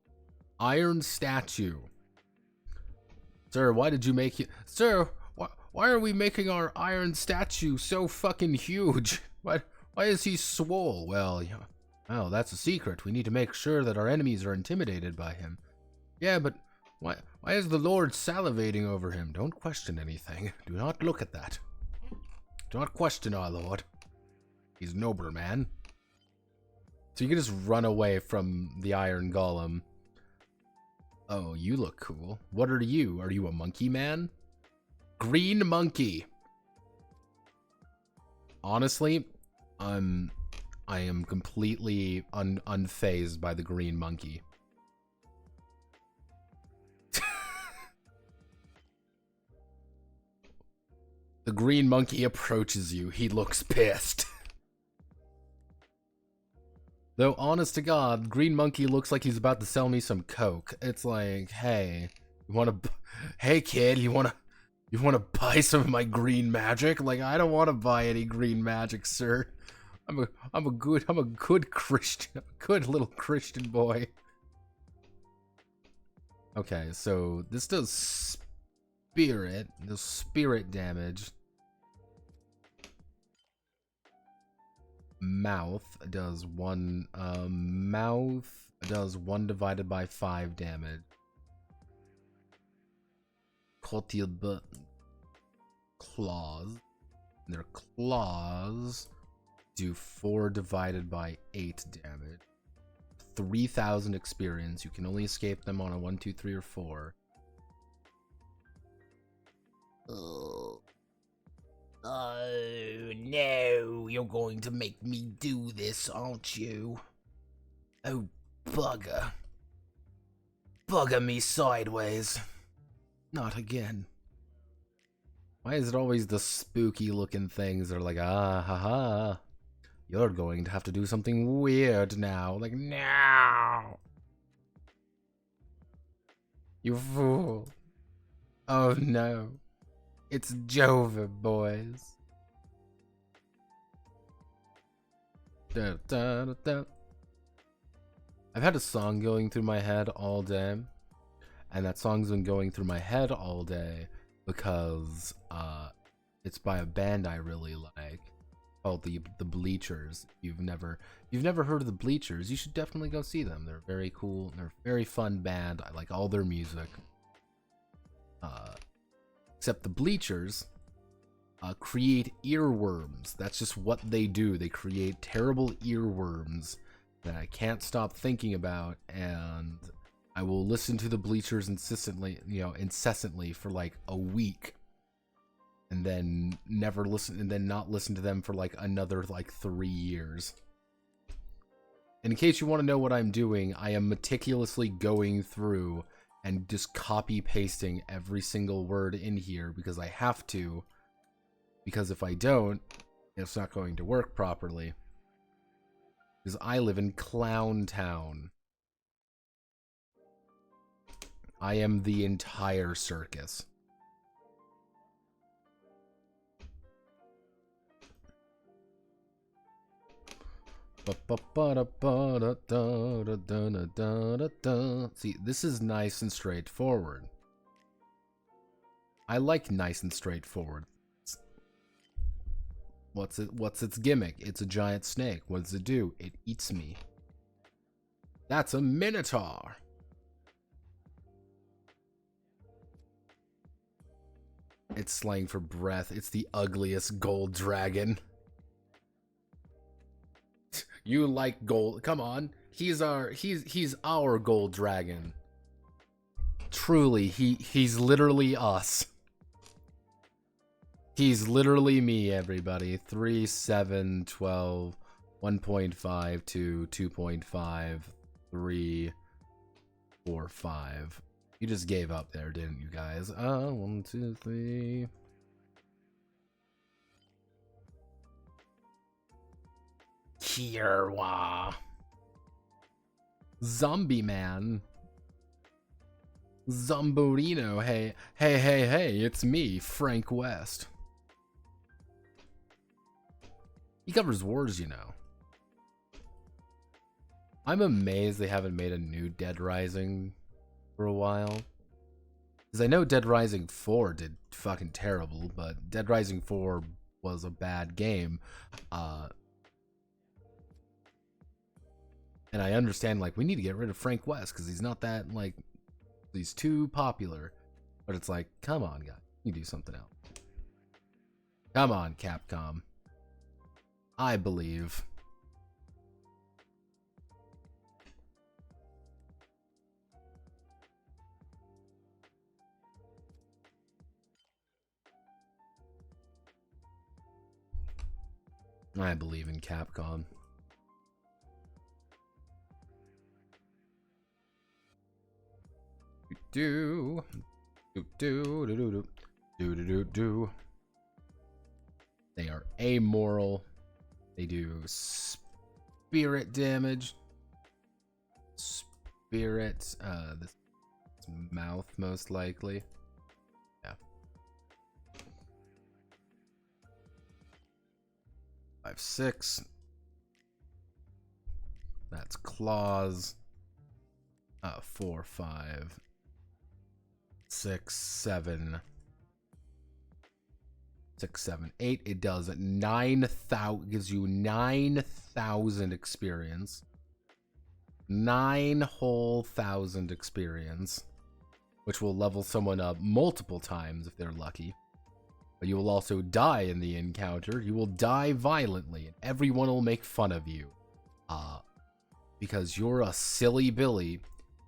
Iron Statue. Sir, why did you make it? Sir, why are we making our iron statue so fucking huge? Why is he swole? Well, that's a secret. We need to make sure that our enemies are intimidated by him. Yeah, but why is the Lord salivating over him? Don't question anything. Do not look at that. Do not question our Lord. He's noble, man. So you can just run away from the Iron Golem. Oh, you look cool. What are you? Are you a monkey man? Green monkey. Honestly, I am completely unfazed by the green monkey. The green monkey approaches you. He looks pissed. Though, honest to God, green monkey looks like he's about to sell me some coke. It's like, hey, hey kid, you wanna buy some of my green magic? Like, I don't want to buy any green magic, sir. I'm a good Christian, I'm a good little Christian boy. Okay, so this does the spirit damage. Mouth does one divided by 5 damage. Kotilba claws. Their claws do 4 divided by 8 damage. 3,000 experience. You can only escape them on a 1, 2, 3, or 4. Oh no, you're going to make me do this, aren't you? Oh, bugger. Bugger me sideways. Not again. Why is it always the spooky looking things that are like, ah, haha. You're going to have to do something weird now. Like, no. You fool. Oh no. It's Jova, boys. Da, da, da, da. I've had a song going through my head all day. And that song's been going through my head all day because it's by a band I really like called the Bleachers. You've never heard of the Bleachers, you should definitely go see them. They're very cool. They're a very fun band. I like all their music. Except the Bleachers create earworms. That's just what they do. They create terrible earworms that I can't stop thinking about, and I will listen to the Bleachers incessantly for like a week, and then not listen to them for like another like 3 years. And in case you want to know what I'm doing, I am meticulously going through and just copy pasting every single word in here because I have to, because if I don't, it's not going to work properly. Because I live in Clown Town. I am the entire circus. See, this is nice and straightforward. I like nice and straightforward. What's its gimmick? It's a giant snake. What does it do? It eats me. That's a minotaur. It's slang for breath. It's the ugliest gold dragon. You like gold? Come on. He's our gold dragon. Truly, he's literally us. He's literally me, everybody. 3, 7, 12, 1.5 to 2.5, 3, 4, 5. You just gave up there, didn't you guys? 1, 2, 3. Kirwa. Zombie man. Zomborino. Hey, it's me, Frank West. He covers wars, you know. I'm amazed they haven't made a new Dead Rising for a while. Because I know Dead Rising 4 did fucking terrible, but Dead Rising 4 was a bad game. And I understand, like, we need to get rid of Frank West because he's not that, like, he's too popular. But it's like, come on, guys. You do something else. Come on, Capcom. I believe. I believe in Capcom. Do. They are amoral. They do spirit damage. Spirit, this mouth most likely. Yeah. 5, 6. That's claws. 4, 5, 6, 7. 6, 7, 8. It does 9,000, gives you 9,000 experience. 9 whole thousand experience, which will level someone up multiple times if they're lucky. But you will also die in the encounter. You will die violently, and everyone will make fun of you. Because you're a silly Billy,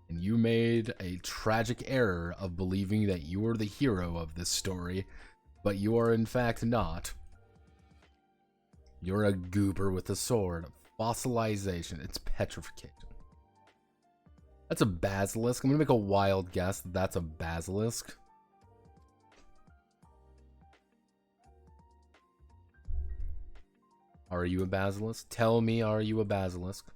and you made a tragic error of believing that you are the hero of this story, but you are in fact not. You're a goober with a sword. Fossilization. It's petrification. That's a basilisk. I'm gonna make a wild guess that that's a basilisk. Are you a basilisk? Tell me, are you a basilisk?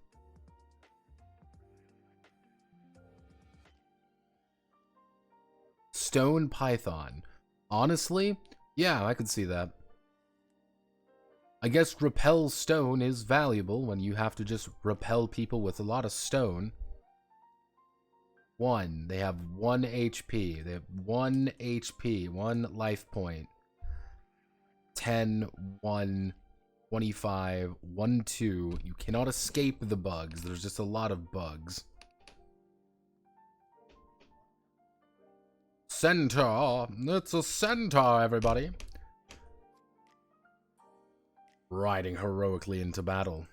Stone python. Honestly, yeah, I could see that. I guess repel stone is valuable when you have to just repel people with a lot of stone. 1. They have 1 HP. They have 1 HP, 1 life point. 10, 1, 25, 1, 2. You cannot escape the bugs. There's just a lot of bugs. Centaur. It's a centaur, everybody. Riding heroically into battle.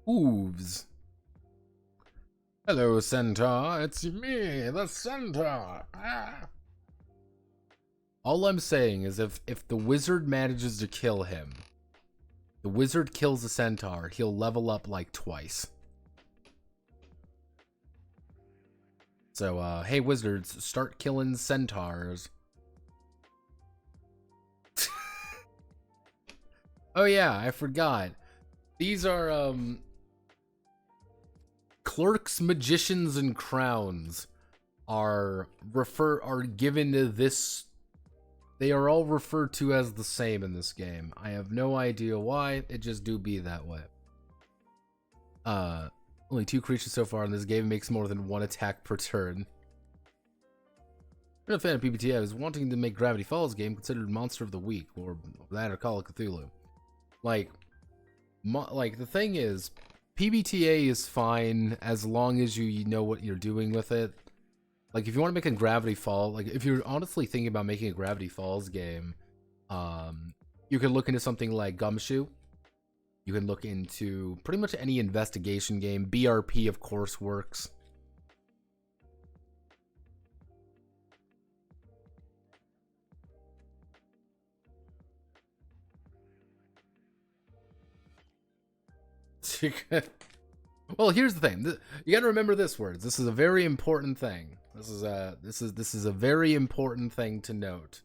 Hooves. Hello, centaur. It's me, the centaur. Ah. All I'm saying is if the wizard manages to kill him, the wizard kills the centaur, he'll level up like twice. So, hey wizards, start killing centaurs. Oh yeah, I forgot. These are, clerks, magicians, and crowns are given to this. They are all referred to as the same in this game. I have no idea why. It just do be that way. Only 2 creatures so far in this game, makes more than 1 attack per turn. I'm a fan of PBTA. I was wanting to make Gravity Falls game considered Monster of the Week, or that or Call of Cthulhu. Like the thing is, PBTA is fine as long as you know what you're doing with it. Like, if you want to make a Gravity Fall, like, if you're honestly thinking about making a Gravity Falls game, you can look into something like Gumshoe. You can look into pretty much any investigation game. BRP, of course, works. Well, here's the thing. You got to remember this words. This is a very important thing. This is a very important thing to note.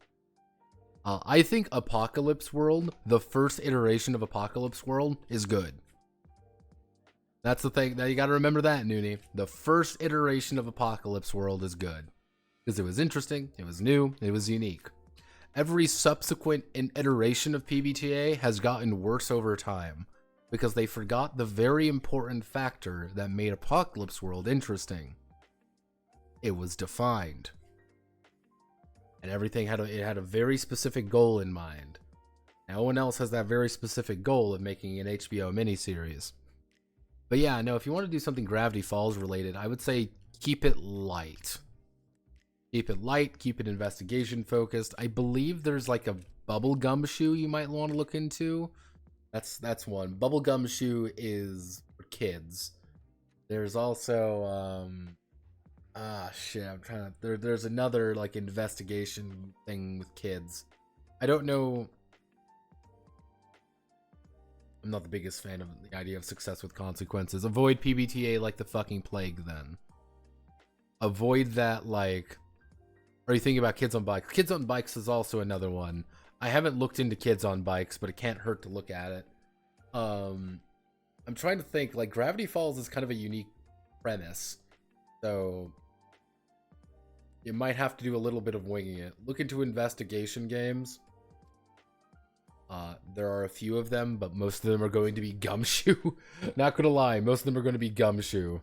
I think Apocalypse World, the first iteration of Apocalypse World, is good. That's the thing. Now you got to remember that, Noonie. The first iteration of Apocalypse World is good because it was interesting, it was new, it was unique. Every subsequent iteration of PBTA has gotten worse over time because they forgot the very important factor that made Apocalypse World interesting. It was defined. And everything had a very specific goal in mind. No one else has that very specific goal of making an HBO miniseries. But yeah, no, if you want to do something Gravity Falls related, I would say keep it light. Keep it light, keep it investigation focused. I believe there's like a bubblegum shoe you might want to look into. That's one. Bubblegum shoe is for kids. There's also shit, I'm trying to there's another like investigation thing with kids. I don't know. I'm not the biggest fan of the idea of success with consequences. Avoid PBTA like the fucking plague then. Avoid that like. Are you thinking about Kids on Bikes? Kids on Bikes is also another one. I haven't looked into Kids on Bikes, but it can't hurt to look at it. I'm trying to think, like, Gravity Falls is kind of a unique premise. So you might have to do a little bit of winging it. Look into investigation games. There are a few of them, but most of them are going to be gumshoe. Not gonna lie, most of them are going to be gumshoe.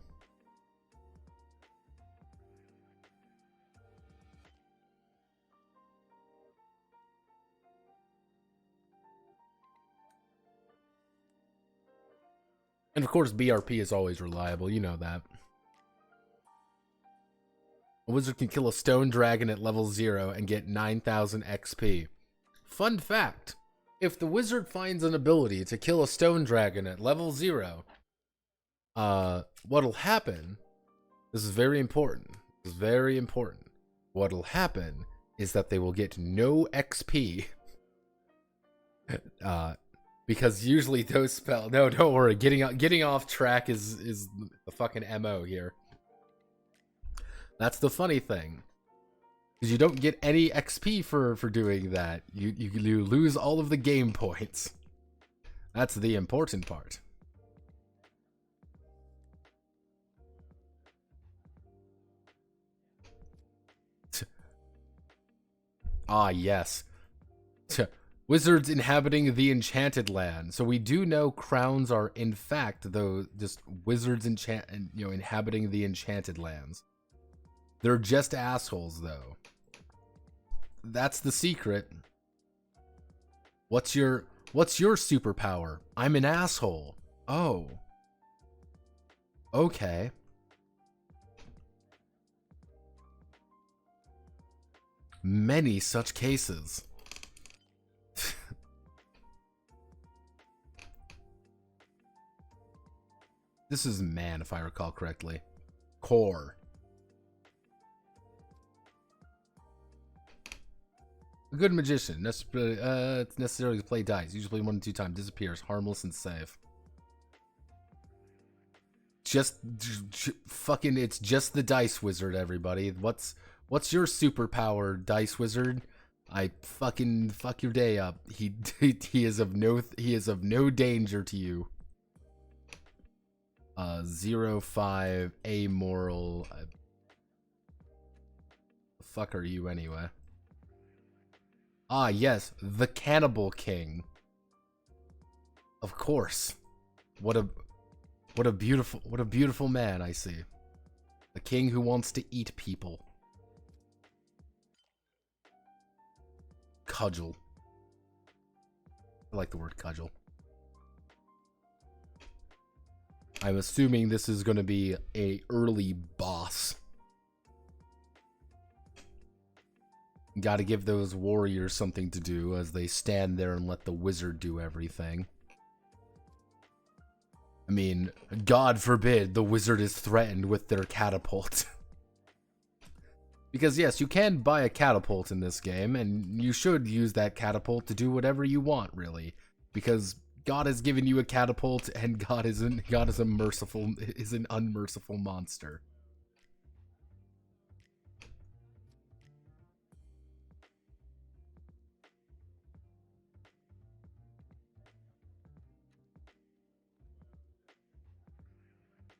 And of course, BRP is always reliable, you know that. A wizard can kill a stone dragon at level 0 and get 9,000 XP. Fun fact, if the wizard finds an ability to kill a stone dragon at level 0, what'll happen, this is very important, what'll happen is that they will get no XP. Because usually those spells, no, don't worry, getting off track is the fucking MO here. That's the funny thing, because you don't get any XP for doing that. You lose all of the game points. That's the important part. Ah, yes. Wizards inhabiting the Enchanted Land. So we do know crowns are, in fact, though, just wizards inhabiting the Enchanted Lands. They're just assholes, though. That's the secret. What's your superpower? I'm an asshole. Oh. Okay. Many such cases. This is man, if I recall correctly. Core. A good magician. It's necessary to play dice. Usually 1 to 2 times. Disappears. Harmless and safe. Fucking, it's just the dice wizard, everybody. What's your superpower, dice wizard? I fucking fuck your day up. He is of no danger to you. 05 amoral. The fuck are you anyway? Ah, yes, the Cannibal King. Of course. What a beautiful man I see. The king who wants to eat people. Cudgel. I like the word cudgel. I'm assuming this is going to be a early boss. Got to give those warriors something to do as they stand there and let the wizard do everything. I mean, God forbid the wizard is threatened with their catapult. Because yes, you can buy a catapult in this game, and you should use that catapult to do whatever you want, really. Because God has given you a catapult, and God is an unmerciful monster.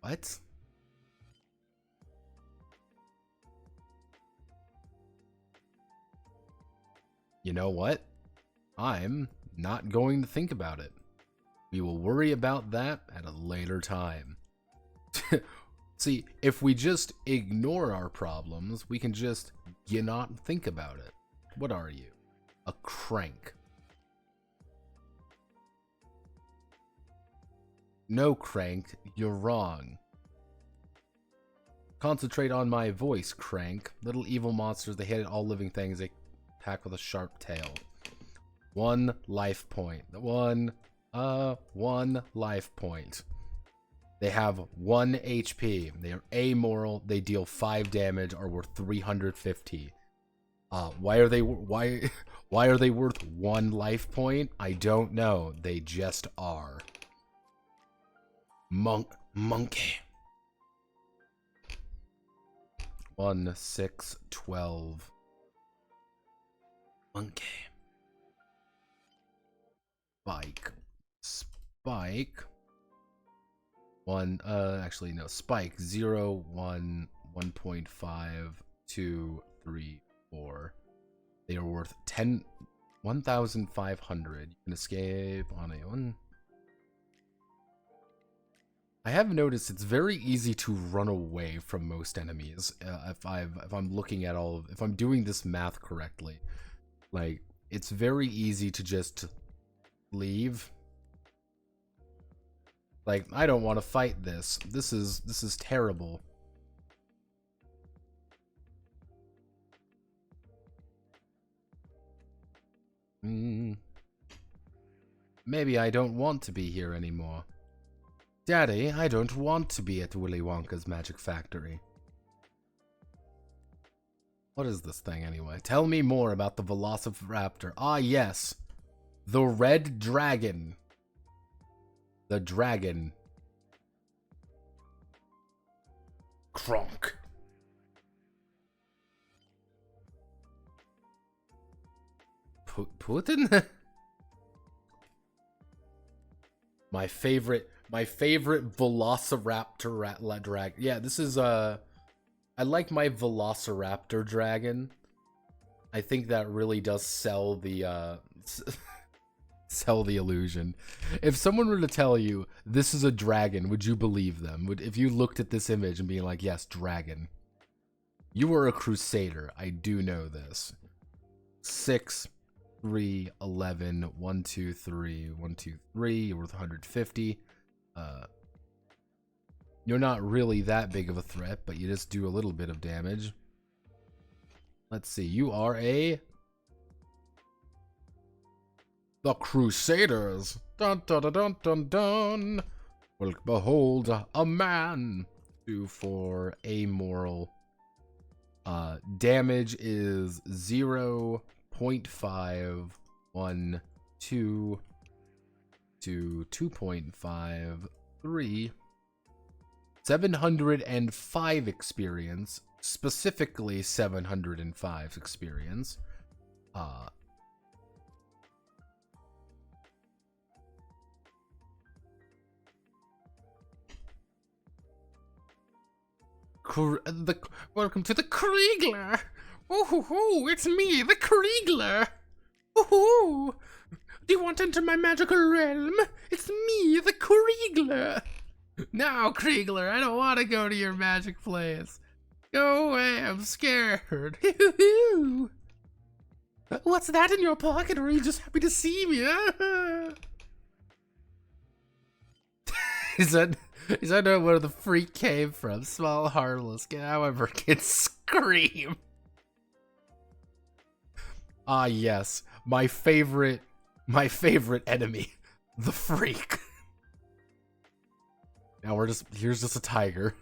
What? You know what? I'm not going to think about it. We will worry about that at a later time. See, if we just ignore our problems, we can just not think about it. What are you? A crank. No, Crank, you're wrong. Concentrate on my voice, Crank. Little evil monsters, they hit all living things, they attack with a sharp tail. 1 life point. One life point. They have 1 HP. They are amoral, they deal 5 damage, are worth 350. Why are they worth 1 life point? I don't know. They just are. Monkey. 1, 6, 12. Monkey. Spike. 1, actually no, Spike. 0, 1, 1.5, 2, 3, 4. They are worth 10. 1,500. You can escape on a one. I have noticed it's very easy to run away from most enemies if I'm looking at if I'm doing this math correctly. Like, it's very easy to just leave. Like, I don't want to fight this. This is terrible. Maybe I don't want to be here anymore. Daddy, I don't want to be at Willy Wonka's Magic Factory. What is this thing anyway? Tell me more about the Velociraptor. Ah, yes. The Red Dragon. The dragon. Kronk. Putin? My favorite Velociraptor dragon. Yeah, this is I like my Velociraptor dragon. I think that really does sell the sell the illusion. If someone were to tell you this is a dragon, would you believe them? If you looked at this image and being like, yes, dragon. You are a crusader. I do know this. 6, 3, 11, 1, 2, 3, 1, 2, 3. You're worth 150. You're not really that big of a threat, but you just do a little bit of damage. Let's see. You are the Crusaders. Dun dun dun dun dun dun. Will behold a man. 2 for amoral. Damage is 0.5, 1, 2 to 2.5, 3. 705 experience, specifically 705 experience. Welcome to the Kriegler. Oh, it's me, the Kriegler. Oh, do you want to enter my magical realm? It's me, the Kriegler. No, Kriegler, I don't want to go to your magic place. Go away, I'm scared. What's that in your pocket, or are you just happy to see me? Is that where the freak came from? Small, harmless, however, can scream. Ah, yes, my favorite enemy, the freak. Now here's just a tiger.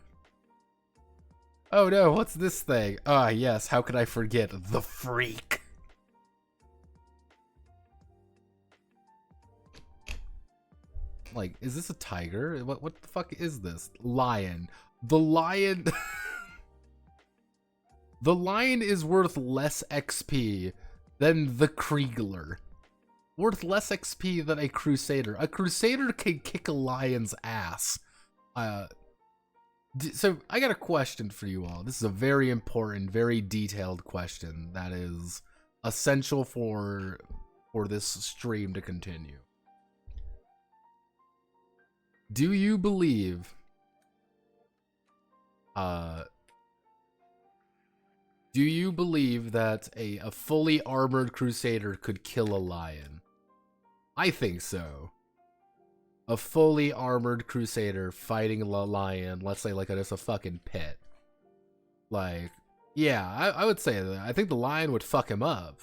Oh no, what's this thing? Ah, yes, how could I forget the freak? Like, is this a tiger? What the fuck is this? Lion. The lion... The lion is worth less XP than the Kriegler. Worth less XP than a crusader. A crusader can kick a lion's ass. So I got a question for you all. This is a very important, very detailed question that is essential for this stream to continue. Do you believe that a fully armored crusader could kill a lion? I think so. A fully armored crusader fighting a lion, let's say like just a fucking pit. Like, yeah, I would say that. I think the lion would fuck him up.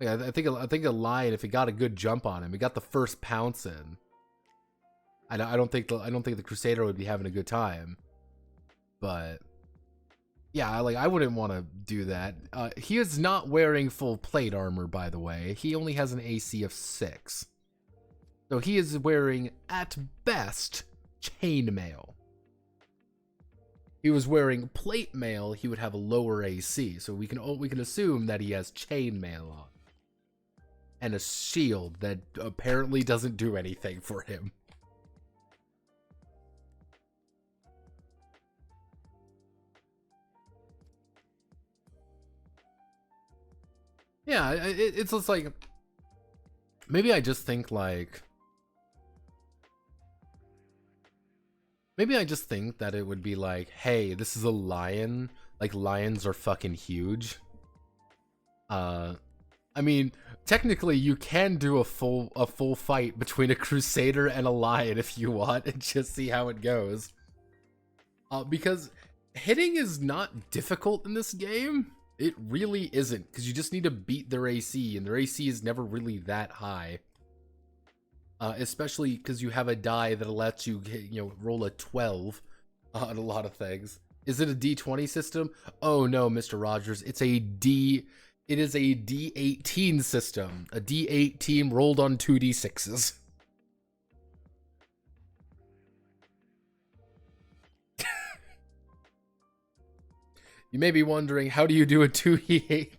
Like, I think a lion, if he got a good jump on him, he got the first pounce in. I don't think the crusader would be having a good time. But yeah, I wouldn't want to do that. He is not wearing full plate armor, by the way. He only has an AC of 6. So he is wearing, at best, chainmail. If he was wearing plate mail, he would have a lower AC. So we can assume that he has chainmail on. And a shield that apparently doesn't do anything for him. Yeah, it's just like, maybe I just think like, maybe I just think that it would be like, hey, this is a lion. Like, lions are fucking huge. I mean, technically you can do a full fight between a crusader and a lion if you want, and just see how it goes. Because hitting is not difficult in this game. It really isn't, because you just need to beat their AC, and their AC is never really that high. Especially because you have a die that lets you, roll a 12 on a lot of things. Is it a D20 system? Oh no, Mr. Rogers, it is a D18 system. A D18 rolled on 2D6s. You may be wondering, how do you do a 2D8?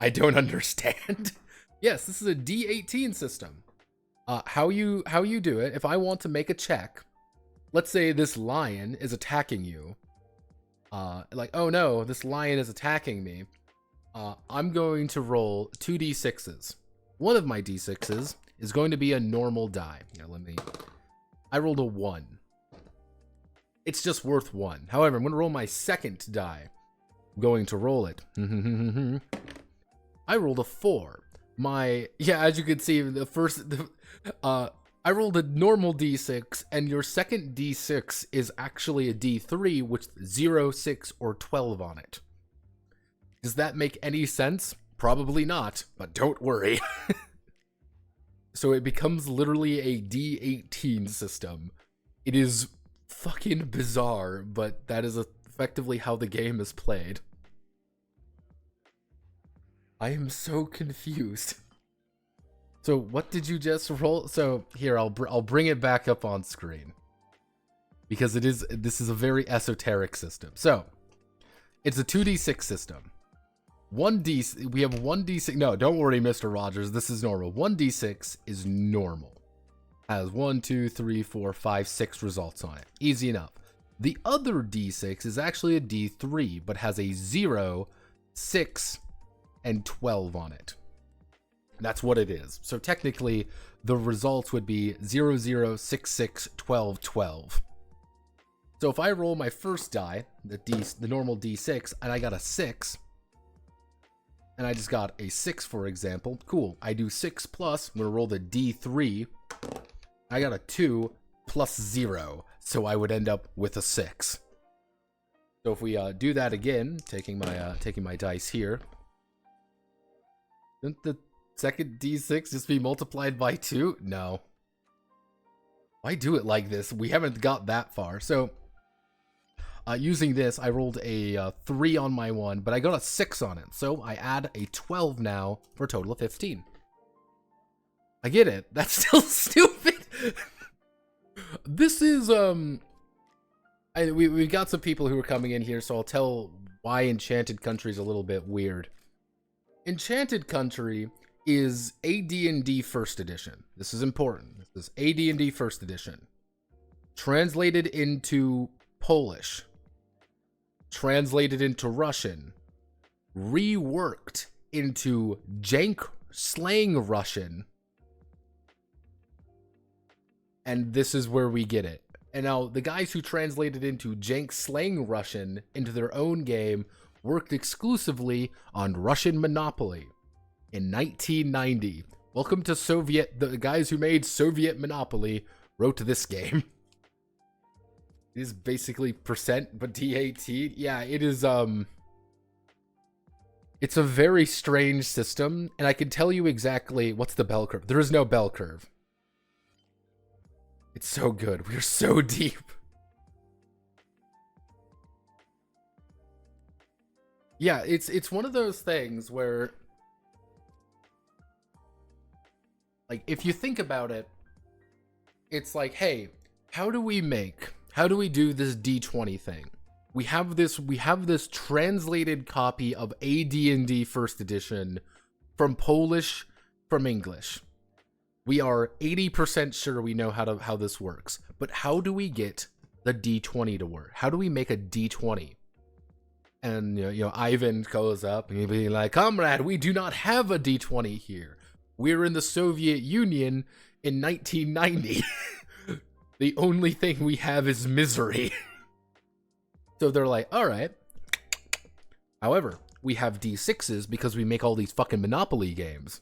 I don't understand. Yes, this is a D18 system. How you do it, if I want to make a check, let's say this lion is attacking you. Like, oh no, this lion is attacking me. I'm going to roll 2d6s. One of my d6s is going to be a normal die. I rolled a 1. It's just worth 1. However, I'm going to roll my second die. I'm going to roll it. I rolled a 4. As you can see, I rolled a normal d6, and your second d6 is actually a d3 with 0, 6, or 12 on it. Does that make any sense? Probably not, but don't worry. So it becomes literally a D18 system. It is fucking bizarre, but that is effectively how the game is played. I am so confused. So what did you just roll? So here, I'll bring it back up on screen, because this is a very esoteric system. So it's a 2d6 system. We have 1d6. No, don't worry, Mr. Rogers. This is normal. 1d6 is normal. Has 1, 2, 3, 4, 5, 6 results on it. Easy enough. The other d6 is actually a d3, but has a 0, 6, and 12 on it. That's what it is. So technically, the results would be 0, 0, 6, 6, 12, 12. So if I roll my first die, the normal d6, and I got a 6, and I just got a 6, for example, cool. I do 6 plus, I'm going to roll the d3. I got a 2 plus 0, so I would end up with a 6. So if we do that again, taking my dice here, shouldn't the second d6 just be multiplied by 2? No. Why do it like this? We haven't got that far. So using this, I rolled a 3 on my 1, but I got a 6 on it. So I add a 12 now for a total of 15. I get it. That's still stupid. This is, we've got some people who are coming in here, so I'll tell why Enchanted Country is a little bit weird. Enchanted Country is AD&D First Edition. This is important. This is AD&D First Edition. Translated into Polish. Translated into Russian. Reworked into jank slang Russian. And this is where we get it. And now, the guys who translated into jank slang Russian into their own game worked exclusively on Russian Monopoly in 1990. Welcome to Soviet. The guys who made Soviet Monopoly wrote this game. It is basically percent, but D18. Yeah, it is, it's a very strange system, and I can tell you exactly what's the bell curve. There is no bell curve. It's so good. We're so deep. Yeah, it's one of those things where, like, if you think about it, it's like, hey, how do we do this D20 thing? We have this translated copy of AD&D First Edition from Polish, from English. We are 80% sure we know how this works, but how do we get the D20 to work? How do we make a D20? And Ivan goes up and he'll be like, "Comrade, we do not have a D20 here. We're in the Soviet Union in 1990. The only thing we have is misery." So they're like, all right. However, we have D6s because we make all these fucking Monopoly games.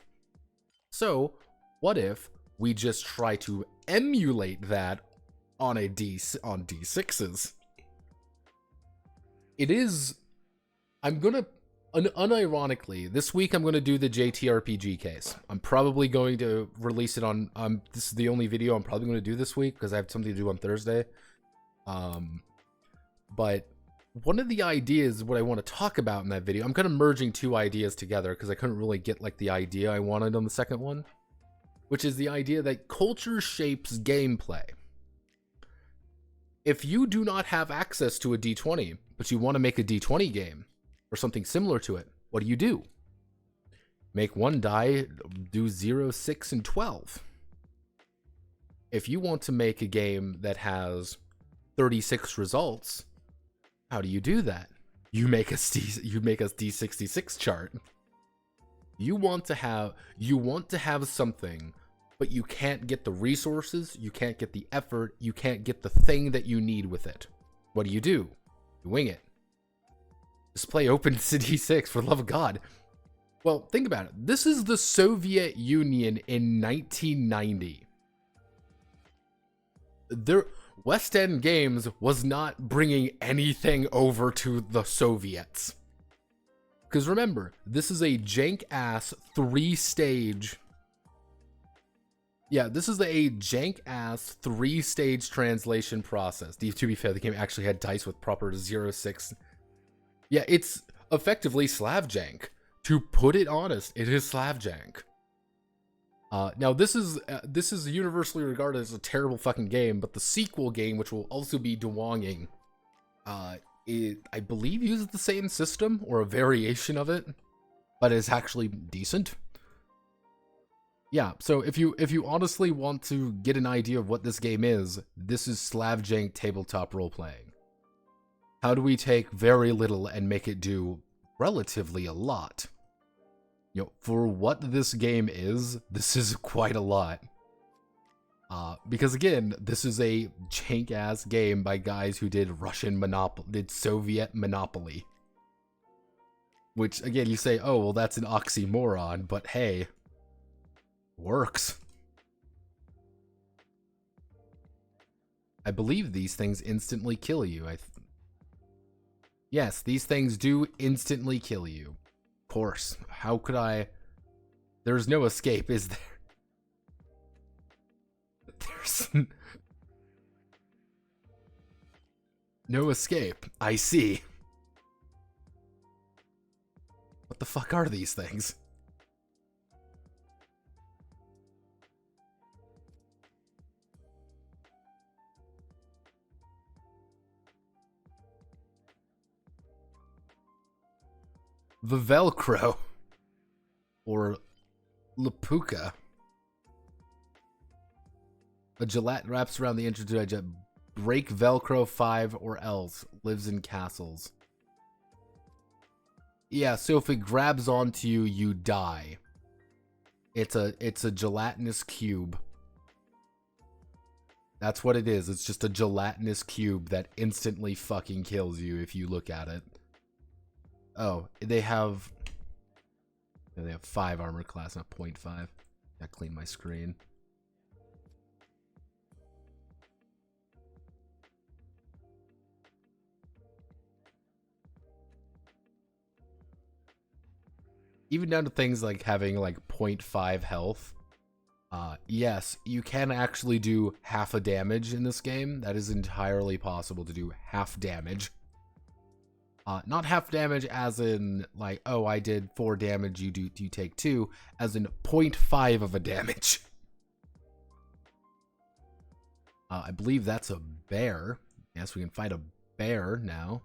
So what if we just try to emulate that on D6s? It is, unironically, this week I'm gonna do the JTRPG case. I'm probably going to release it on, this is the only video I'm probably gonna do this week because I have something to do on Thursday. But one of the ideas, what I want to talk about in that video, I'm kind of merging two ideas together because I couldn't really get like the idea I wanted on the second one, which is the idea that culture shapes gameplay. If you do not have access to a D20, but you want to make a D20 game or something similar to it, what do? Make one die do 0, 6, and 12. If you want to make a game that has 36 results, how do you do that? You make a D66 chart. You want to have something, but you can't get the resources, you can't get the effort, you can't get the thing that you need with it. What do? You wing it. Just play Open D6, for the love of God. Well, think about it. This is the Soviet Union in 1990. West End Games was not bringing anything over to the Soviets. Because remember, this is a jank-ass 3-stage... Yeah, this is a jank-ass 3-stage translation process. To be fair, the game actually had dice with proper 0, 6... Yeah, it's effectively Slav jank. To put it honest, it is Slav jank. Now this is universally regarded as a terrible fucking game, but the sequel game, which will also be DUWANGing, it, I believe, uses the same system or a variation of it, but is actually decent. Yeah, so if you honestly want to get an idea of what this game is, this is Slav jank tabletop role playing. How do we take very little and make it do relatively a lot? For what this game is, this is quite a lot. Because again, this is a jank-ass game by guys who did Soviet Monopoly. Which, again, you say, oh, well, that's an oxymoron, but hey, works. I believe these things instantly kill you. Yes, these things do instantly kill you. Of course. How could I... There's no escape, is there? There's... no escape. I see. What the fuck are these things? The Velcro. Or Lapuka. A gelatin wraps around the entrance to a jet. Break Velcro 5 or else. Lives in castles. Yeah, so if it grabs onto you, you die. It's a gelatinous cube. That's what it is. It's just a gelatinous cube that instantly fucking kills you if you look at it. Oh, they have 5 armor class, not 0.5. I clean my screen. Even down to things like having like 0.5 health. Yes, you can actually do half a damage in this game. That is entirely possible to do half damage. Not half damage as in like, oh, I did 4 damage, you take 2, as in 0.5 of a damage. I believe that's a bear. Yes, we can fight a bear now.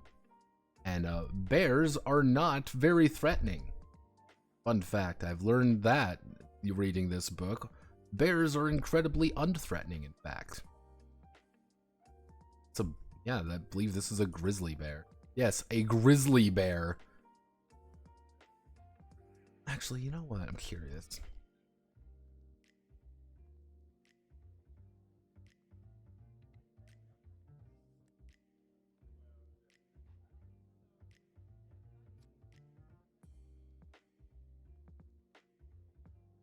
And bears are not very threatening. Fun fact, I've learned that reading this book. Bears are incredibly unthreatening, in fact. Yeah, I believe this is a grizzly bear. Yes, a grizzly bear. Actually, you know what? I'm curious.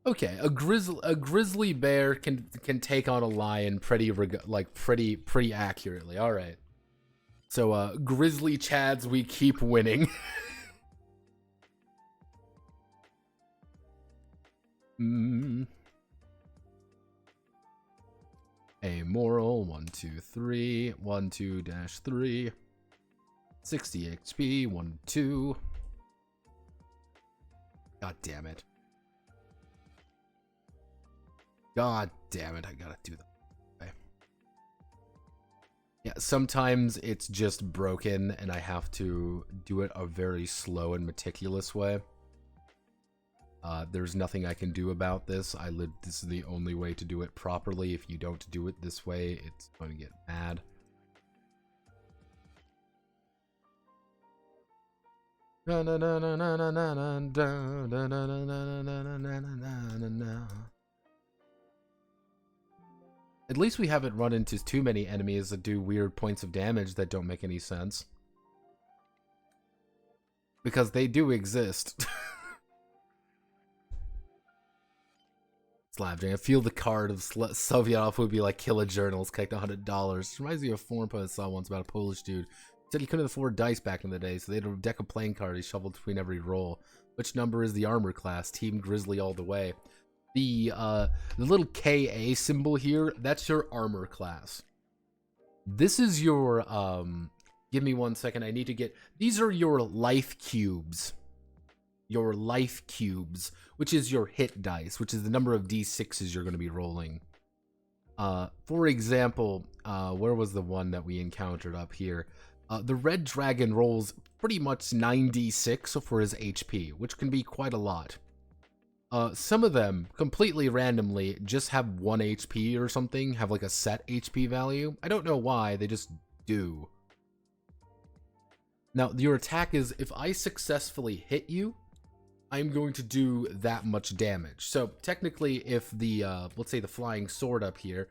Okay, a grizzly bear can take on a lion pretty accurately. All right. So grizzly chads, we keep winning. Amoral 1 2 3 1 2-3 60 HP 1 2. God damn it. God damn it, I gotta do that. Okay. Yeah, sometimes it's just broken and I have to do it a very slow and meticulous way. There's nothing I can do about this. This is the only way to do it properly. If you don't do it this way, it's going to get mad. At least we haven't run into too many enemies that do weird points of damage that don't make any sense. Because they do exist. Slapjack. I feel the card of Sovietov would be like kill a journalist, collect $100. Reminds me of a foreign post I saw once about a Polish dude. Said he couldn't afford dice back in the day, so they had a deck of playing cards he shuffled between every roll. Which number is the armor class? Team Grizzly all the way. The little KA symbol here, that's your armor class. This is your give me 1 second. I need to get these are your life cubes. Your life cubes, which is your hit dice, which is the number of d6s you're going to be rolling. For example, where was the one that we encountered up here? The red dragon rolls pretty much 9d6 for his HP, which can be quite a lot. Some of them, completely randomly, just have 1 HP or something, have like a set HP value. I don't know why, they just do. Now, your attack is, if I successfully hit you, I'm going to do that much damage. So technically, if the let's say the flying sword up here,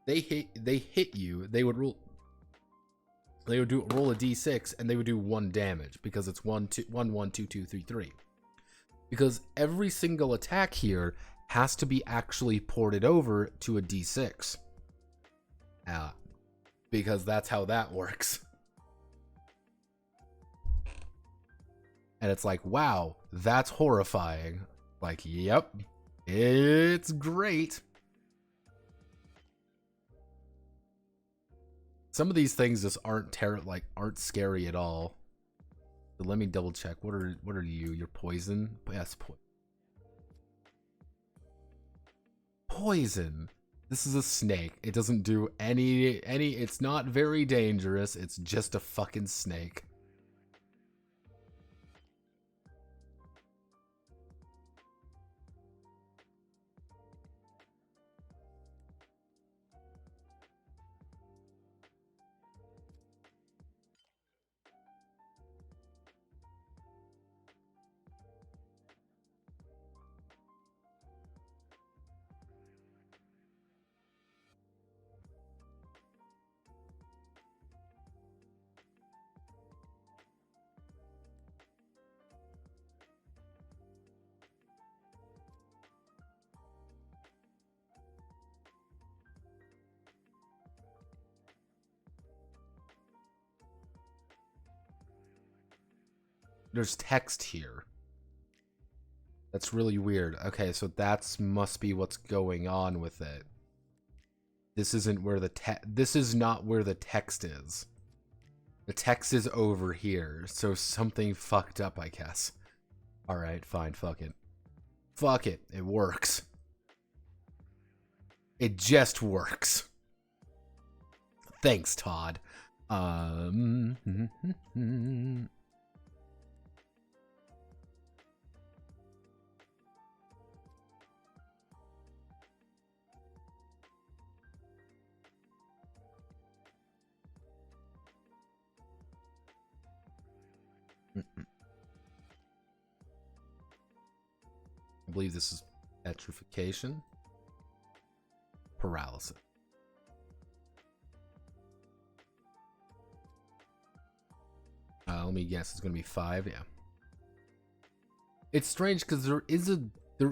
they hit you, they would roll a d6 and they would do 1 damage because it's 1 2 1 1 2 2 3 3. Because every single attack here has to be actually ported over to a d6. Because that's how that works. And it's like, wow, that's horrifying. Like, yep, it's great. Some of these things just aren't aren't scary at all. So let me double check. What are you? You're poison? Yes, poison. This is a snake. It doesn't do any it's not very dangerous. It's just a fucking snake. There's text here. That's really weird. Okay, so that's must be what's going on with it. This isn't where this is not where the text is. The text is over here, so something fucked up, I guess. Alright, fine, fuck it. Fuck it, it works. It just works. Thanks, Todd. I believe this is petrification. Paralysis. Let me guess, it's gonna be 5, yeah. It's strange because there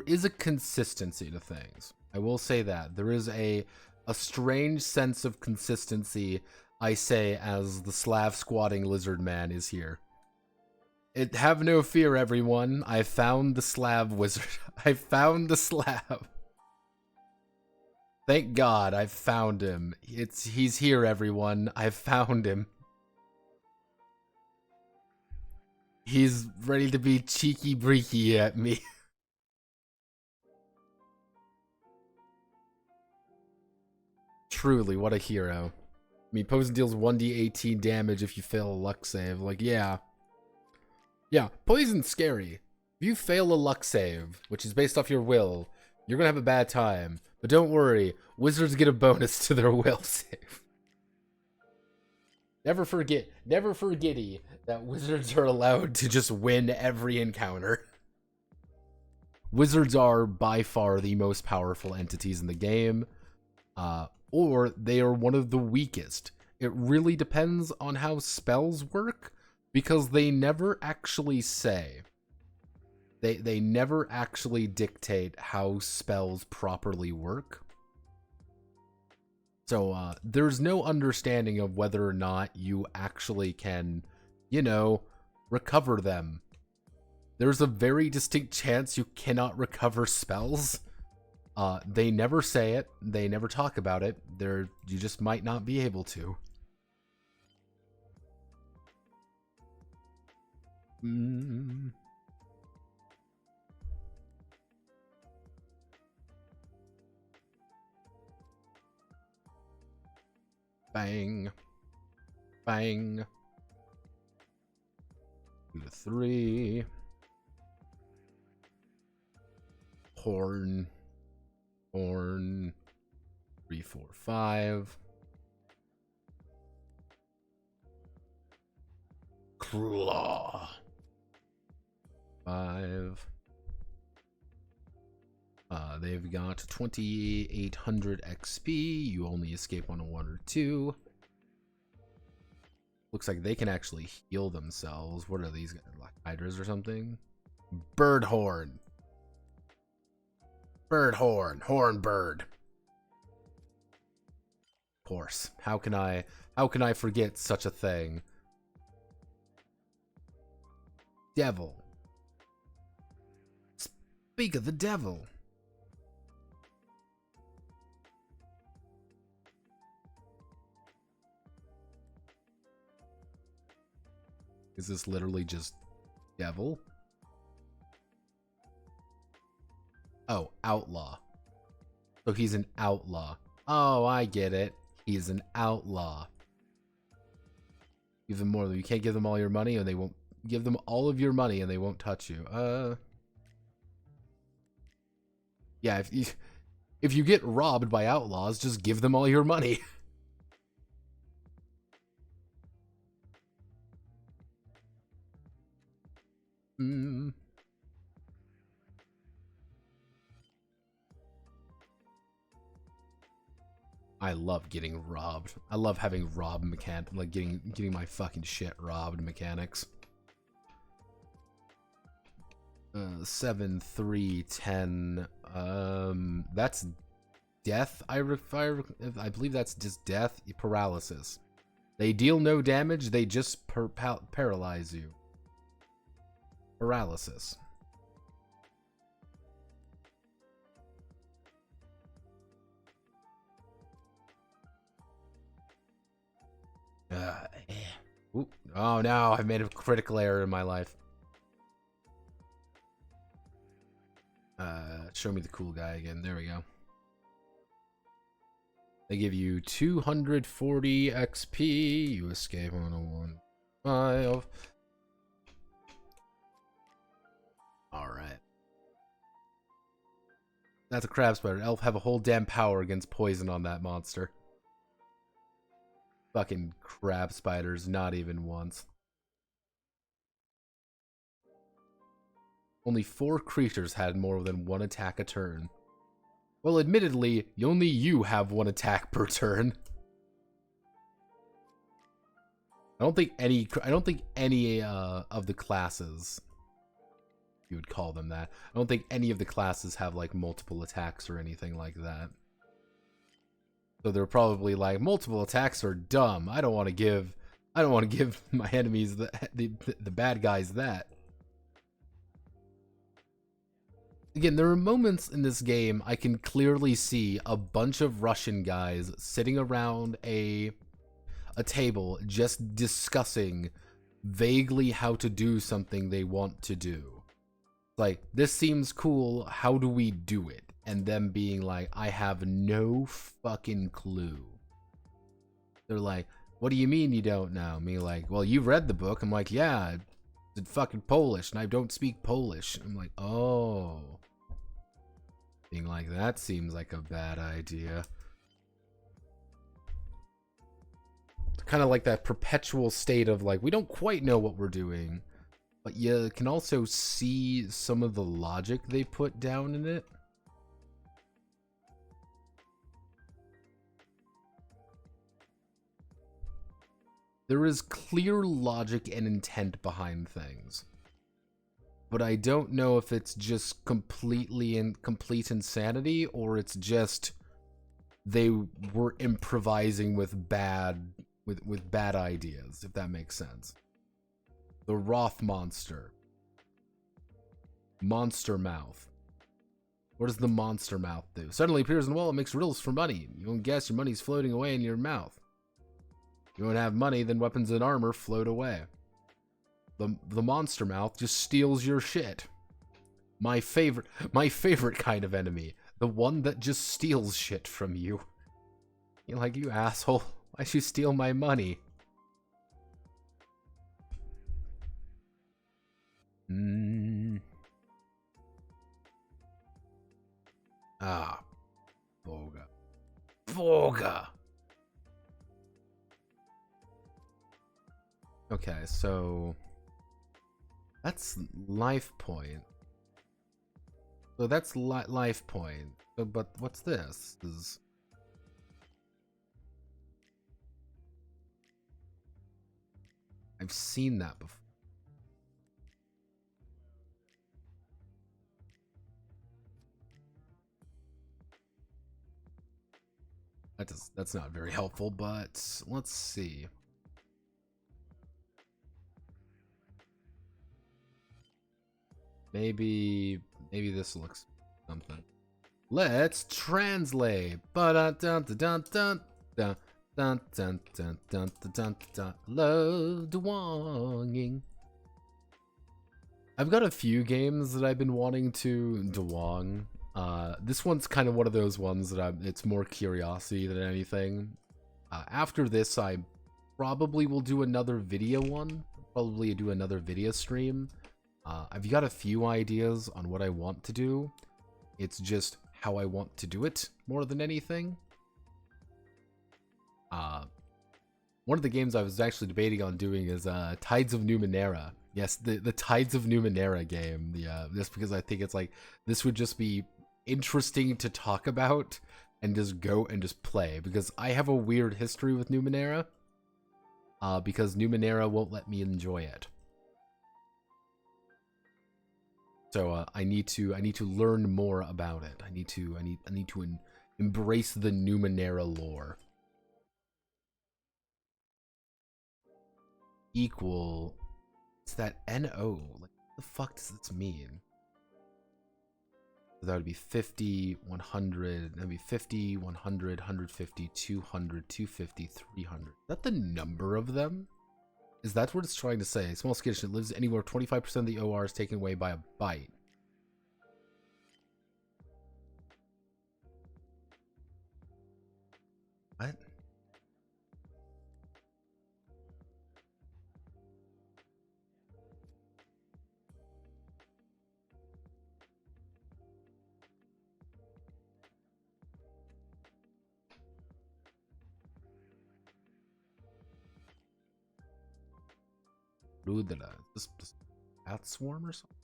is a consistency to things. I will say that. There is a strange sense of consistency, I say, as the Slav squatting lizard man is here. Have no fear, everyone. I found the Slav wizard. I found the Slav. Thank God I found him. He's here, everyone. I found him. He's ready to be cheeky-breaky at me. Truly, what a hero. I mean, poison deals 1d18 damage if you fail a luck save. Like, yeah. Yeah, poison's scary. If you fail a luck save, which is based off your will, you're gonna have a bad time. But don't worry, wizards get a bonus to their will save. Never forgetty that wizards are allowed to just win every encounter. Wizards are by far the most powerful entities in the game, or they are one of the weakest. It really depends on how spells work, because they never actually say. They never actually dictate how spells properly work. So there's no understanding of whether or not you actually can, you know, recover them. There's a very distinct chance you cannot recover spells. They never say it. They never talk about it. You just might not be able to. Bang. Bang. 2 to 3. Horn. Horn. 3, 4, 5. Claw. 5. They've got 2,800 XP. You only escape on a 1 or 2. Looks like they can actually heal themselves. What are these guys? Like hydras or something? Bird horn. Bird horn. Horn bird. Of course. How can I forget such a thing? Devil. Speak of the devil. Is this literally just devil? Oh, outlaw. So he's an outlaw. Oh, I get it. He's an outlaw. Give them more. You can't give them all your money, or they won't. Give them all of your money, and they won't touch you. Yeah. If you get robbed by outlaws, just give them all your money. I love getting robbed. I love having robbed like getting my fucking shit robbed mechanics. 7, 3, 10. That's death. I believe that's just death. Paralysis. They deal no damage. They just paralyze you. Paralysis. Ooh. Oh no, I've made a critical error in my life. Show me the cool guy again. There we go. They give you 240 XP. You escape on a 1 5. Alright. That's a crab spider. Elf have a whole damn power against poison on that monster. Fucking crab spiders, not even once. Only 4 creatures had more than 1 attack a turn. Well, admittedly, only you have 1 attack per turn. I don't think any of the classes, you would call them that. I don't think any of the classes have like multiple attacks or anything like that. So they're probably like, multiple attacks are dumb. I don't want to give my enemies the bad guys that. Again, there are moments in this game I can clearly see a bunch of Russian guys sitting around a table just discussing vaguely how to do something they want to do. Like, this seems cool, how do we do it? And them being like, I have no fucking clue. They're like, what do you mean you don't know? Me like, well, you read the book. I'm like, yeah, it's in fucking Polish, and I don't speak Polish. I'm like, oh. Being like, that seems like a bad idea. Kind of like that perpetual state of like, we don't quite know what we're doing, but you can also see some of the logic they put down in it. There is clear logic and intent behind things, but I don't know if it's just complete insanity or it's just they were improvising with bad ideas, if that makes sense. The Roth monster. Monster mouth. What does the monster mouth do? Suddenly appears in the wall and makes riddles for money. You won't guess your money's floating away in your mouth. You won't have money, then weapons and armor float away. The monster mouth just steals your shit. My favorite kind of enemy. The one that just steals shit from you. You're like, you asshole. Why'd you steal my money? Ah. Boga. Boga! Okay, so that's life point. So that's life point. So, but what's this? I've seen that before. That's not very helpful, but let's see. Maybe this looks something. Let's translate. Love DUWANGing. I've got a few games that I've been wanting to DUWANG. This one's kind of one of those ones that it's more curiosity than anything. After this, I probably will do another video one. Probably do another video stream. I've got a few ideas on what I want to do. It's just how I want to do it more than anything. One of the games I was actually debating on doing is Tides of Numenera. Yes, the Tides of Numenera game. Just because I think it's like, this would just be interesting to talk about and just go and just play, because I have a weird history with Numenera. Because Numenera won't let me enjoy it. So I need to learn more about it. I need to embrace the Numenera lore. Equal. It's that NO. Like, what the fuck does this mean? That would be 50, 100. That'd be 50, 100, 150, 200, 250, 300. Is that the number of them? Is that what it's trying to say? Small skittish, it lives anywhere 25% of the OR is taken away by a bite. What? Rudra. Is this bat swarm or something?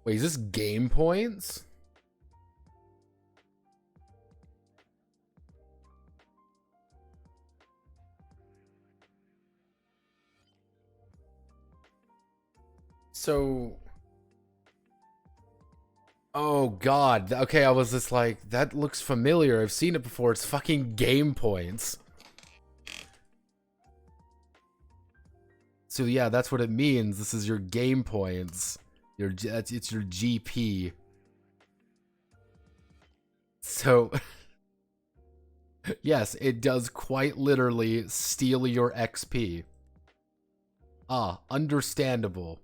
Wait, is this game points? So... Oh god, okay, I was just like, that looks familiar, I've seen it before, it's fucking game points. So yeah, that's what it means, this is your game points. It's your GP. So, yes, it does quite literally steal your XP. Ah, understandable.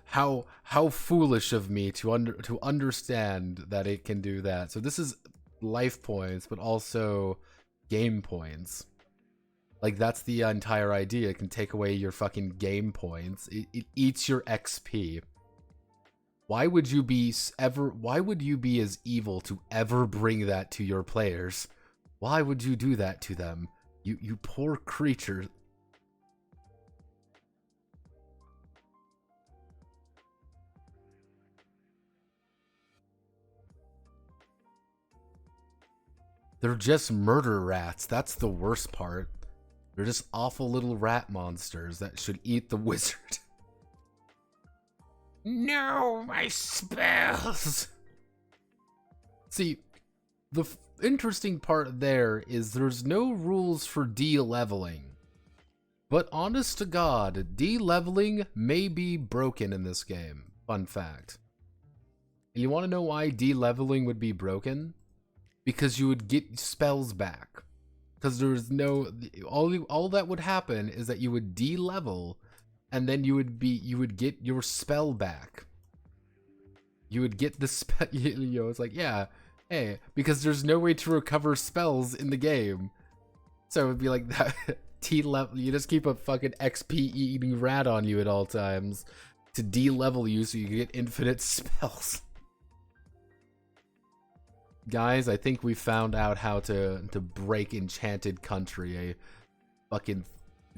How foolish of me to understand that it can do that. So this is life points, but also game points. Like, that's the entire idea. It can take away your fucking game points. It eats your XP. Why would you be as evil to ever bring that to your players? Why would you do that to them? You poor creature. They're just murder rats. That's the worst part. They're just awful little rat monsters that should eat the wizard. No, my spells! See, the interesting part there is there's no rules for de-leveling. But honest to God, de-leveling may be broken in this game. Fun fact. And you want to know why de-leveling would be broken? Because you would get spells back. Because there's no... All that would happen is that you would de-level, and then you would get your spell back. You would get the spell... You know, it's like, yeah, hey, because there's no way to recover spells in the game. So it would be like that. T-level, you just keep a fucking XP eating rat on you at all times to de-level you so you can get infinite spells. Guys, I think we found out how to break Enchanted Country. A fucking...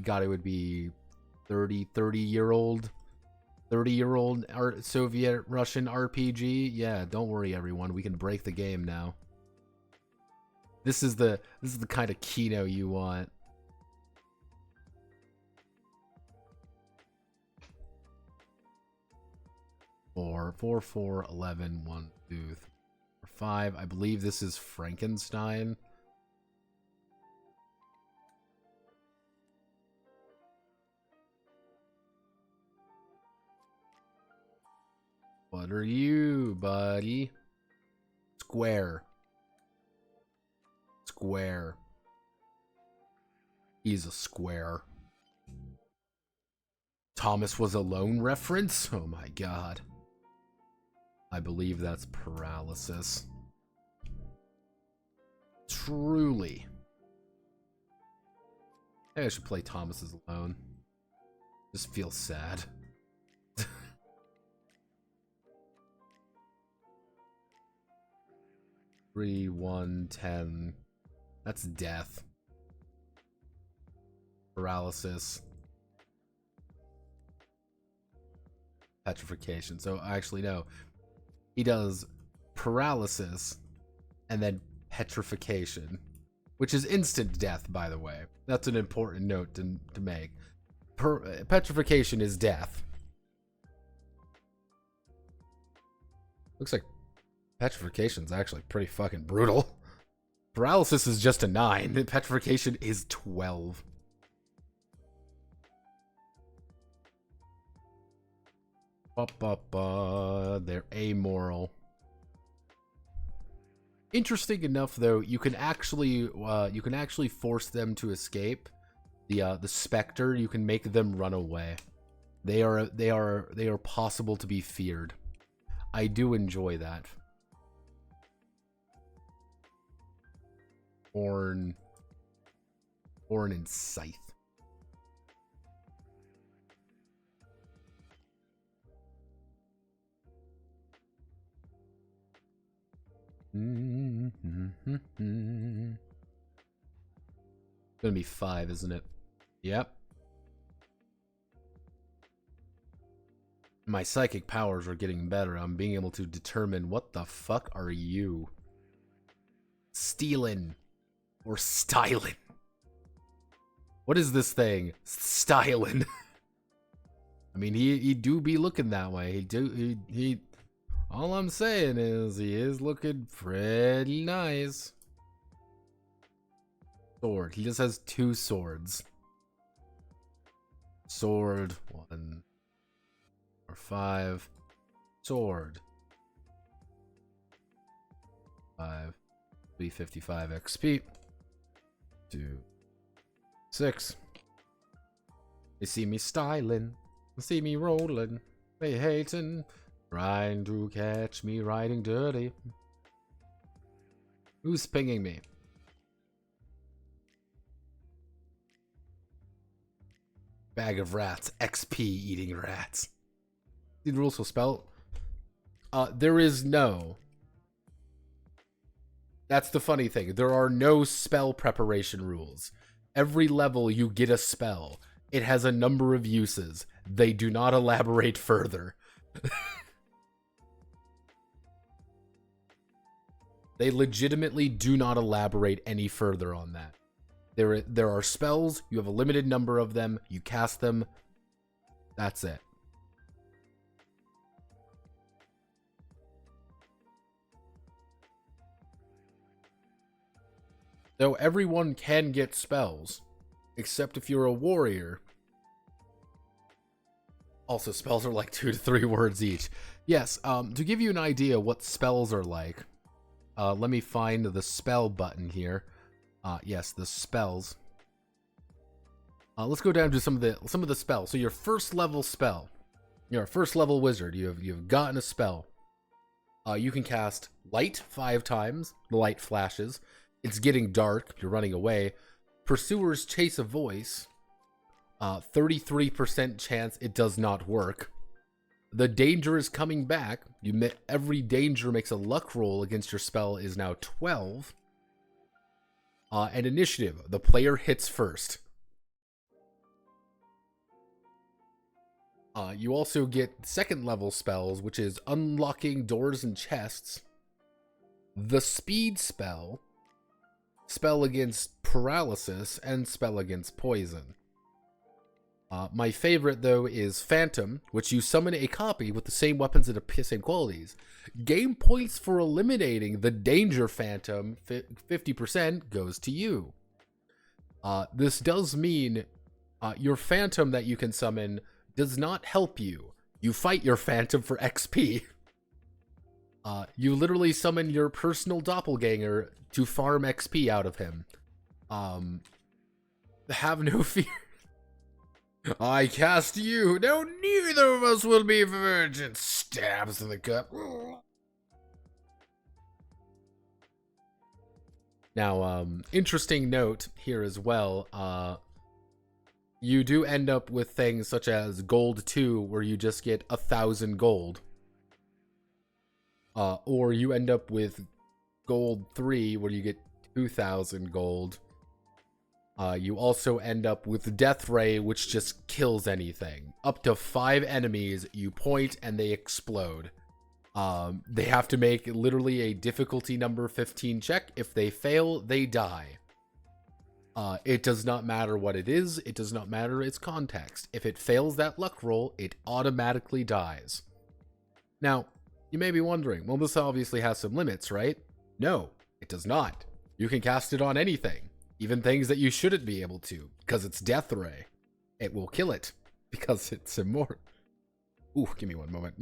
God, it would be 30-year-old Soviet Russian RPG. Yeah, don't worry everyone, we can break the game now. This is the kind of Kino you want. Four, 11, 1, 2, 3, 5. I believe this is Frankenstein. What are you, buddy? Square. Square. He's a square. Thomas was alone reference? Oh my god. I believe that's paralysis. Truly. Maybe I should play Thomas as alone. Just feel sad. 3, 1, 10. That's death. Paralysis. Petrification. So actually no. He does paralysis and then petrification, which is instant death, by the way. That's an important note to make. Petrification is death. Looks like petrification is actually pretty fucking brutal. Paralysis is just a 9. Petrification is 12. They're amoral. Interesting enough, though, you can actually force them to escape. The specter, you can make them run away. They are possible to be feared. I do enjoy that. Horn and Scythe. It's gonna be 5, isn't it? Yep. My psychic powers are getting better. I'm being able to determine what the fuck are you? Stealing. Or styling. What is this thing? Styling. I mean, he do be looking that way. He all I'm saying is he is looking pretty nice. Sword. He just has 2 swords. Sword. 1 or 5. Sword. 5. 355 XP. 2. 6. They see me styling. They see me rolling. They hating. Trying to catch me riding dirty. Who's pinging me? Bag of rats. XP eating rats. See the rules for spell? There is no. That's the funny thing. There are no spell preparation rules. Every level you get a spell. It has a number of uses. They do not elaborate further. They legitimately do not elaborate any further on that. There are spells, you have a limited number of them, you cast them, that's it. Though everyone can get spells, except if you're a warrior. Also, spells are like 2 to 3 words each. Yes, to give you an idea what spells are like, let me find the spell button here. Yes, the spells. Let's go down to some of the spells. So your first level spell, you're a first level wizard. You've gotten a spell. You can cast light 5 times. The light flashes. It's getting dark. You're running away. Pursuers chase a voice. 33% chance it does not work. The danger is coming back. Every danger makes a luck roll against your spell is now 12. And initiative. The player hits first. You also get second level spells, which is unlocking doors and chests. The speed spell. Spell against paralysis, and spell against poison. My favorite, though, is Phantom, which you summon a copy with the same weapons and the same qualities. Game points for eliminating the Danger Phantom, 50% goes to you. This does mean your Phantom that you can summon does not help you. You fight your Phantom for XP. You literally summon your personal doppelganger to farm XP out of him. Have no fear. I cast you. Now neither of us will be virgins. Stabs in the cup. Now, interesting note here as well. You do end up with things such as gold 2, where you just get 1,000 gold. Or you end up with gold 3, where you get 2,000 gold. You also end up with Death Ray, which just kills anything. Up to 5 enemies, you point and they explode. They have to make literally a difficulty number 15 check. If they fail, they die. It does not matter what it is. It does not matter its context. If it fails that luck roll, it automatically dies. Now, you may be wondering, well, this obviously has some limits, right? No, it does not. You can cast it on anything. Even things that you shouldn't be able to, because it's Death Ray. It will kill it, because it's immortal. Ooh, give me one moment.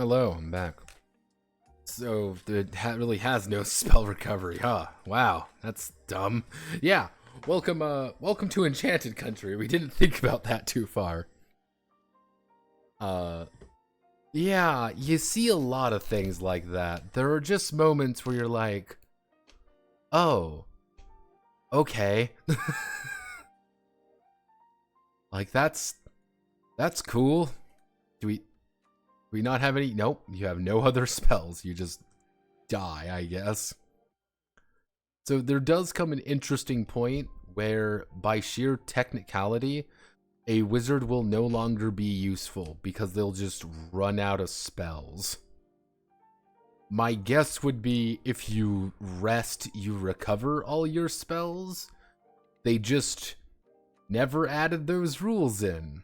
Hello, I'm back. So, it really has no spell recovery, huh? Wow, that's dumb. Yeah, welcome to Enchanted Country. We didn't think about that too far. Yeah, you see a lot of things like that. There are just moments where you're like, oh, okay. Like, that's cool. Do we not have any? Nope, you have no other spells. You just die, I guess. So there does come an interesting point where, by sheer technicality, a wizard will no longer be useful because they'll just run out of spells. My guess would be if you rest, you recover all your spells. They just never added those rules in.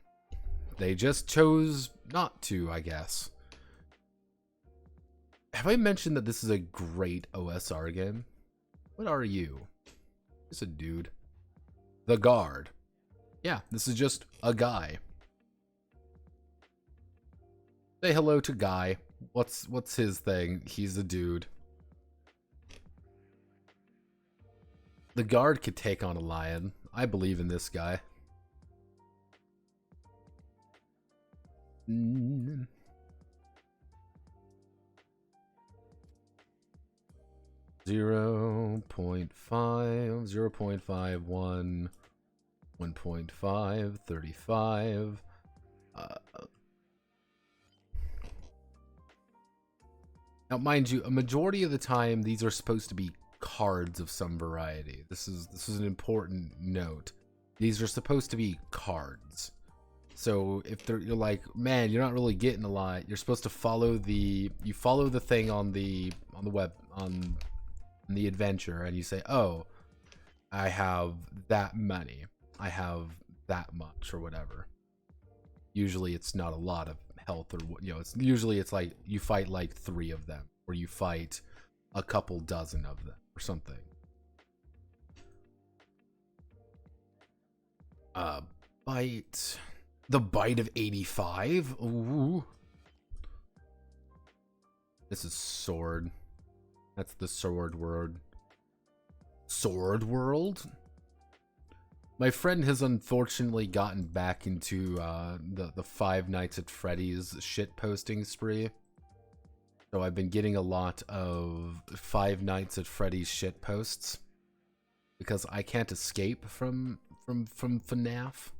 They just chose not to, I guess. Have I mentioned that this is a great OSR game? What are you? Just a dude. The guard. Yeah, this is just a guy. Say hello to Guy. What's his thing? He's a dude. The guard could take on a lion. I believe in this guy. 0.5, 0.51, 1.5, 35. Now, mind you, a majority of the time, these are supposed to be cards of some variety. This is an important note. These are supposed to be cards. So if you're like, man, you're not really getting a lot. You're supposed to follow the thing on the web on the adventure, and you say, oh, I have that many. I have that much or whatever. Usually it's not a lot of health, or it's usually like you fight like 3 of them, or you fight a couple dozen of them or something. Bite. The bite of 85. Ooh. This is sword. That's the sword word. Sword world? My friend has unfortunately gotten back into the Five Nights at Freddy's shit posting spree. So I've been getting a lot of Five Nights at Freddy's shit posts because I can't escape from FNAF.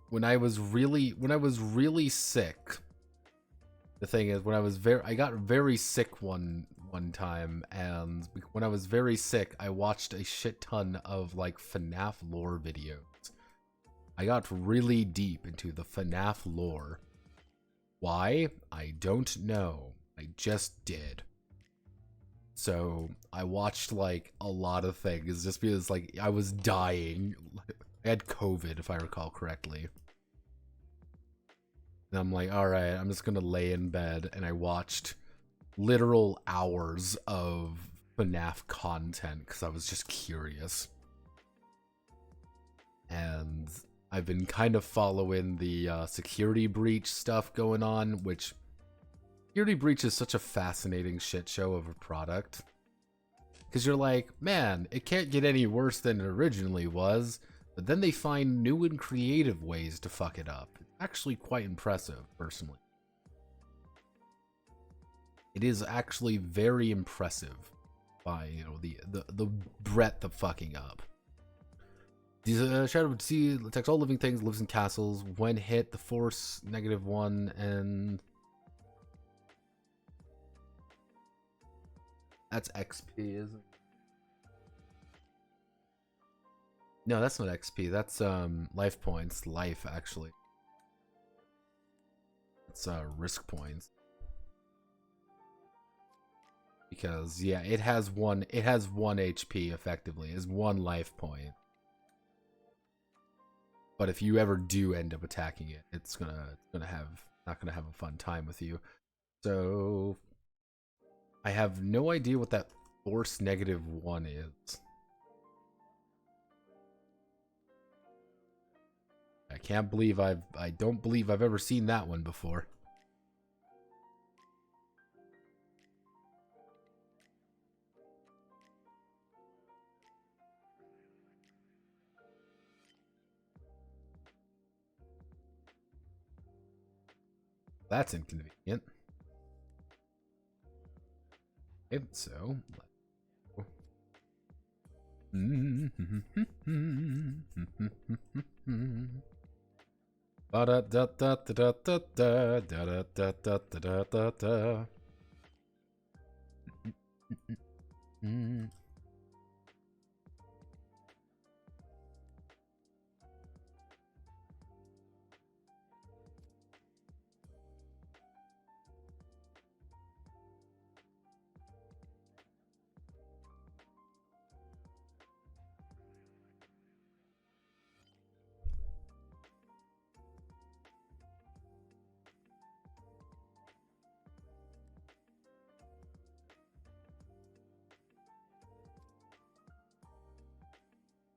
When I was really sick, the thing is, I got very sick one time, and when I was very sick, I watched a shit ton of like FNAF lore videos. I got really deep into the FNAF lore. Why? I don't know. I just did. So I watched like a lot of things just because like I was dying. I had COVID, if I recall correctly. And I'm like, all right, I'm just gonna lay in bed, and I watched literal hours of FNAF content because I was just curious. And I've been kind of following the security breach stuff going on, which security breach is such a fascinating shit show of a product. Because you're like, man, it can't get any worse than it originally was, but then they find new and creative ways to fuck it up. It's actually quite impressive, personally. It is actually very impressive by, the breadth of fucking up. These Shadow of the Sea attacks all living things, lives in castles. When hit, the force -1, and that's XP, isn't it? No, that's not XP. That's life points. Life, actually. It's risk points. Because yeah, it has one HP effectively. It's 1 life point. But if you ever do end up attacking it, it's not gonna have a fun time with you. So I have no idea what that force -1 is. I don't believe I've ever seen that one before. That's inconvenient. Okay, so ba da da da da da da da da da da da da.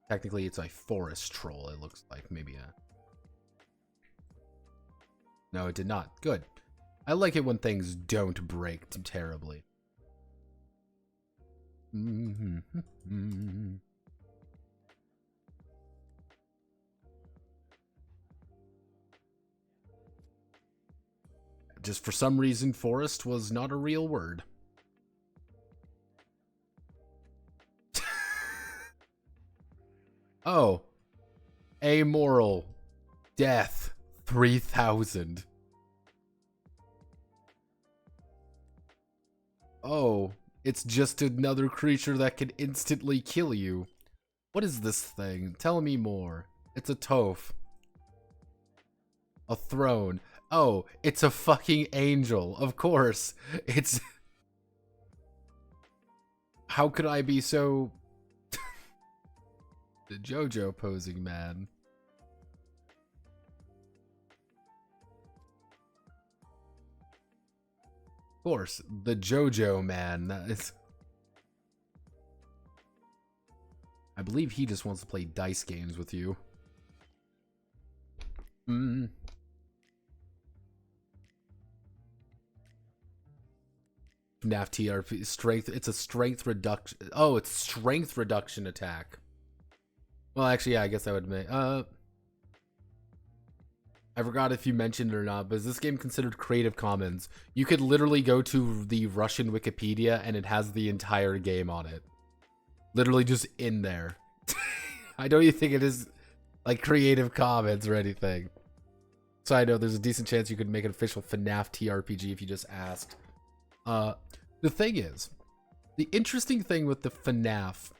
Technically, it's a forest troll, it looks like. Maybe a... No, it did not. Good. I like it when things don't break too terribly. Just for some reason, forest was not a real word. Oh, amoral, death, 3,000. Oh, it's just another creature that can instantly kill you. What is this thing? Tell me more. It's a toph. A throne. Oh, it's a fucking angel. Of course. It's... How could I be so... The JoJo posing man. Of course, the JoJo man. That is... I believe he just wants to play dice games with you. FNAF TRP strength. It's a strength reduction. Oh, it's strength reduction attack. Well, actually, yeah, I guess I would admit. I forgot if you mentioned it or not, but is this game considered Creative Commons? You could literally go to the Russian Wikipedia and it has the entire game on it. Literally just in there. I don't even think it is like Creative Commons or anything. So I know there's a decent chance you could make an official FNAF TRPG if you just asked. The thing is, the interesting thing with the FNAF,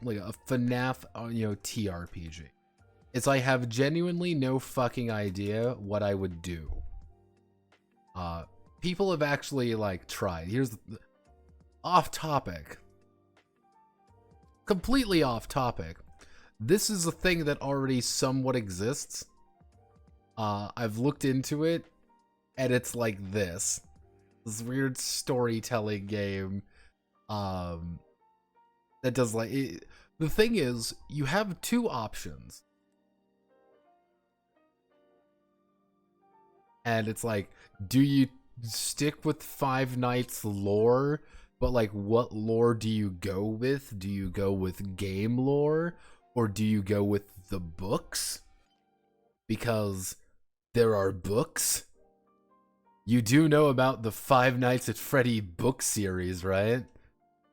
like a FNAF, TRPG, is I have genuinely no fucking idea what I would do. People have actually like tried. Here's the, off topic. Completely off topic. This is a thing that already somewhat exists. I've looked into it, and it's like this weird storytelling game. That does like it. The thing is, you have two options. And it's like, do you stick with Five Nights lore? But like, what lore do you go with? Do you go with game lore? Or do you go with the books? Because there are books. You do know about the Five Nights at Freddy book series, right?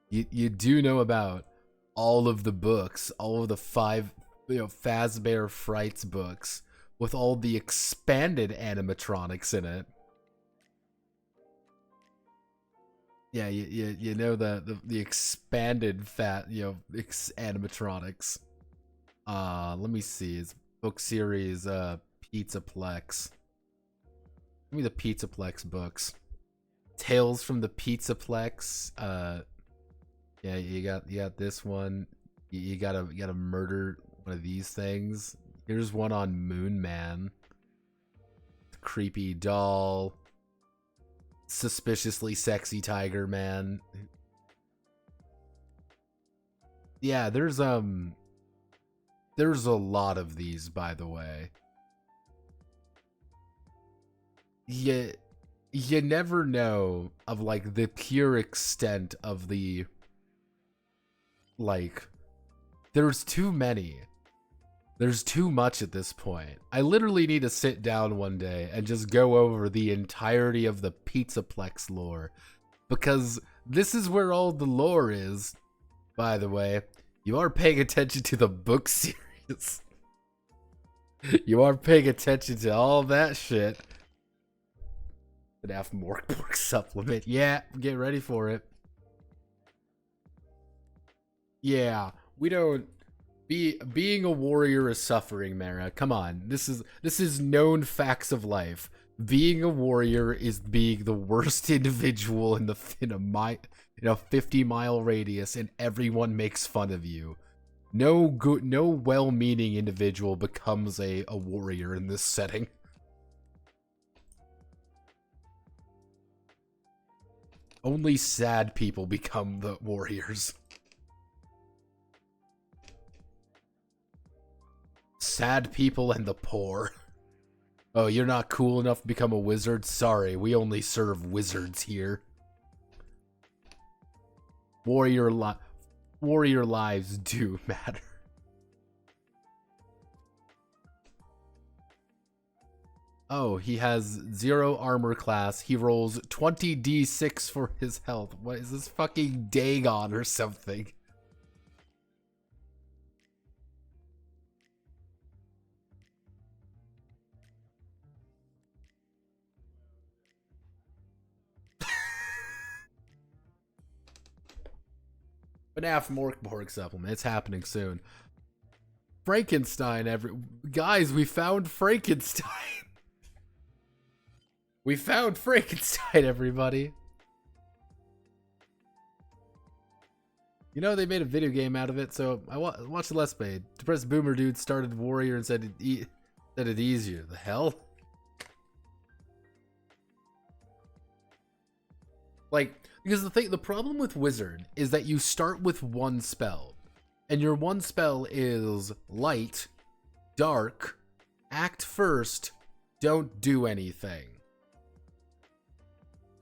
You do know about all of the books, all of the five, Fazbear Frights books, with all the expanded animatronics in it. Yeah, you know the expanded animatronics. Let me see. It's book series Pizzaplex. Give me the Pizzaplex books. Tales from the Pizzaplex. Yeah, you got this one. You gotta murder one of these things. Here's one on Moon Man. Creepy doll. Suspiciously sexy tiger man. Yeah, there's a lot of these, by the way. You never know of like the pure extent of the, like, there's too many. There's too much at this point. I literally need to sit down one day and just go over the entirety of the Pizzaplex lore. Because this is where all the lore is. By the way, you are paying attention to the book series. You are paying attention to all that shit. An Mork supplement. Yeah, get ready for it. Yeah, we don't... Being a warrior is suffering, Mara. Come on. This is known facts of life. Being a warrior is being the worst individual in a 50-mile radius, and everyone makes fun of you. No well-meaning individual becomes a warrior in this setting. Only sad people become the warriors. Sad people and the poor. Oh, you're not cool enough to become a wizard? Sorry, we only serve wizards here. Warrior lives do matter. Oh, he has 0 armor class. He rolls 20d6 for his health. What is this, fucking Dagon or something? FNAF Mork supplement. It's happening soon. Frankenstein, guys, we found Frankenstein. We found Frankenstein, everybody. You know, they made a video game out of it, so I watched the Let's Play. Depressed boomer dude started Warrior and said it easier. The hell? Like, because the problem with Wizard is that you start with one spell. And your one spell is light, dark, act first, don't do anything.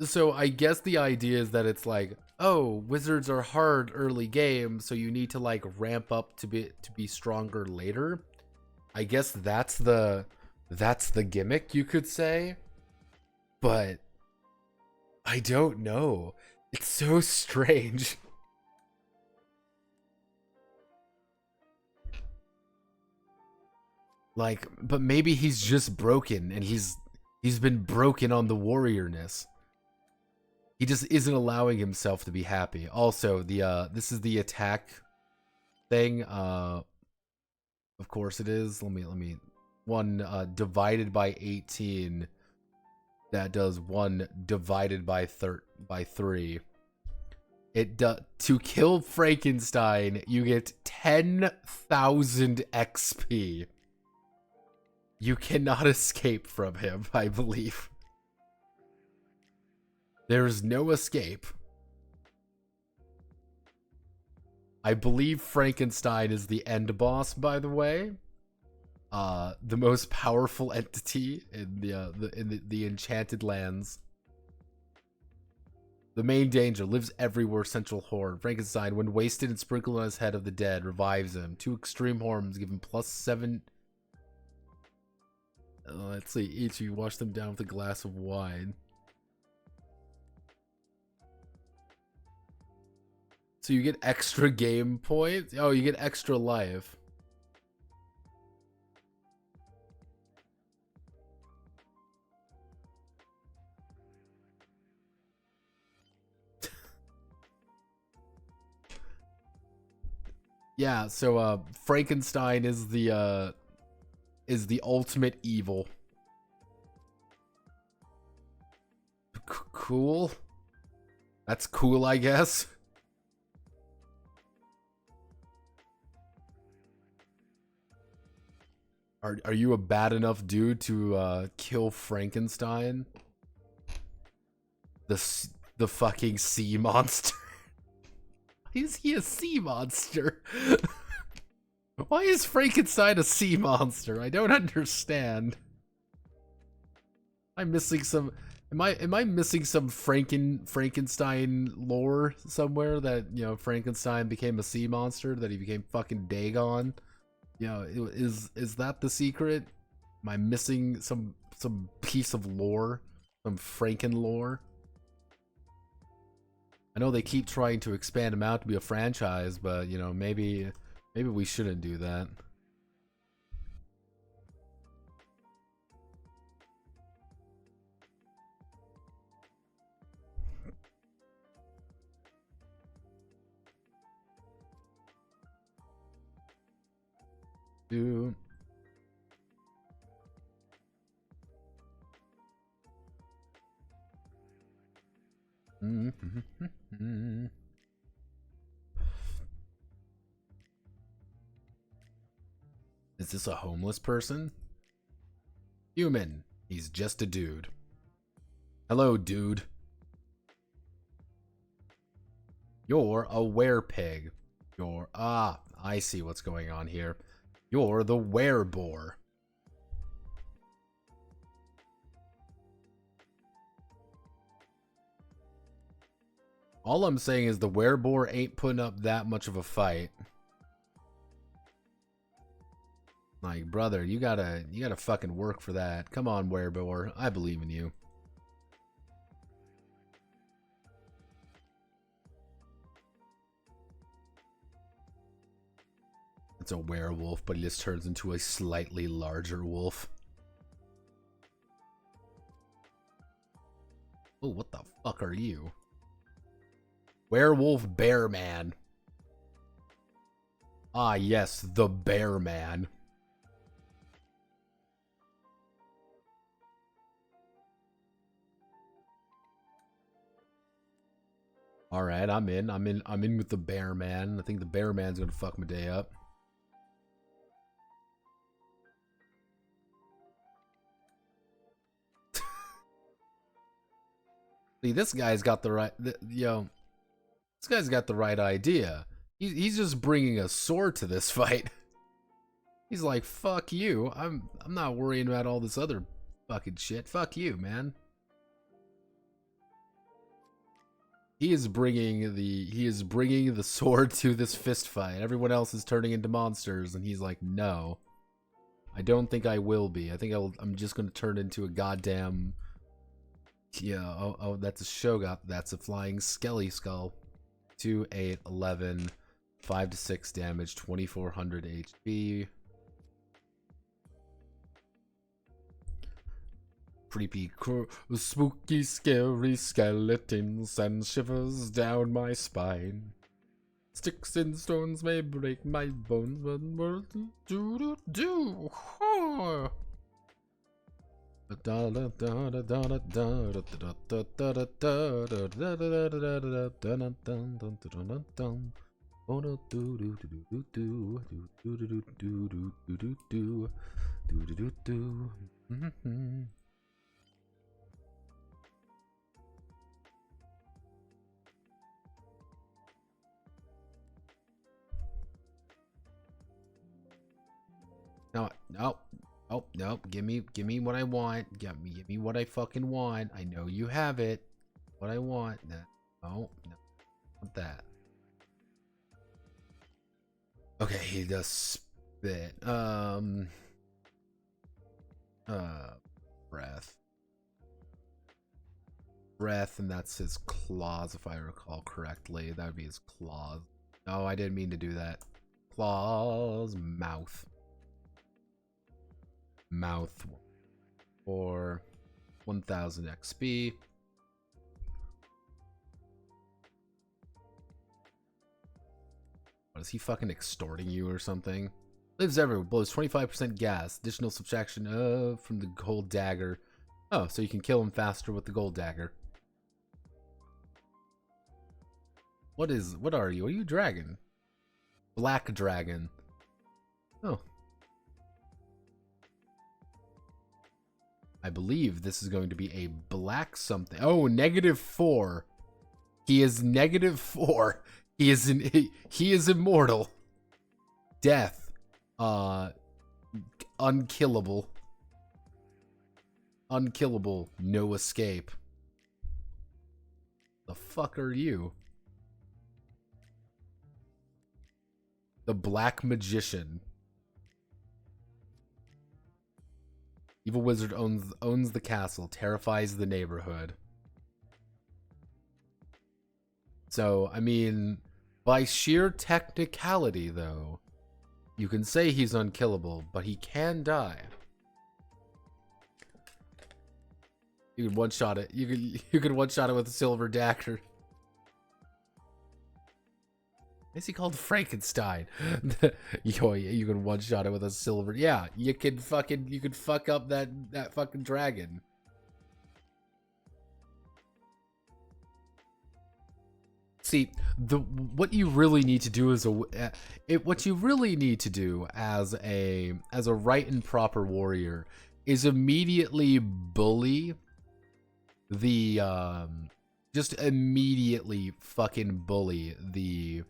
So I guess the idea is that it's like, oh, wizards are hard early game, so you need to like ramp up to be stronger later. I guess that's the gimmick, you could say. But I don't know. It's so strange. Like, but maybe he's just broken and he's been broken on the warriorness. He just isn't allowing himself to be happy. Also, this is the attack thing. Of course it is. Let me 1 divided by 18. That does 1 divided by 3. To kill Frankenstein, you get 10,000 XP. You cannot escape from him, I believe. There is no escape. I believe Frankenstein is the end boss, by the way. The most powerful entity in the Enchanted Lands. The main danger lives everywhere. Central Horde. Frankenstein, when wasted and sprinkled on his head of the dead, revives him. 2 extreme horns give him +7. Let's see. Each you wash them down with a glass of wine. So you get extra game points? Oh, you get extra life. Yeah, so Frankenstein is the ultimate evil. Cool. That's cool, I guess. Are you a bad enough dude to kill Frankenstein? The fucking sea monster. Why is he a sea monster? Why is Frankenstein a sea monster? I don't understand. I'm missing some. Am I missing some Frankenstein lore somewhere that, you know, Frankenstein became a sea monster, that he became fucking Dagon? Yeah, is that the secret? Am I missing some piece of lore? Some Franken lore? I know they keep trying to expand them out to be a franchise, but you know, maybe we shouldn't do that. Dude. Is this a homeless person? Human. He's just a dude. Hello, dude. You're a werepig. You're... Ah, I see what's going on here. You're the wereboar. All I'm saying is the wereboar ain't putting up that much of a fight. Like, brother, you gotta fucking work for that. Come on, wereboar. I believe in you. It's a werewolf, but he just turns into a slightly larger wolf. Oh, what the fuck are you? Werewolf Bear Man. Ah, yes, the Bear Man. All right, I'm in with the Bear Man. I think the Bear Man's gonna fuck my day up. See, this guy's got the right, this guy's got the right idea. He's just bringing a sword to this fight. He's like, fuck you. I'm not worrying about all this other fucking shit. Fuck you, man. He is bringing the sword to this fist fight. Everyone else is turning into monsters, and he's like, no, I don't think I will be. I think I'm just gonna turn into a goddamn. Yeah. Oh, that's a Shogot. That's a flying Skelly Skull. 2, 8, 11, 5 to 6 damage, 2400 HP. Creepy, spooky, scary skeletons and shivers down my spine. Sticks and stones may break my bones, but words do. No, give me what I want. Give me what I fucking want. I know you have it. What I want. No, not that. Okay, he does spit. Breath. Breath, and that's his claws, if I recall correctly. That would be his claws. No, I didn't mean to do that. Claws, mouth. Mouth for 1000 XP. What, is he fucking extorting you or something? Lives everywhere, blows 25% gas. Additional subtraction from the gold dagger. Oh, so you can kill him faster with the gold dagger. What are you? Are you a dragon? Black dragon. Oh. I believe this is going to be a black something. Oh, -4. He is -4. He is immortal. Death. Unkillable. Unkillable. No escape. The fuck are you? The Black Magician. Evil wizard owns the castle, terrifies the neighborhood. So, I mean, by sheer technicality, though, you can say he's unkillable, but he can die. You can one-shot it. You can one-shot it with a silver dagger. Is he called Frankenstein? You can one-shot it with a silver. Yeah, you can fuck up that fucking dragon. See, what you really need to do as what you really need to do as a right and proper warrior is immediately bully the just immediately fucking bully the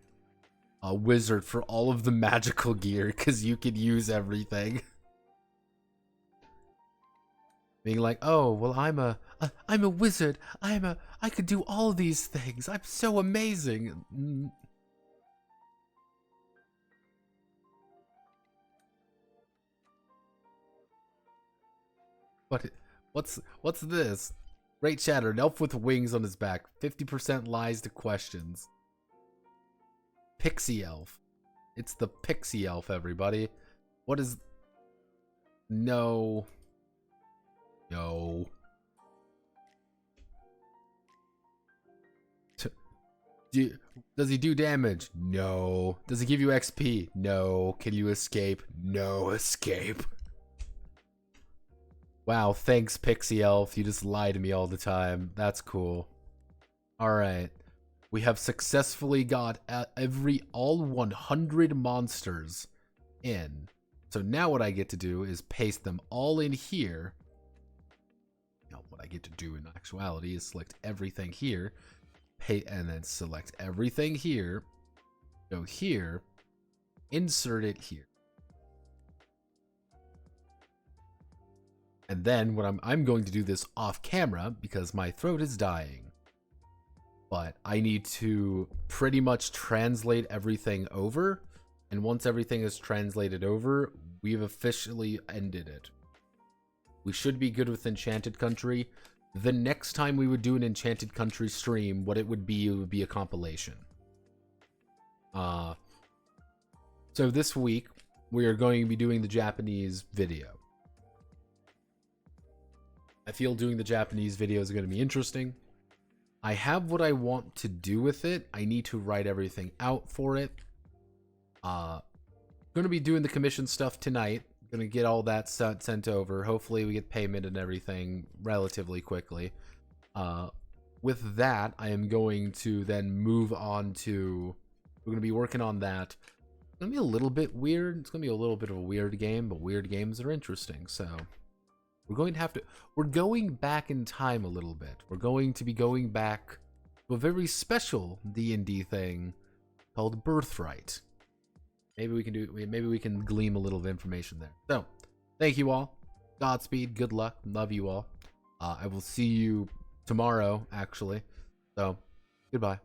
wizard for all of the magical gear, because you can use everything. Being like, oh well, I'm a wizard. I could do all these things. I'm so amazing. What's this? Great chatter. An elf with wings on his back. 50% lies to questions. Pixie elf. It's the pixie elf, everybody. What is... No. No. Does he do damage? No. Does he give you XP? No. Can you escape? No escape. Wow, thanks, Pixie Elf. You just lie to me all the time. That's cool. Alright. We have successfully got all 100 monsters in. So now what I get to do is paste them all in here. Now what I get to do in actuality is select everything here. And then select everything here. Go here. Insert it here. And then what I'm going to do this off camera because my throat is dying. But I need to pretty much translate everything over. And once everything is translated over, we've officially ended it. We should be good with Enchanted Country. The next time we would do an Enchanted Country stream, what it would be a compilation. So this week, we are going to be doing the Japanese video. I feel doing the Japanese video is going to be interesting. I have what I want to do with it. I need to write everything out for it. Going to be doing the commission stuff tonight. Going to get all that sent over. Hopefully we get payment and everything relatively quickly. With that, I am going to then move on to... We're going to be working on that. It's going to be a little bit weird. It's going to be a little bit of a weird game, but weird games are interesting, so... We're going to have to... We're going back in time a little bit. We're going to be going back to a very special D&D thing called Birthright. Maybe we can glean a little of information there. So, thank you all. Godspeed. Good luck. Love you all. I will see you tomorrow, actually. So, goodbye.